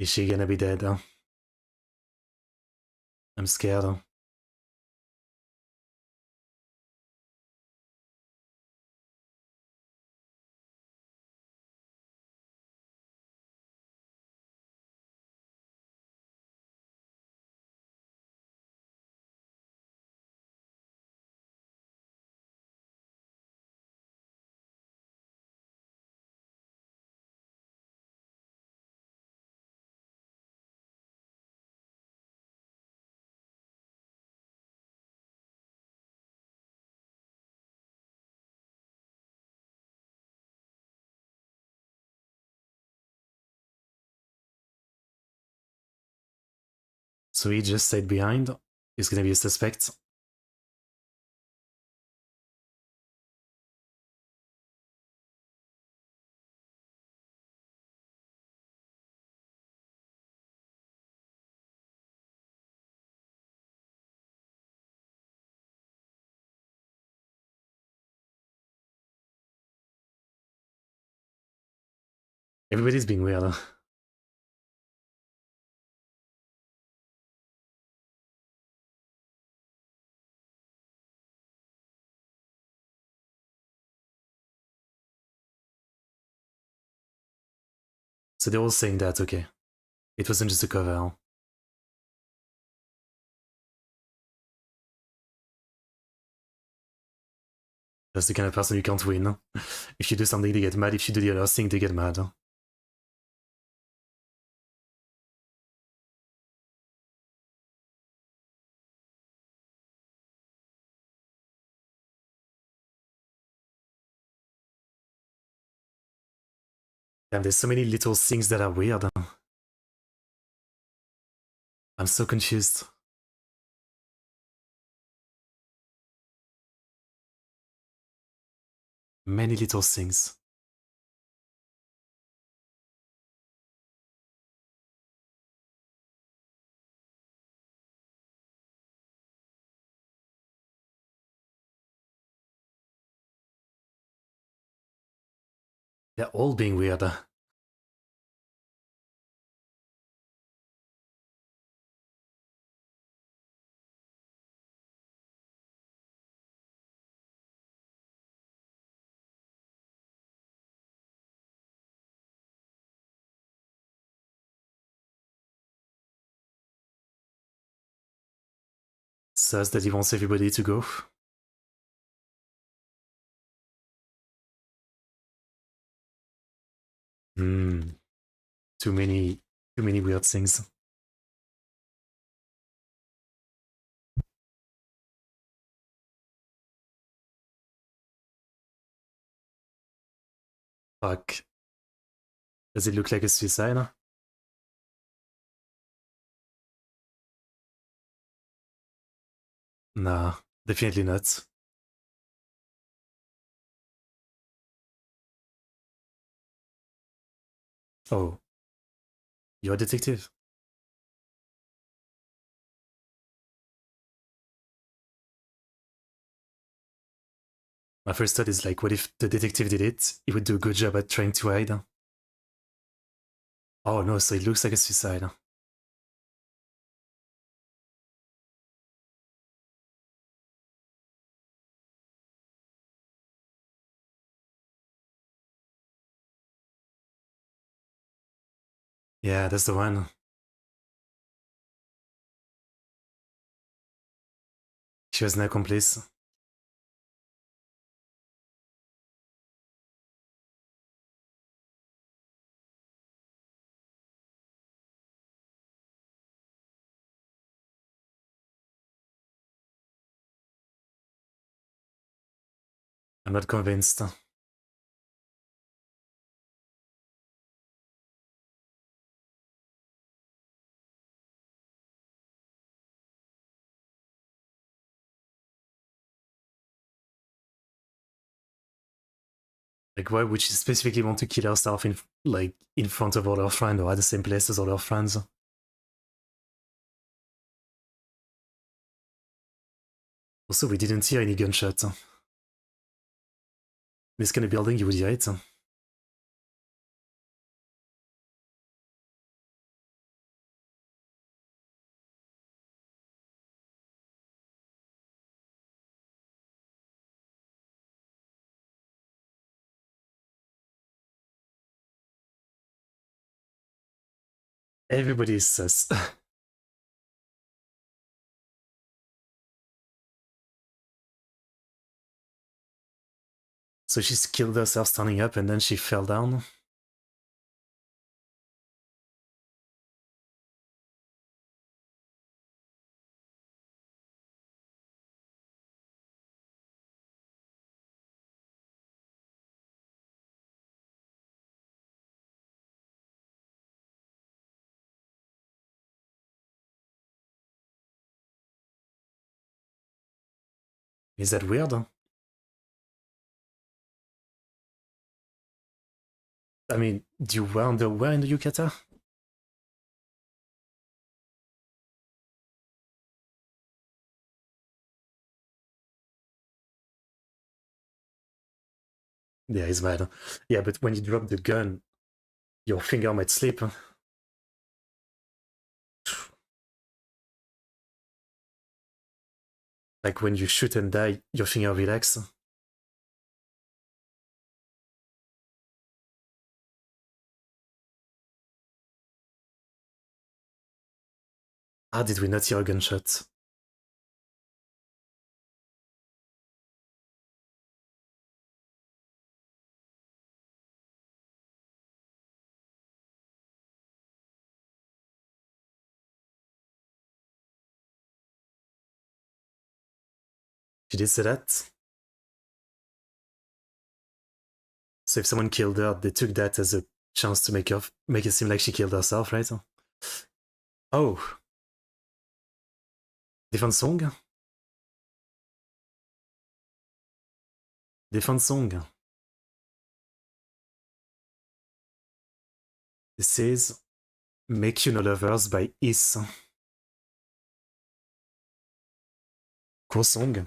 Is she gonna be dead? I'm scared. So he just stayed behind. He's gonna be a suspect. Everybody's being weird. So they're all saying that, okay. It wasn't just a cover. That's the kind of person you can't win. If you do something, they get mad. If you do the other thing, they get mad. Damn, there's so many little things that are weird. I'm so confused. Many little things. They're all being weird. Says that he wants everybody to go. Too many weird things. Fuck. Does it look like a suicide? Nah, definitely not. Oh, you're a detective? My first thought is like, what if the detective did it? He would do a good job at trying to hide. Oh no, so it looks like a suicide. Yeah, that's the one. She was an accomplice. I'm not convinced. Like, why would she specifically want to kill herself in front of all her friends or at the same place as all her friends? Also, we didn't hear any gunshots. This kind of building, you would hear it. Everybody is sus. So she killed herself standing up and then she fell down. Is that weird? I mean, do you wonder where in the yukata? Yeah, he's mad. Yeah, but when you drop the gun, your finger might slip. Like when you shoot and die, your finger relax. How did we not hear a gunshot? She did say that. So if someone killed her, they took that as a chance to make it seem like she killed herself, right? Oh, different song? Different song. This is Make You No Lovers by Is. Cool song.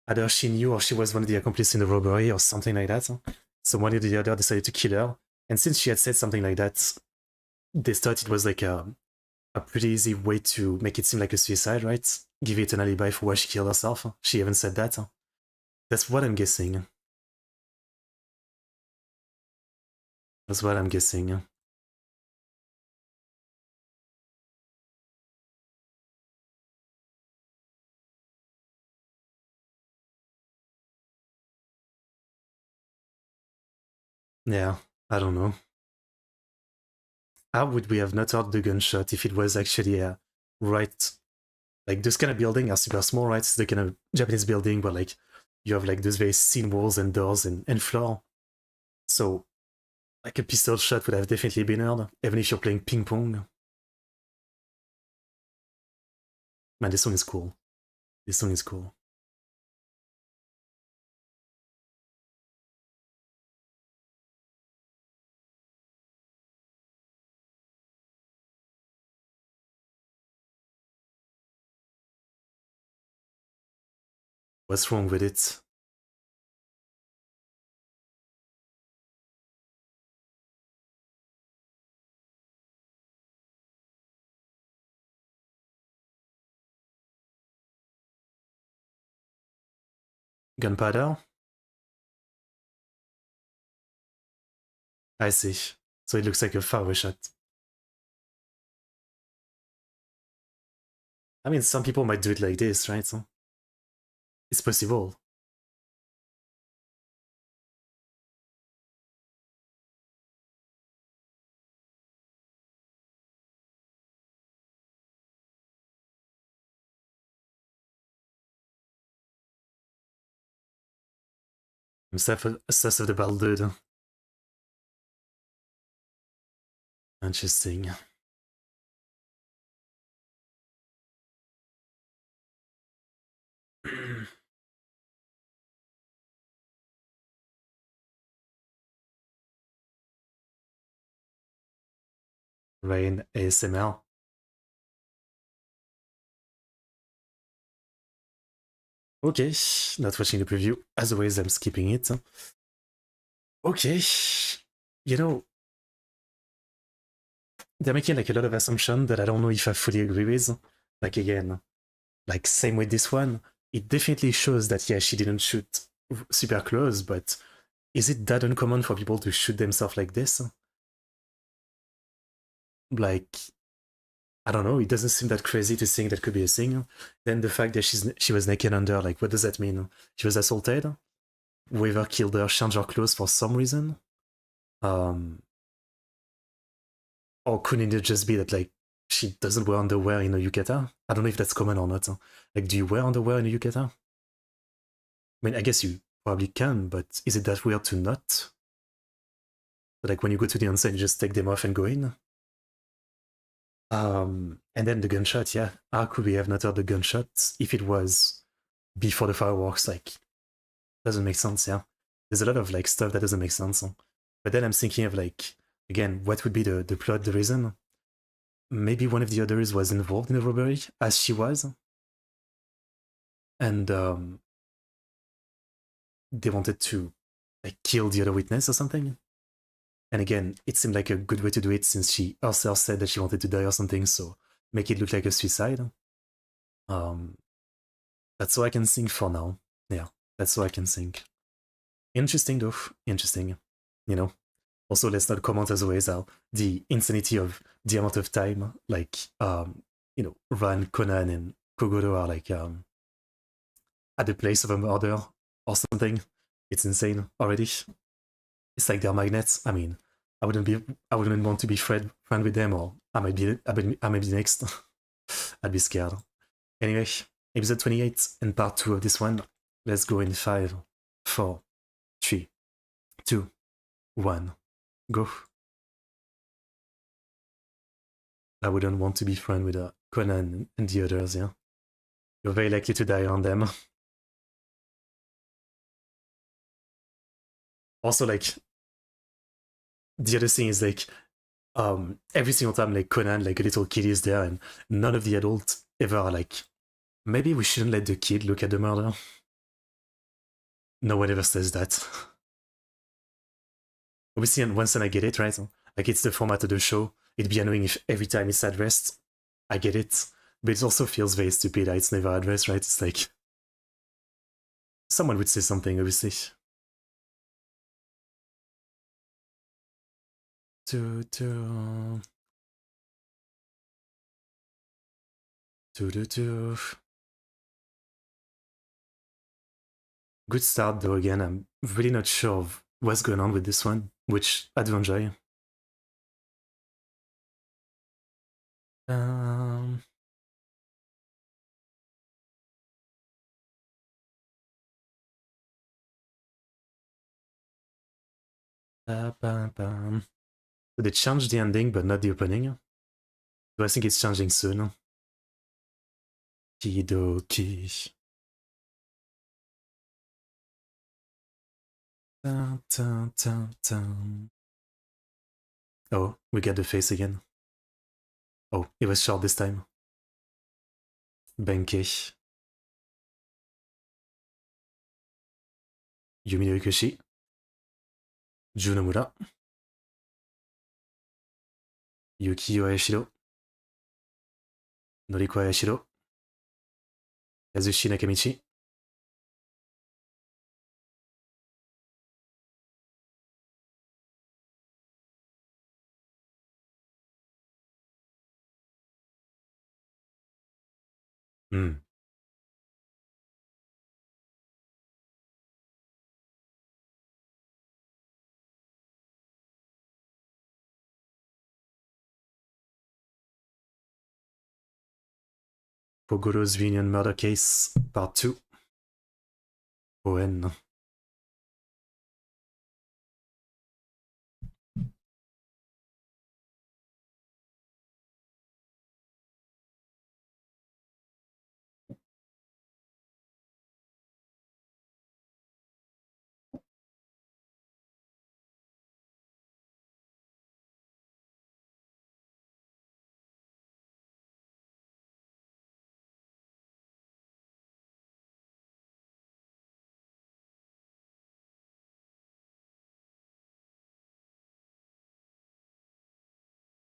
Either she knew or she was one of the accomplices in the robbery or something like that. So one or the other decided to kill her. And since she had said something like that, they thought it was like a pretty easy way to make it seem like a suicide, right? Give it an alibi for why she killed herself. She even said that. That's what I'm guessing. That's what I'm guessing. Yeah, I don't know. How would we have not heard the gunshot if it was actually right? Like those kind of buildings are super small, right? It's the kind of Japanese building where like you have like those very thin walls and doors and floor. So like a pistol shot would have definitely been heard, even if you're playing ping pong. Man, this song is cool. This song is cool. What's wrong with it? Gunpowder? I see. So it looks like a far shot. I mean, some people might do it like this, right? So it's possible. Stuff of the battle, dude. Interesting. Rain ASMR. Okay, not watching the preview. As always, I'm skipping it. Okay, you know, they're making like a lot of assumptions that I don't know if I fully agree with. Like again, like same with this one. it definitely shows that, yeah, she didn't shoot super close, but is it that uncommon for people to shoot themselves like this? Like, I don't know, it doesn't seem that crazy to think that could be a thing. Then the fact that she was naked under, like, what does that mean? She was assaulted? Whoever killed her changed her clothes for some reason? Um, or couldn't it just be that, like, she doesn't wear underwear in a yukata? I don't know if that's common or not. Like, do you wear underwear in a yukata? I mean, I guess you probably can, but is it that weird to not? But like when you go to the onsen, you just take them off and go in. And then the gunshot, yeah. How could we have not heard the gunshots if it was before the fireworks? Like, doesn't make sense, yeah. There's a lot of like stuff that doesn't make sense. But then I'm thinking of like, again, what would be the plot, the reason? Maybe one of the others was involved in the robbery, as she was. And they wanted to like kill the other witness or something. And again, it seemed like a good way to do it since she herself said that she wanted to die or something, so make it look like a suicide. Um, that's all I can think for now. Yeah, that's all I can think. Interesting though, interesting. You know. Also, let's not comment as always how the insanity of the amount of time, like Ran, Conan, and Kogoro are like at the place of a murder or something. It's insane already. It's like they're magnets. I mean, I wouldn't want to be friend with them, or I might be next. I'd be scared. Anyway, episode 28 and part 2 of this one. Let's go in 5, 4, 3, 2, 1, go. I wouldn't want to be friend with Conan and the others, yeah. You're very likely to die on them. Also, like, the other thing is like, every single time like Conan, like a little kid is there, and none of the adults ever are like, maybe we shouldn't let the kid look at the murder. No one ever says that. Obviously, and once I get it, right? Like, it's the format of the show. It'd be annoying if every time it's addressed, I get it. But it also feels very stupid that it's never addressed, right? It's like, someone would say something, obviously. Do, do. Do, do, do. Good start, though, again. I'm really not sure of what's going on with this one, which I do enjoy. Um, So they changed the ending, but not the opening. So I think it's changing soon. Kidoki. Dun, dun, dun, dun. Oh, we got the face again. Oh, it was short this time. Benkei. Yumi no Ikushi. Junomura. Yuki Ayashiro. Noriko Ayashiro. Kazushi Nakamichi. Hmm. Pogoro's Reunion Murder Case, Part 2. ON.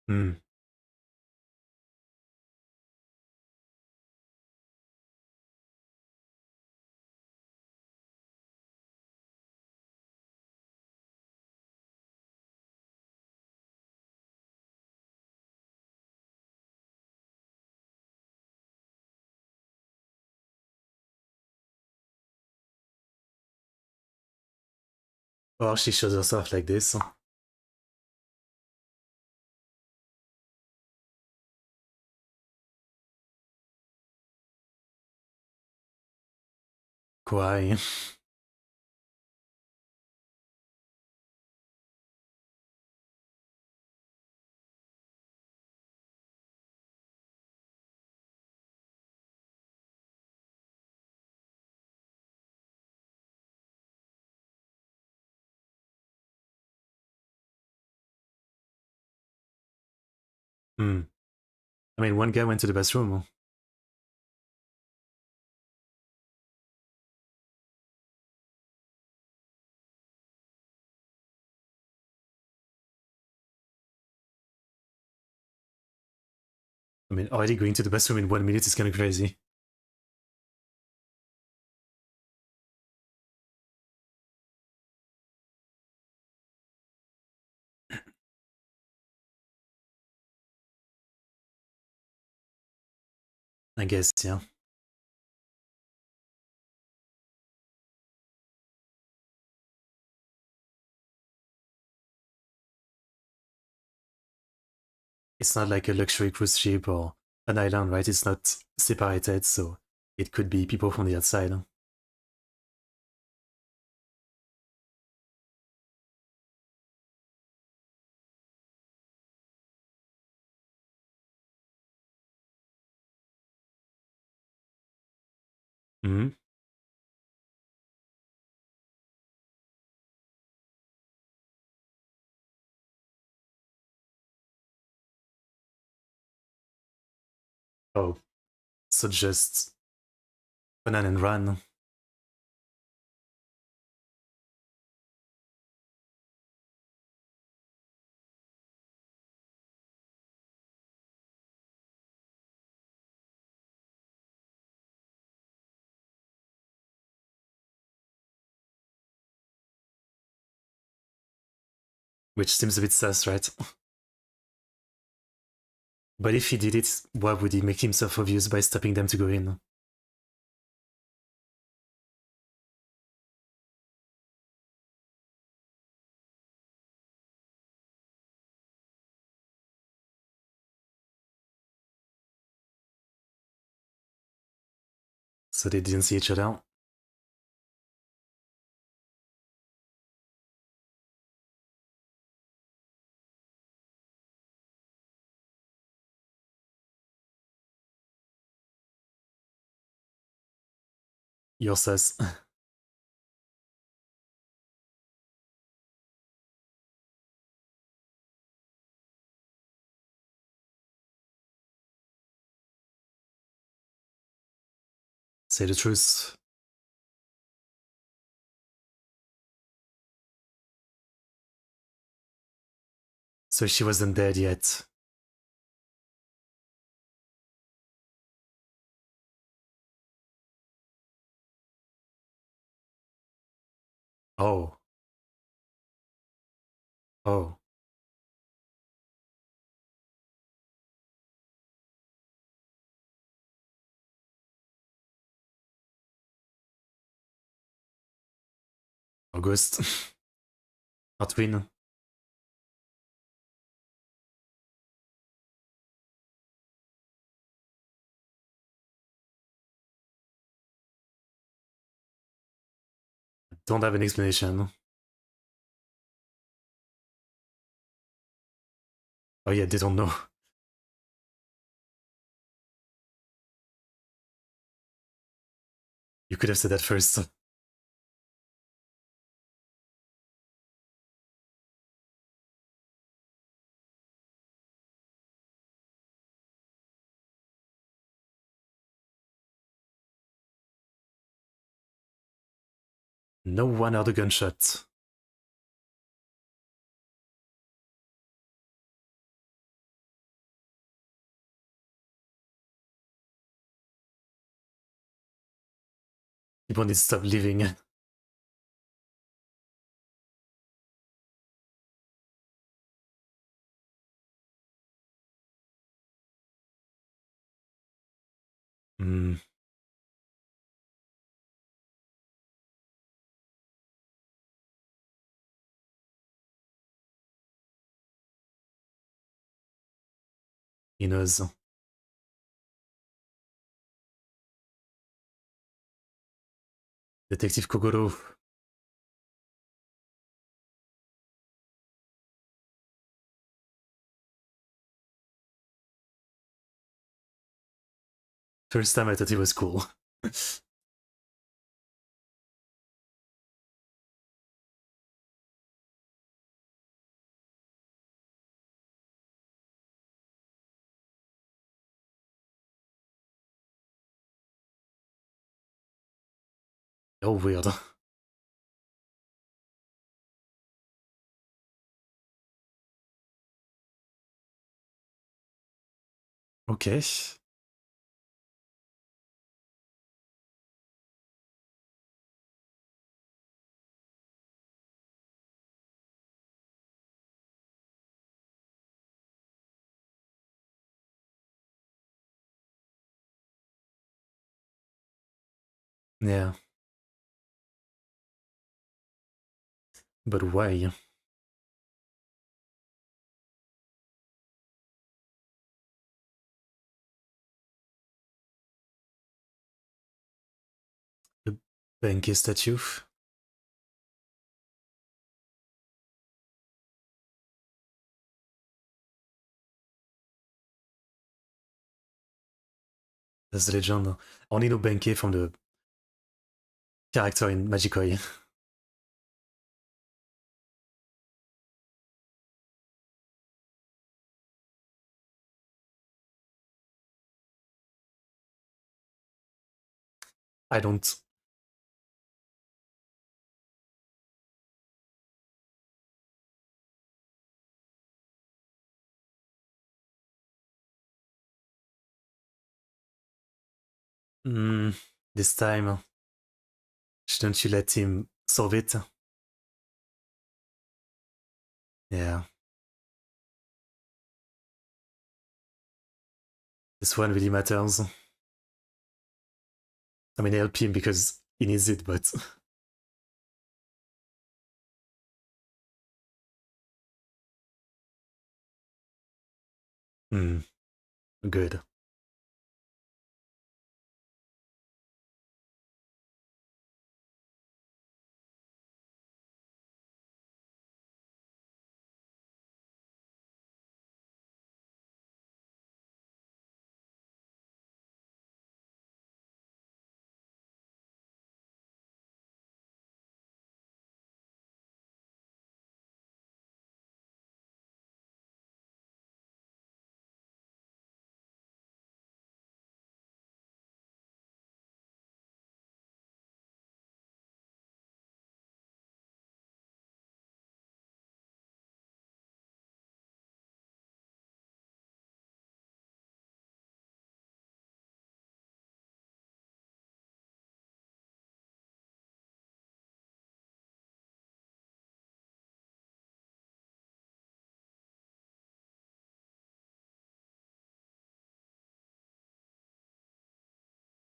Hmm. Or she shows herself like this. Kawaii. Hmm. I mean, one guy went to the bathroom. I mean, already going to the bathroom in 1 minute is kind of crazy. I guess, yeah. It's not like a luxury cruise ship or an island, right? It's not separated, so it could be people from the outside. Hmm. Oh, so just banana and run. Which seems a bit sus, right? But if he did it, why would he make himself obvious by stopping them to go in? So they didn't see each other. You're sus. Say the truth. So she wasn't dead yet. Oh. Oh. August. Not win. Don't have an explanation. Oh yeah, they don't know. You could have said that first. No one heard a gunshot. People need to stop living. Hmm. He knows. Detective Kogoro. First time I thought he was cool. Oh, weird. Okay. Yeah. But why? The Benkei statue? That's the legend. I only know Benkei from the character in Magikoi. I don't. This time, shouldn't you let him solve it? Yeah. This one really matters. I mean, help him because he needs it, but. Good.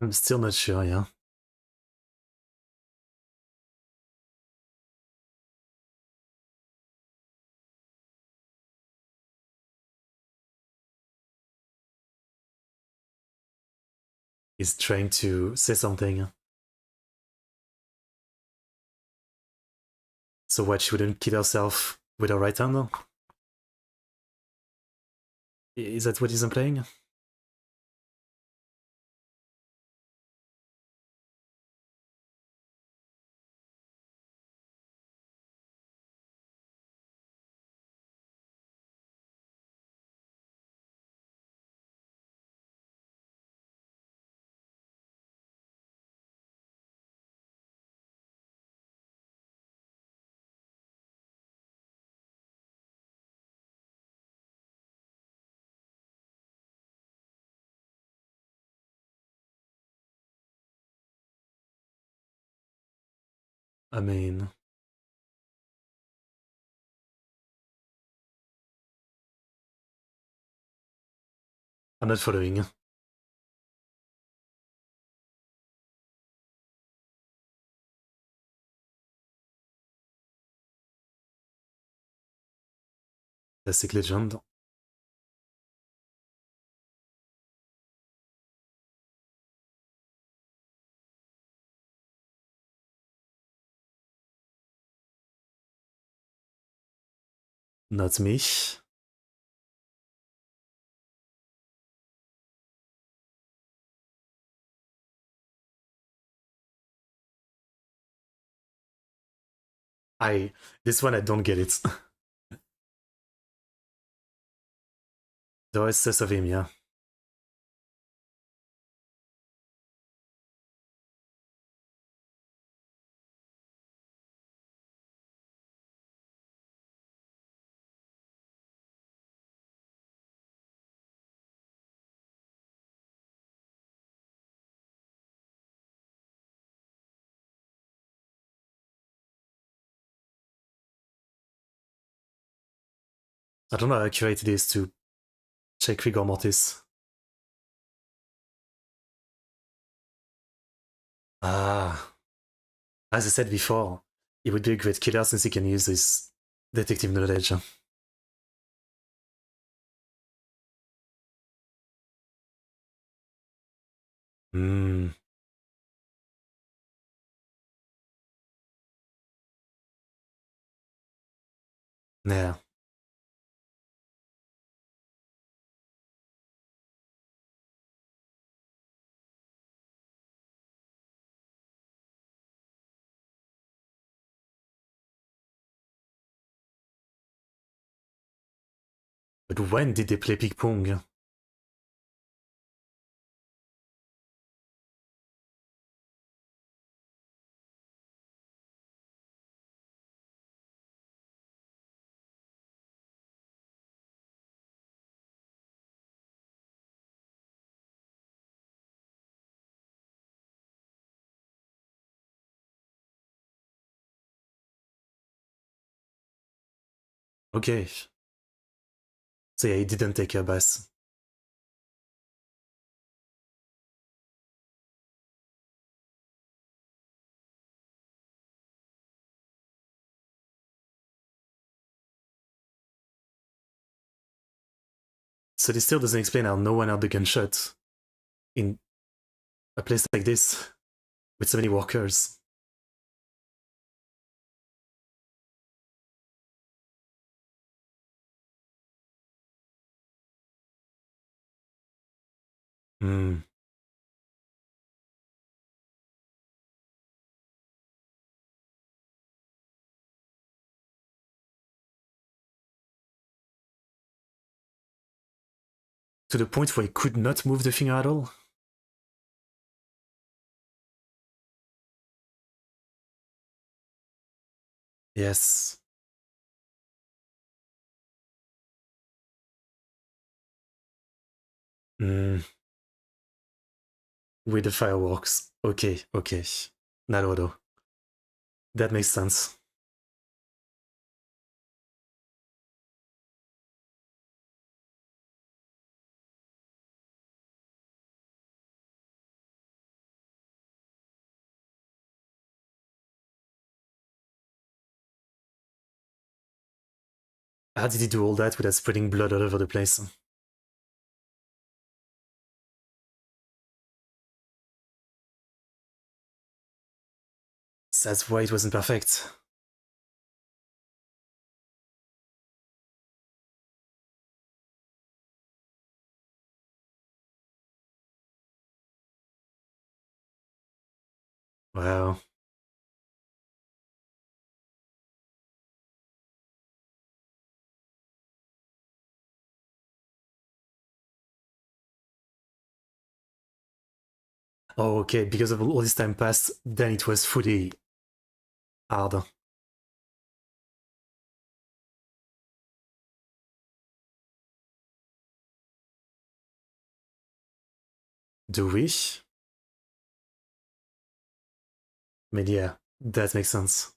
I'm still not sure, yeah. He's trying to say something. So what, she wouldn't kill herself with her right hand? Is that what he's implying? I mean, I'm not following. Classic legend. Not me. This one I don't get it. The OSS of him, yeah. I don't know how accurate it is to check rigor mortis. Ah, as I said before, he would be a great killer since he can use his detective knowledge. Hmm. Yeah. But when did they play ping pong? Okay. So yeah, he didn't take a bath. So this still doesn't explain how no one heard the gunshot in a place like this with so many workers. Hmm. To the point where he could not move the finger at all? Yes. Hmm. With the fireworks. Okay, okay. Naruto. That makes sense. How did he do all that without spreading blood all over the place? That's why it wasn't perfect. Wow. Oh, okay, because of all this time passed, then it was fully hard. Do we? I mean, yeah, that makes sense.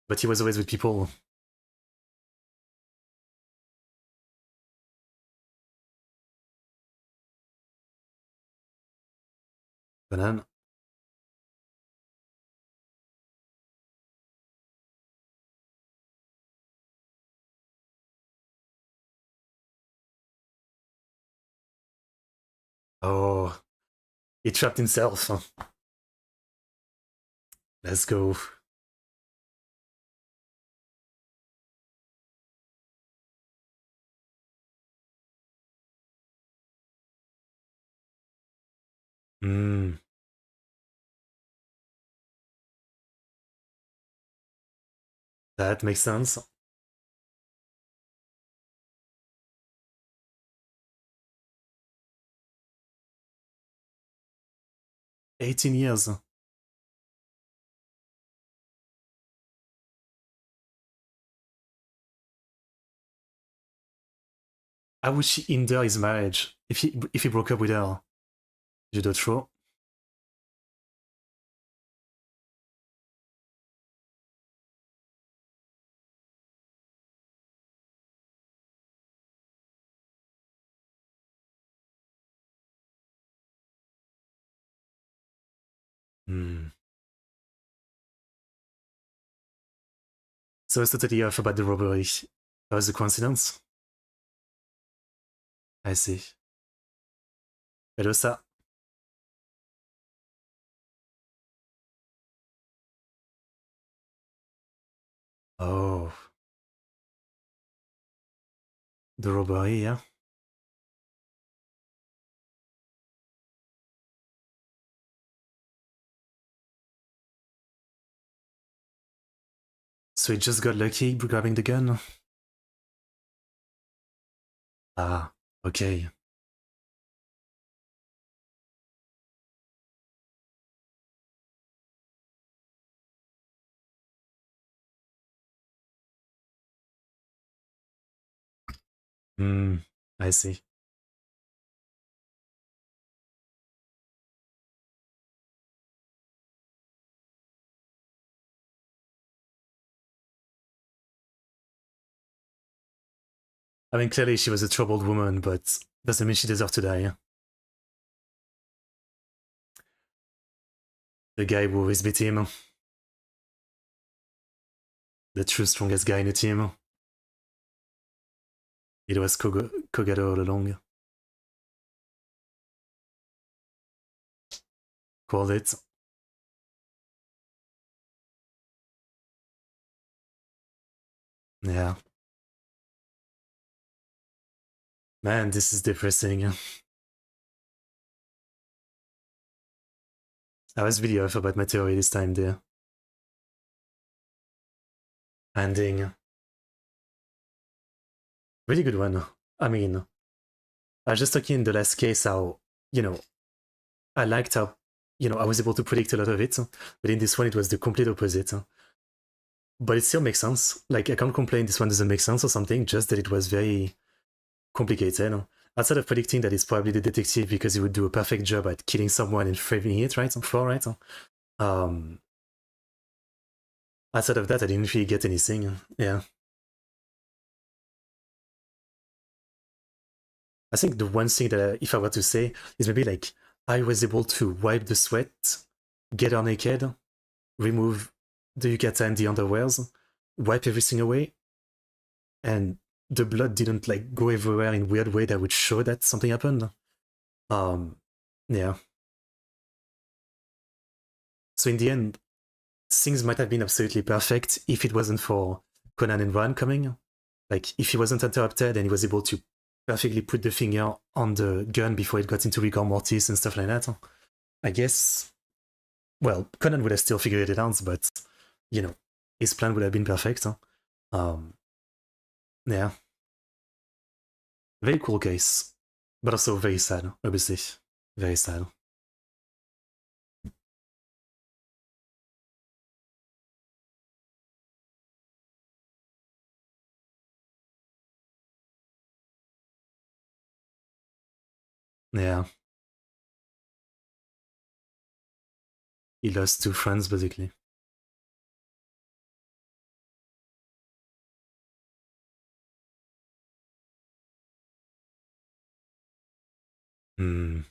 But he was always with people. Banana. Oh, he trapped himself. Let's go. Hmm. That makes sense. 18 years. How would she hinder his marriage if he broke up with her? Judo throw. Hmm. So it's totally off about the robbery. That was a coincidence? I see. Hello, ça. Oh, the robbery, yeah. So he just got lucky grabbing the gun? Ah, okay. Hmm, I see. I mean, clearly she was a troubled woman, but doesn't mean she deserved to die. The guy who always beat him, the true strongest guy in the team. It was Kogado all along. Called it. Yeah. Man, this is depressing. I was really off about my theory this time there. Ending. Really good one. I mean, I was just talking in the last case how, you know, I liked how, I was able to predict a lot of it, but in this one it was the complete opposite. But it still makes sense. Like, I can't complain this one doesn't make sense or something, just that it was very complicated. Outside of predicting that it's probably the detective because he would do a perfect job at killing someone and framing it, right? Right? Um, Outside of that, I didn't really get anything. Yeah. I think the one thing that if I were to say is maybe like I was able to wipe the sweat, get her naked, remove the yukata and the underwears, wipe everything away, and the blood didn't like go everywhere in weird way that would show that something happened. Um, yeah. So in the end, things might have been absolutely perfect if it wasn't for Conan and Ron coming. Like if he wasn't interrupted and he was able to perfectly put the finger on the gun before it got into rigor mortis and stuff like that. I guess, well, Conan would have still figured it out, but you know, his plan would have been perfect. Um, yeah, very cool case, but also very sad, obviously, very sad. Yeah, he lost two friends basically. Hmm.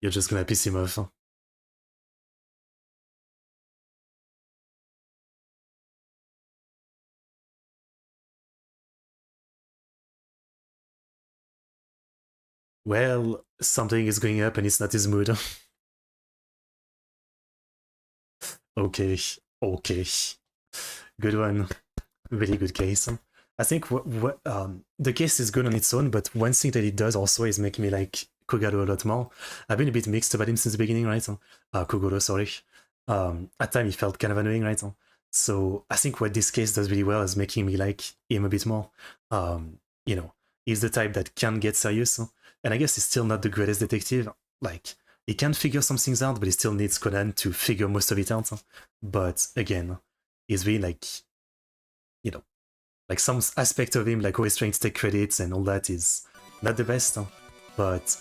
You're just gonna piss him off. Well, something is going up and it's not his mood. Okay, okay. Good one. Really good case. I think the case is good on its own, but one thing that it does also is make me like Kogoro a lot more. I've been a bit mixed about him since the beginning, right? Kogoro, sorry. At times he felt kind of annoying, right? So I think what this case does really well is making me like him a bit more. You know, he's the type that can get serious, and I guess he's still not the greatest detective. Like, he can figure some things out, but he still needs Conan to figure most of it out. But again, he's really like, you know, like some aspect of him, like always trying to take credits and all that, is not the best. But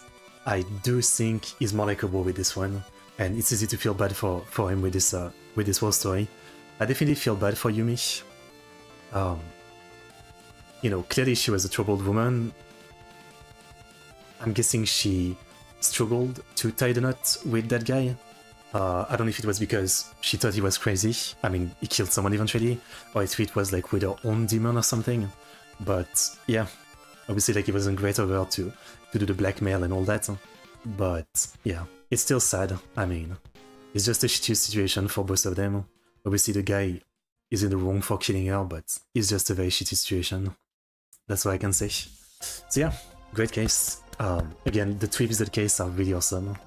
I do think he's more likable with this one, and it's easy to feel bad for him with this whole story. I definitely feel bad for Yumi. You know, clearly she was a troubled woman. I'm guessing she struggled to tie the knot with that guy. I don't know if it was because she thought he was crazy. I mean, he killed someone eventually, or if it was like with her own demon or something. But yeah, obviously like it wasn't great of her to do the blackmail and all that. But yeah, it's still sad. I mean, it's just a shitty situation for both of them. Obviously the guy is in the wrong for killing her, but it's just a very shitty situation. That's what I can say. So yeah, great case. Again, the 2 episode case are really awesome.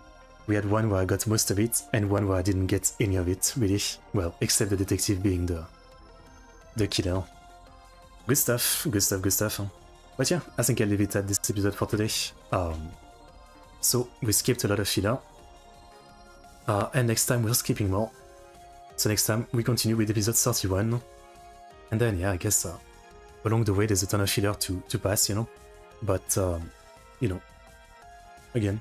We had one where I got most of it, and one where I didn't get any of it, really. Well, except the detective being the killer. Good stuff, good stuff, good stuff. But yeah, I think I'll leave it at this episode for today. So, we skipped a lot of filler. And next time we're skipping more. So next time we continue with episode 31. And then, yeah, I guess along the way there's a ton of filler to pass, you know. But, you know, again,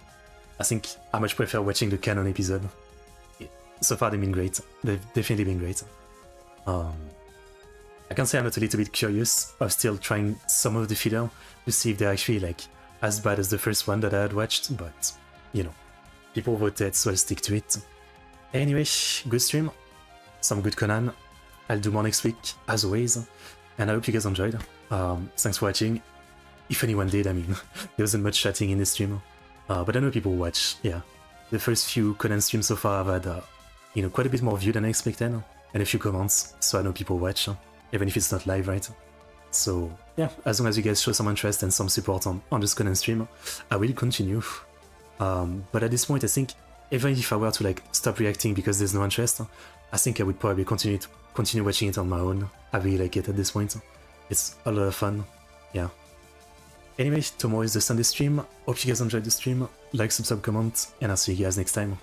I think I much prefer watching the canon episode. So far they've been great. They've definitely been great. I can say I'm not a little bit curious of still trying some of the filler to see if they're actually like as bad as the first one that I had watched, but you know, people voted, so I'll stick to it. Anyway, good stream, some good Conan. I'll do more next week, as always, and I hope you guys enjoyed. Thanks for watching. If anyone did, I mean, there wasn't much chatting in this stream. But I know people watch, yeah. The first few Conan streams so far have had, you know, quite a bit more view than I expected, and a few comments, so I know people watch, even if it's not live, right? So, yeah, as long as you guys show some interest and some support on this Conan stream, I will continue. But at this point, I think, even if I were to, like, stop reacting because there's no interest, I think I would probably continue watching it on my own. I really like it at this point. It's a lot of fun, yeah. Anyway, tomorrow is the Sunday stream. Hope you guys enjoyed the stream. Like, subscribe, comment, and I'll see you guys next time.